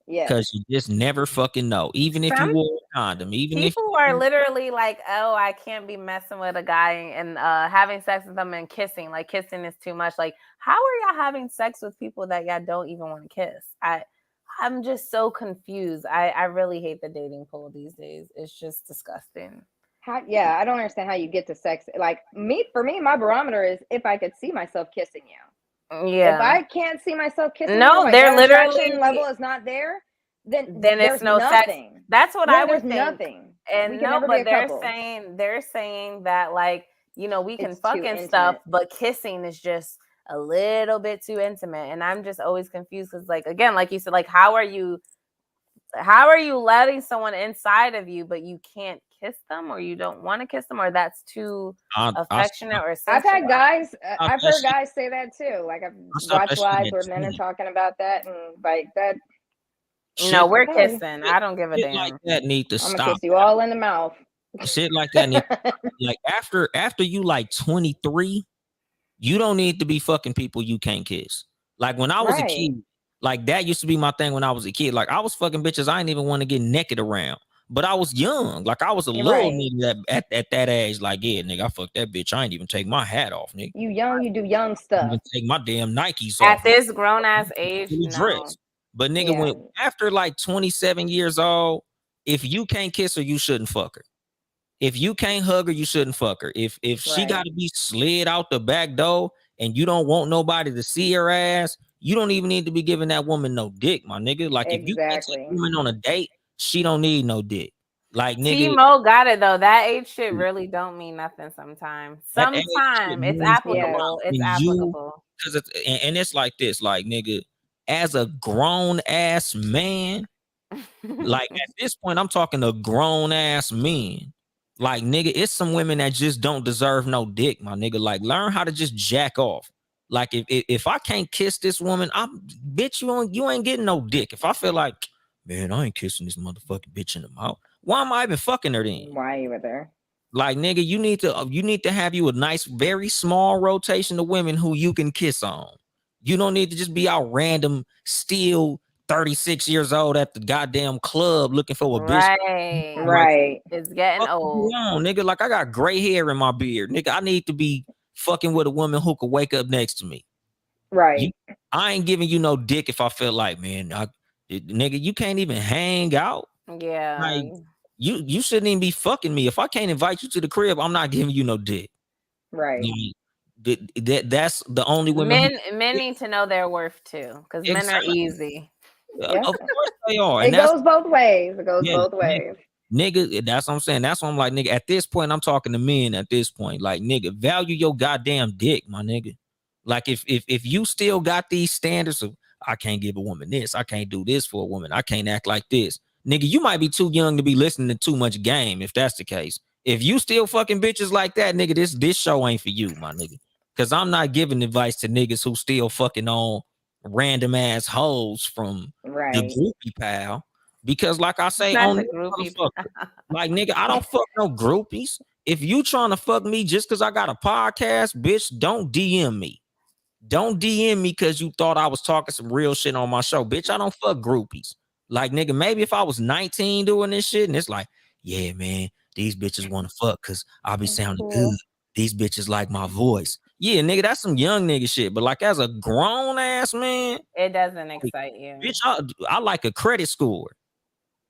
Yeah,
because you just never fucking know. Even if you wore a condom, even if
people are literally like, "Oh, I can't be messing with a guy and having sex with them and kissing. Like kissing is too much." Like, how are y'all having sex with people that y'all don't even want to kiss? I'm just so confused. I really hate the dating pool these days. It's just disgusting.
I don't understand how you get to sex. Like for me, my barometer is if I could see myself kissing you.
Yeah.
If I can't see myself kissing,
they're literally
level is not there. Then
it's no
nothing.
Sex. That's what I would think.
Nothing.
And but they're saying that like we can fuck and stuff, but kissing is just a little bit too intimate. And I'm just always confused because like again, like you said, like how are you letting someone inside of you, but you can't kiss them, or you don't want to kiss them, or that's too affectionate or sensual?
I've heard guys say that too. Like I've watched lives where men are talking about that and like that.
No, we're kissing. I don't give a damn.
Like that need to stop.
I'm gonna kiss you all in the mouth.
Shit like that need like after you like 23, you don't need to be fucking people you can't kiss. Like when I was a kid, Like that used to be my thing when I was a kid. Like I was fucking bitches I didn't even want to get naked around. But I was young. Like I was a little
Right.
nigga at that age. Like, yeah, nigga, I fucked that bitch. I ain't even take my hat off, nigga.
You young, you do young
I
stuff.
even take my damn Nikes
At
off.
this grown ass age,
Fully
no.
dressed. But nigga,
Yeah.
when after like 27 years old, if you can't kiss her, you shouldn't fuck her. If you can't hug her, you shouldn't fuck her. If she
Right.
got to be slid out the back door and you don't want nobody to see her ass, you don't even need to be giving that woman no dick, my nigga. Like if you can't take a
Exactly.
woman on a date, she don't need no dick. Like nigga,
T-Mo got it though. That age shit really don't mean nothing sometimes.
that age shit
Sometimes it's
means a lot
applicable. It's
when you,
applicable.
because it's and it's like this, like nigga, as a grown ass man, like at this point, I'm talking to grown ass men. Like nigga, it's some women that just don't deserve no dick, my nigga. Like learn how to just jack off. Like if I can't kiss this woman, I'm bitch, you ain't getting no dick. If I feel like, man, I ain't kissing this motherfucking bitch in the mouth, why am I even fucking her then?
Why you with her?
Like nigga, you need to have you a nice, very small rotation of women who you can kiss on. You don't need to just be out random, still 36 years old at the goddamn club looking for a bitch.
Right.
Right.
It's getting
Fuck you
old.
on, nigga. Like I got gray hair in my beard, nigga. I need to be fucking with a woman who could wake up next to me.
Right.
I ain't giving you no dick if I feel like, man, nigga, you can't even hang out.
Yeah.
Like you shouldn't even be fucking me. If I can't invite you to the crib, I'm not giving you no dick.
Right.
That's the only women.
Men need to know their worth too, because men are easy.
Yeah.
Of course they are.
It
And that's
goes both ways. It goes
yeah,
both ways.
nigga, that's what I'm saying. That's why I'm like, nigga, at this point, I'm talking to men at this point. Like, nigga, value your goddamn dick, my nigga. Like, if you still got these standards of I can't give a woman this, I can't do this for a woman, I can't act like this, nigga, you might be too young to be listening to too much game if that's the case. If you still fucking bitches like that, nigga, this show ain't for you, my nigga. Cause I'm not giving advice to niggas who still fucking on random ass hoes from the
Right.
groupie pal. Because like I say
Not
on
the
this
groupie.
motherfucker, like nigga, I don't fuck no groupies. If you trying to fuck me just because I got a podcast, bitch, don't DM me. Don't DM me because you thought I was talking some real shit on my show. Bitch, I don't fuck groupies. Like, nigga, maybe if I was 19 doing this shit and it's like, yeah, man, these bitches want to fuck because I'll be sounding good. These bitches like my voice. Yeah, nigga, that's some young nigga shit. But like as a grown ass man,
It doesn't excite you.
bitch, I like a credit score.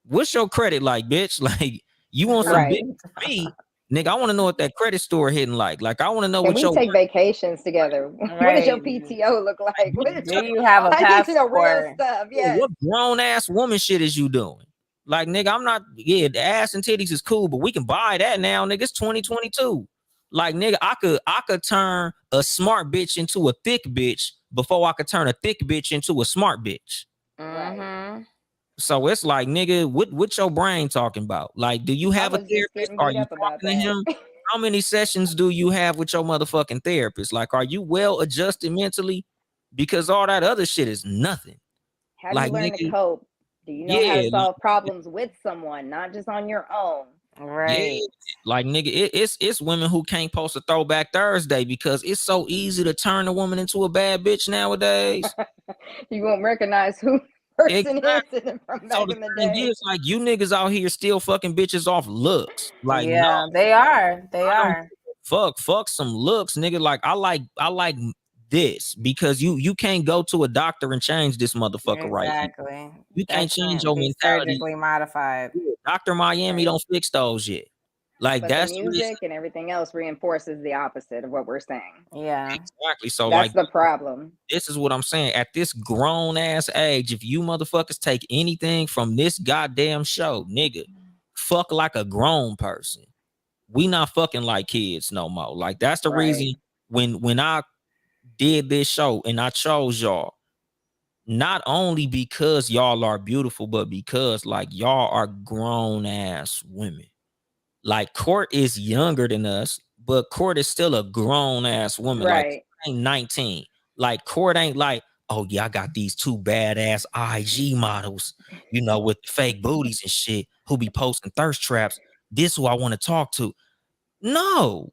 What's your credit like, bitch? Like, you want some
Right.
bitch for me? Nigga, I want to know what that credit score hitting like. Like, I want to know
Can
what
we
your
take vacations together? What does your
Right.
PTO look like? What is
Do you have a
I need to know real
passport?
stuff. Yes.
what grown ass woman shit is you doing? Like, nigga, I'm not. Yeah, the ass and titties is cool, but we can buy that now, nigga. It's 2022. Like, nigga, I could turn a smart bitch into a thick bitch before I could turn a thick bitch into a smart bitch.
Mm-hmm.
So it's like, nigga, what your brain talking about? Like, do you
I
have a
was just
therapist?
getting
Are
beat
you
up about
talking to him?
that.
How many sessions do you have with your motherfucking therapist? Like, are you well adjusted mentally? Because all that other shit is nothing.
Have
Like,
you learned to
nigga,
cope? Do you know how
yeah,
to solve problems with someone, not just on your own?
Right.
like nigga, it's women who can't post a throwback Thursday because it's so easy to turn a woman into a bad bitch nowadays.
You won't recognize who person
Exactly.
is from
So
back
the
in the
thing
day.
is, like, you niggas out here still fucking bitches off looks. Like, no,
Yeah, they are. They
I don't
are.
fuck some looks, nigga. Like I like this because you can't go to a doctor and change this motherfucker right here.
Exactly.
You can't
That
change
can't
your
be
mentality.
surgically modified.
Dr. Miami
Right.
don't fix those yet. Like
But the
that's the reason.
music and everything else reinforces the opposite of what we're saying.
Yeah.
Exactly. So
That's
like
the problem.
this is what I'm saying. At this grown ass age, if you motherfuckers take anything from this goddamn show, nigga, fuck like a grown person. We not fucking like kids no more. Like that's the
Right.
reason when I did this show and I chose y'all, not only because y'all are beautiful, but because like y'all are grown ass women. Like Cort is younger than us, but Cort is still a grown ass woman. Like
Right.
ain't 19. Like Cort ain't like, oh yeah, I got these two badass IG models, you know, with fake booties and shit, who be posting thirst traps. This who I want to talk to. No,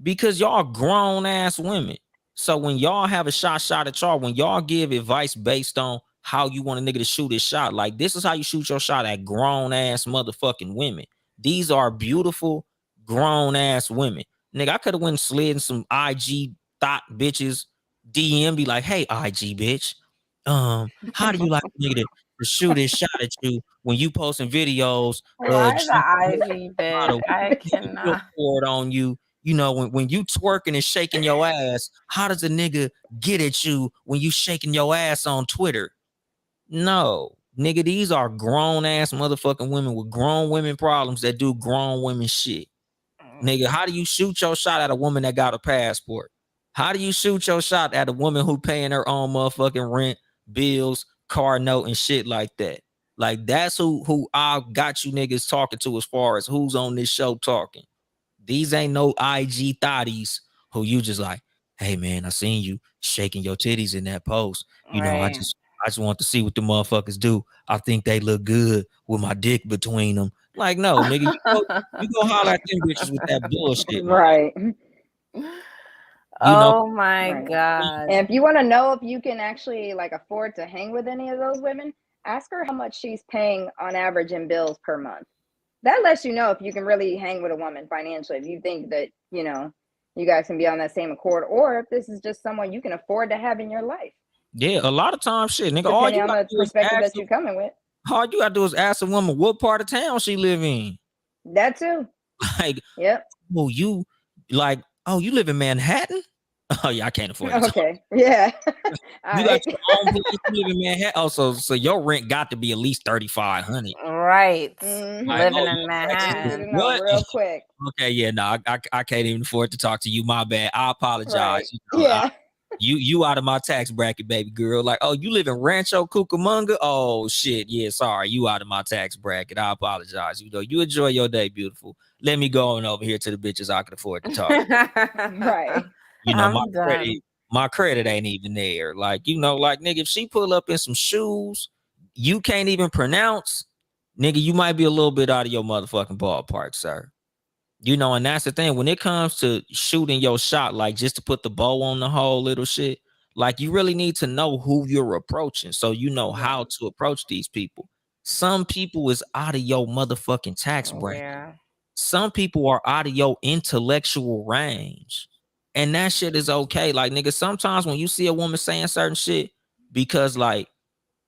because y'all grown ass women. So when y'all have a shot at y'all, when y'all give advice based on how you want a nigga to shoot his shot. Like, this is how you shoot your shot at grown ass motherfucking women. These are beautiful grown ass women. Nigga, I could have went and slid in some IG thought bitches DM, be like, hey, IG bitch, how do you like a nigga to shoot his shot at you when you posting videos
Why
jumping
the
over
IG
the
bitch?
bottle,
I
real
cannot.
forward on you? You know, when you twerking and shaking your ass, how does a nigga get at you when you shaking your ass on Twitter? No, nigga, these are grown ass motherfucking women with grown women problems that do grown women shit. Nigga, how do you shoot your shot at a woman that got a passport? How do you shoot your shot at a woman who paying her own motherfucking rent, bills, car note, and shit like that? Like, that's who I got you niggas talking to as far as who's on this show talking. These ain't no IG thotties who you just like, hey man, I seen you shaking your titties in that post. You know,
Right.
I just want to see what the motherfuckers do. I think they look good with my dick between them. Like, no, nigga, you go holler at them bitches with that bullshit, man.
Right.
You know,
Oh my
Right.
God.
And if you want to know if you can actually like afford to hang with any of those women, ask her how much she's paying on average in bills per month. That lets you know if you can really hang with a woman financially. If you think that, you guys can be on that same accord, or if this is just someone you can afford to have in your life,
yeah, a lot of times, shit, nigga,
depending on the perspective that you're coming with.
all you gotta do is ask a woman what part of town she live in.
That too.
Like,
Yep.
well, you live in Manhattan? Oh yeah, I can't afford it.
Okay. Yeah.
You
All
got
right.
your own place, you live in Manhattan. Oh, so your rent got to be at least 3,500.
Right.
Mhm.
Like,
Living
oh,
in
your taxes
Need
is
to
Manhattan.
know
what?
real quick.
Okay, yeah, no, I can't even afford to talk to you. My bad. I apologize.
Right.
You know,
Yeah.
you out of my tax bracket, baby girl. Like, oh, you live in Rancho Cucamonga? Oh shit, yeah, sorry, you out of my tax bracket. I apologize. You know, you enjoy your day, beautiful. Let me go on over here to the bitches I can afford to talk.
Right.
You know,
I'm done.
my credit ain't even there. Like, you know, like, nigga, if she pull up in some shoes you can't even pronounce, nigga, you might be a little bit out of your motherfucking ballpark, sir. You know, and that's the thing. When it comes to shooting your shot, like, just to put the bow on the whole little shit, like, you really need to know who you're approaching so you know
Right.
how to approach these people. Some people is out of your motherfucking tax bracket.
Yeah.
Some people are out of your intellectual range. And that shit is okay. Like, nigga, sometimes when you see a woman saying certain shit, because like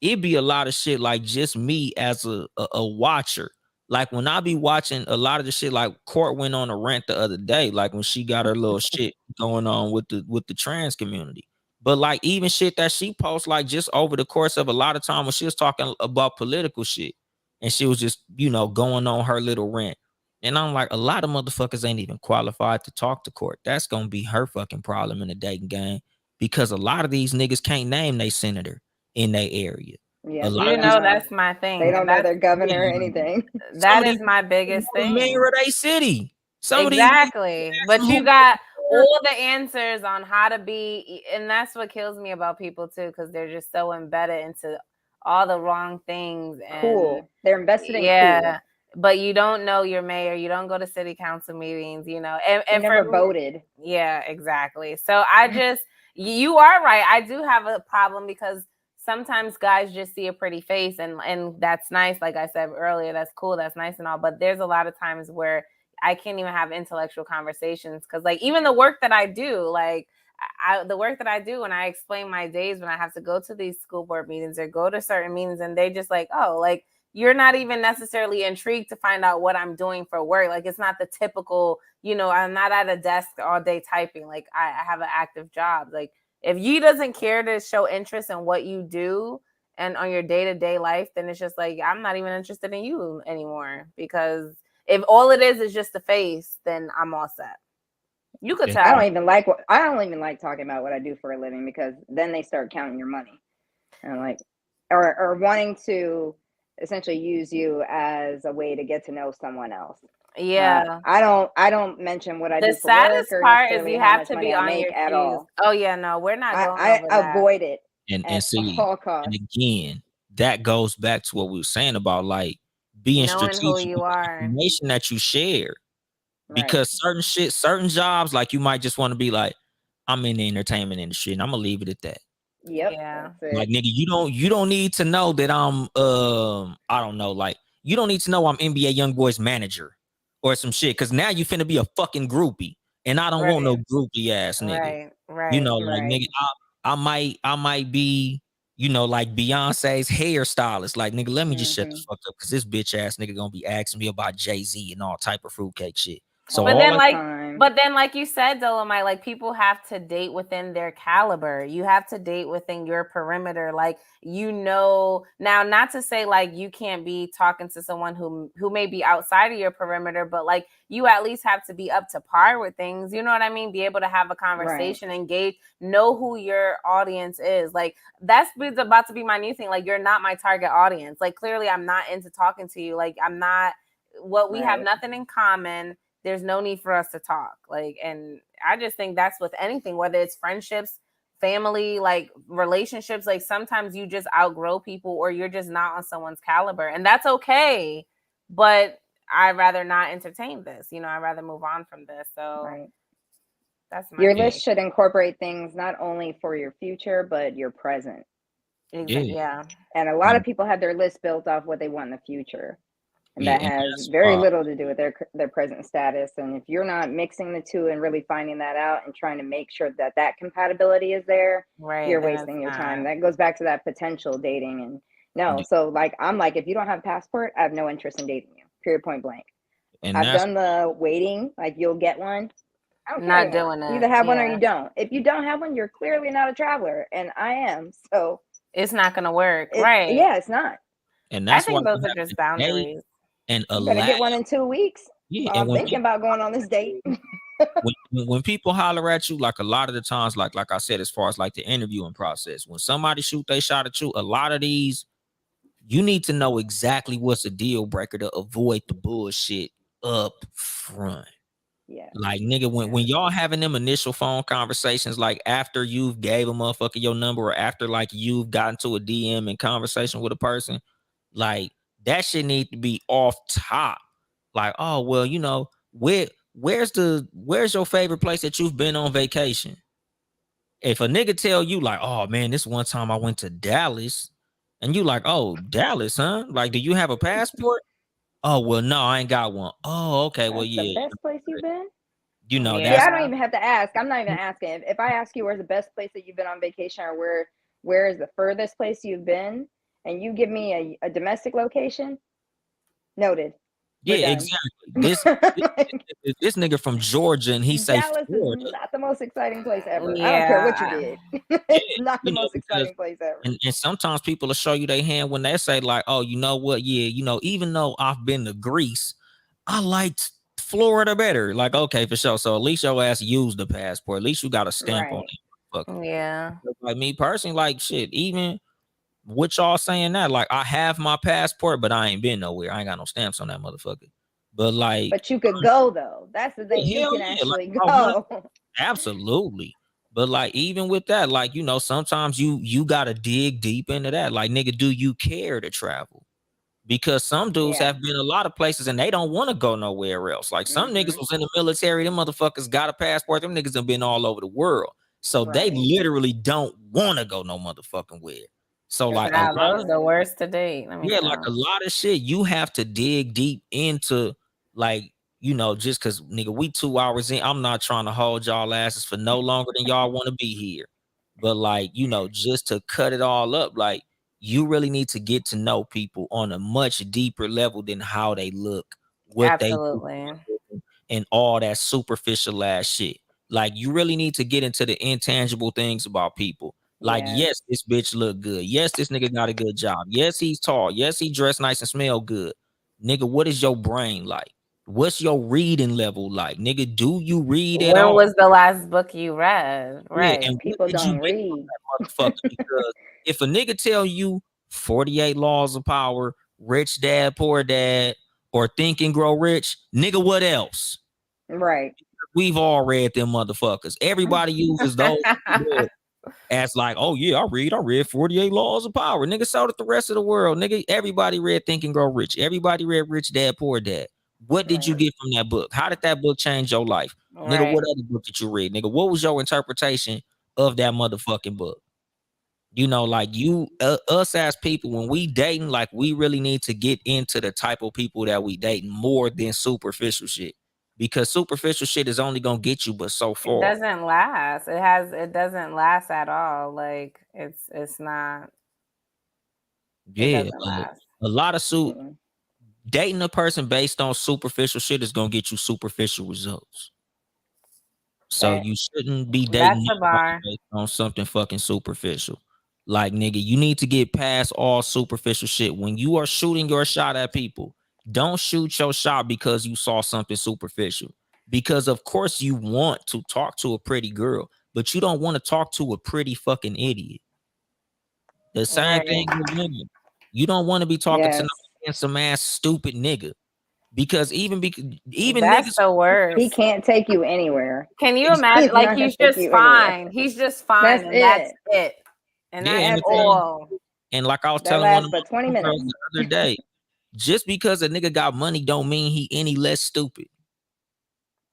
it be a lot of shit, like, just me as a watcher. Like, when I be watching a lot of the shit, like Cort went on a rant the other day, like when she got her little shit going on with the trans community. But like, even shit that she posts, like, just over the course of a lot of time when she was talking about political shit, and she was just, you know, going on her little rant. And I'm like, a lot of motherfuckers ain't even qualified to talk to Cort. That's gonna be her fucking problem in the dating game, because a lot of these niggas can't name they senator in their area. A
Yep.
lot
You
of these
know,
Don't know.
that's my
They
thing.
don't know their governor or anything.
some
That
of
is
these
my biggest
mayor
thing.
of their city. Some of these
Exactly. But you got all the answers on how to be, and that's what kills me about people too, because they're just so embedded into all the wrong things. And
Cool. They're invested in
yeah,
cool.
but you don't know your mayor, you don't go to city council meetings, you know,
You
and for
never
me,
voted.
yeah, exactly. So I just, you are right. I do have a problem because sometimes guys just see a pretty face, and that's nice. Like I said earlier, that's cool, that's nice and all. But there's a lot of times where I can't even have intellectual conversations because, like, even the work that I do, like, the work that I do when I explain my days when I have to go to these school board meetings or go to certain meetings, and they just like, oh, like, you're not even necessarily intrigued to find out what I'm doing for work. Like, it's not the typical, you know, I'm not at a desk all day typing. Like, I have an active job. Like, if you doesn't care to show interest in what you do and on your day-to-day life, then it's just like, I'm not even interested in you anymore. Because if all it is just the face, then I'm all set. You could
Yeah.
I
tell.
don't even like talking about what I do for a living, because then they start counting your money. And like, or wanting to essentially use you as a way to get to know someone else.
Yeah.
I don't mention what I
The
do for work
saddest
or
part is
necessarily
you
how
have
much
to
money
be
I
on
make
your
at
Q's.
all.
Oh yeah, no, we're not going
I
over that.
avoid it
and
at
see,
all
and
costs.
again, that goes back to what we were saying about, like, being
Knowing who
strategic
you
with the
are.
information that you share.
Right.
Because certain jobs, like, you might just want to be like, I'm in the entertainment industry and I'm gonna leave it at that.
Yep,
Yeah.
that's
Like
it.
nigga, you don't need to know that I'm I don't know, like you don't need to know I'm NBA YoungBoy's manager or some shit, because now you finna be a fucking groupie, and I don't want no
Right.
groupie ass nigga.
Right.
You
Right.
know, like
Right.
nigga, I might be, you know, like Beyonce's hairstylist. Like nigga, let me just shut the
Hmm.
fuck up, because this bitch ass nigga gonna be asking me about Jay-Z and all type of fruitcake shit. So
But
All
all
then
the
I
like
time.
but then like you said, Dolomite, like people have to date within their caliber. You have to date within your perimeter. Like, you know, now not to say like you can't be talking to someone who may be outside of your perimeter, but like you at least have to be up to par with things. You know what I mean? Be able to have a
Right.
conversation, engage, know who your audience is. Like that's about to be my new thing. Like, you're not my target audience. Like, clearly I'm not into talking to you. Like, I'm not what we have
Right.
nothing in common. There's no need for us to talk. Like, and I just think that's with anything, whether it's friendships, family, like relationships. Like, sometimes you just outgrow people or you're just not on someone's caliber, and that's okay. But I'd rather not entertain this. You know, I'd rather move on from this. So
Right.
that's my
Your
yeah,
list
take.
should incorporate things not only for your future, but your present.
yeah.
Yeah.
And a lot of
And,
people have their list built off what they want in the future. And
yeah,
that
and
has
that's
very
why
little to do with their present status. And if you're not mixing the two and really finding that out and trying to make sure that that compatibility is there,
Right.
you're
Then it's
wasting your time.
not.
That goes back to that potential dating. And no, so like I'm like, if you don't have a passport, I have no interest in dating you. Period, point blank.
and
I've
that's
done the waiting, like you'll get one. I don't care
Not
anymore.
doing
You either
it.
have one or
Yeah.
you don't. If you don't have one, you're clearly not a traveler, and I am. So
It's not gonna work.
it's
Right.
yeah, it's not.
I
why
think those
you
are
have
just
to date
boundaries.
and
You better
allow.
get one in 2 weeks.
Yeah, and
I'm
when
thinking
people
about going on this date.
when people holler at you, like a lot of the times, like I said, as far as like the interviewing process, when somebody shoot they shot at you, a lot of these you need to know exactly what's a deal breaker to avoid the bullshit up front.
Yes,
Like nigga, when
yes,
y'all having them initial phone conversations, like after you've gave a motherfucker your number or after like you've gotten to a DM and conversation with a person, like that shit need to be off top. Like, oh well, you know, where's your favorite place that you've been on vacation? If a nigga tell you like, oh man, this one time I went to Dallas, and you like, oh Dallas, huh? Like, do you have a passport? Oh well, no, I ain't got one. Oh, okay, well
that's the
yeah,
best place you've been.
you know
See, I
that's
don't
Yeah.
even have to ask. I'm not even asking. If I ask you where's the best place that you've been on vacation, or where is the furthest place you've been, and you give me a domestic location, noted.
yeah,
We're done.
exactly. This nigga from Georgia and he say
Dallas is
Florida.
not the most exciting place ever. I don't care what you
Yeah.
did.
Yeah,
It's not the
you know,
most
because
exciting place ever.
and sometimes people will show you their hand when they say, like, oh, you know what? Yeah, you know, even though I've been to Greece, I liked Florida better. Like, okay, for sure. So at least your ass used the passport. At least you got a stamp on
Right.
it. Fucker.
Yeah.
Like me personally, like shit, even what y'all saying that, like I have my passport, but I ain't been nowhere. I ain't got no stamps on that motherfucker. But like,
But you could go though. That's the thing. You
hell
can
yeah, like
actually
if I want
go.
absolutely. But like even with that, like you know, sometimes you gotta dig deep into that. Like nigga, do you care to travel? Because some dudes
Yeah.
have been a lot of places and they don't want to go nowhere else. Like some niggas
Hmm.
was in the military, them motherfuckers got a passport, them niggas have been all over the world. So they
Right.
literally don't want to go no motherfucking where. So like a
Nah,
Right.
lot
those
of
the worst to date. Let me
yeah, like
tell
a
you.
lot of shit you have to dig deep into, like, you know, just cause nigga, we 2 hours in. I'm not trying to hold y'all asses for no longer than y'all want to be here. But like, you know, just to cut it all up, like you really need to get to know people on a much deeper level than how they look, what they do,
Absolutely.
and all that superficial ass shit. Like you really need to get into the intangible things about people. Like,
Yes.
yes, this bitch look good. Yes, this nigga got a good job. Yes, he's tall. Yes, he dressed nice and smell good. Nigga, what is your brain like? What's your reading level like? Nigga, do you read at
When
all?
was the last book you read?
Yeah,
Right.
and what
People
did you
don't
get from
read.
that motherfucker? Because if a nigga tell you 48 laws of power, rich dad, poor dad, or think and grow rich, nigga, what else?
Right.
We've all read them motherfuckers. Everybody uses those books as like, oh yeah, I read 48 Laws of Power. Nigga, so did the rest of the world. Nigga, everybody read Think and Grow Rich. Everybody read Rich Dad, Poor Dad. What did you
Right.
get from that book? How did that book change your life? Nigga,
Right.
what other book did you read? Nigga, what was your interpretation of that motherfucking book? You know, like us as people, when we dating, like we really need to get into the type of people that we dating more than superficial shit. Because superficial shit is only gonna get you but so
It
far.
doesn't last. It doesn't last at all. Like it's not. It
Yeah,
doesn't last.
a lot of
Mm-mm.
dating a person based on superficial shit is gonna get you superficial results. So
That
you shouldn't be dating
That's the
nobody
bar.
based on something fucking superficial. Like, nigga, you need to get past all superficial shit. When you are shooting your shot at people, don't shoot your shot because you saw something superficial. Because of course you want to talk to a pretty girl, but you don't want to talk to a pretty fucking idiot. The same
Right.
thing with women. You don't want to be talking to no
yes.
handsome ass stupid nigga. Because even
That's
niggas
the
He
worst.
can't take you anywhere.
Can you
He's
imagine? Like
not gonna
he's
take
just
you anywhere.
fine. He's just fine,
That's
and that's
it.
it. And
yeah,
that's
and the
That's it.
thing,
all.
and like I was
That
telling one
lasts
of
but 20
my girls
minutes.
the other day, just because a nigga got money don't mean he any less stupid.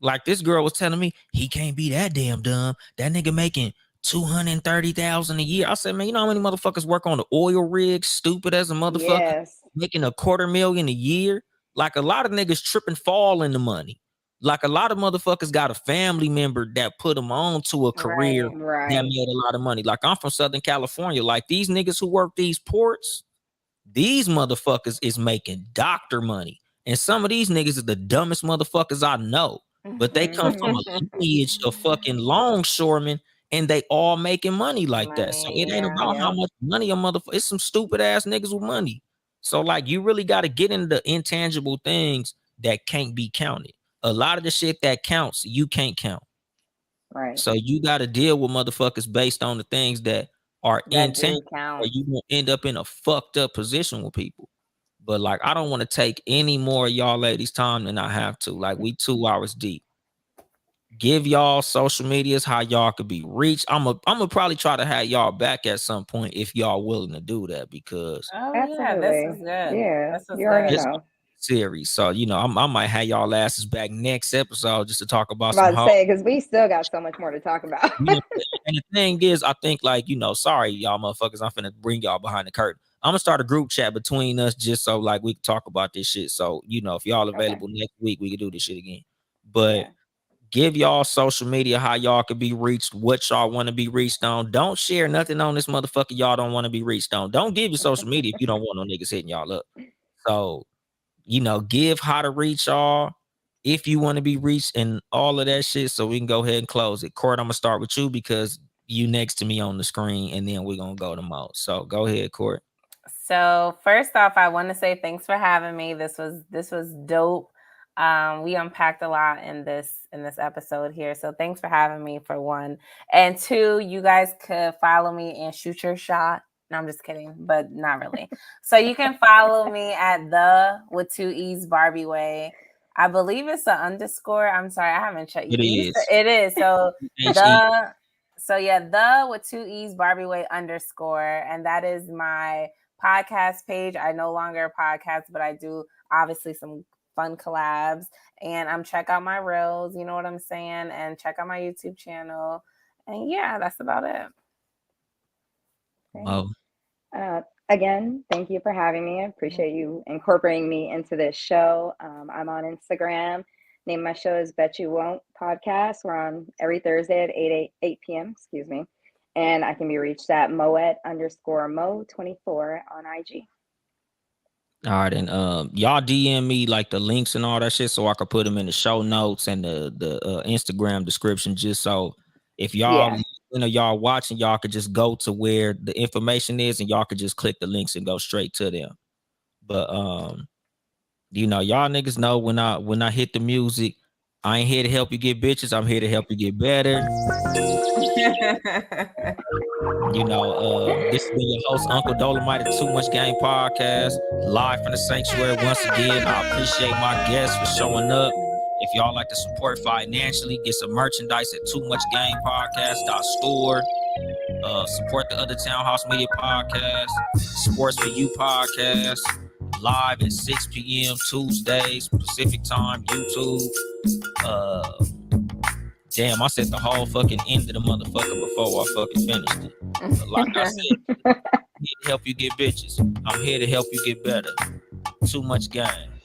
Like this girl was telling me, he can't be that damn dumb. That nigga making 230,000 a year. I said, man, you know how many motherfuckers work on the oil rig, stupid as a motherfucker,
Yes.
making $250,000 a year. Like a lot of niggas tripping fall in the money. Like a lot of motherfuckers got a family member that put them on to a career
Right.
that
Right.
made a lot of money. Like I'm from Southern California. Like these niggas who work these ports, these motherfuckers is making doctor money. And some of these niggas is the dumbest motherfuckers I know. But they come from
Mm-hmm.
a lineage of fucking longshoremen and they all making money like that. So
Money,
it ain't
yeah.
about how
Yep.
much money a motherfucker. It's some stupid ass niggas with money. So like you really got to get into the intangible things that can't be counted. A lot of the shit that counts, you can't count.
Right.
So you got to deal with motherfuckers based on the things that are
That
intangible,
do
or
count.
you won't end up in a fucked up position with people. But like, I don't want to take any more of y'all ladies' time than I have to. Like, we 2 hours deep. Give y'all social medias how y'all could be reached. I'm gonna probably try to have y'all back at some point if y'all willing to do that because
Oh yeah, this
Absolutely.
is good.
Yeah.
This is
You already
good.
this
know.
series. So I might have y'all asses back next episode just to talk about
I'm
some
about to
home.
say, because we still got so much more to talk about.
You know, and the thing is, I think like sorry y'all motherfuckers, I'm finna bring y'all behind the curtain. I'm gonna start a group chat between us just so like we can talk about this shit. So if y'all
Okay.
available next week, we can do this shit again. But
Yeah.
give y'all social media how y'all could be reached, what y'all want to be reached on. Don't share nothing on this motherfucker y'all don't want to be reached on. Don't give your social media if you don't want no niggas hitting y'all up. So give how to reach y'all if you want to be reached and all of that shit. So we can go ahead and close it. Cort, I'm gonna start with you because you next to me on the screen, and then we're gonna go to Mo. So go ahead, Cort.
So first off, I want to say thanks for having me. This was dope. We unpacked a lot in this episode here. So thanks for having me for one. And two, you guys could follow me and Shoot Your Shot. No, I'm just kidding, but not really. So you can follow me at the with 2 E's Barbie Way. I believe it's an underscore. I'm sorry, I haven't checked.
It is.
It is. So
He
the with 2 E's Barbie Way underscore, and that is my podcast page. I no longer podcast, but I do obviously some fun collabs, and check out my reels, you know what I'm saying, and check out my YouTube channel. And yeah, that's about it.
Mo.
Again, thank you for having me. I appreciate you incorporating me into this show. I'm on Instagram. Name of my show is Bet You Won't Podcast. We're on every Thursday at 8 p.m. Excuse me. And I can be reached at Moet_Mo24 on IG.
All right, and y'all DM me like the links and all that shit so I could put them in the show notes and the Instagram description, just so if y'all
Yeah.
y'all watching, y'all could just go to where the information is and y'all could just click the links and go straight to them. But y'all niggas know when I hit the music, I ain't here to help you get bitches. I'm here to help you get better. This has been your host, Uncle Dolomite of Too Much Game Podcast, live from the sanctuary once again. I appreciate my guests for showing up. If y'all like to support financially, get some merchandise at toomuchgamepodcast.store. Support the other Townhouse Media Podcast, Sports for You Podcast, live at 6 p.m. Tuesdays, Pacific Time, YouTube. Damn, I said the whole fucking end of the motherfucker before I fucking finished it. But like I said, I'm here to help you get bitches. I'm here to help you get better. Too much game.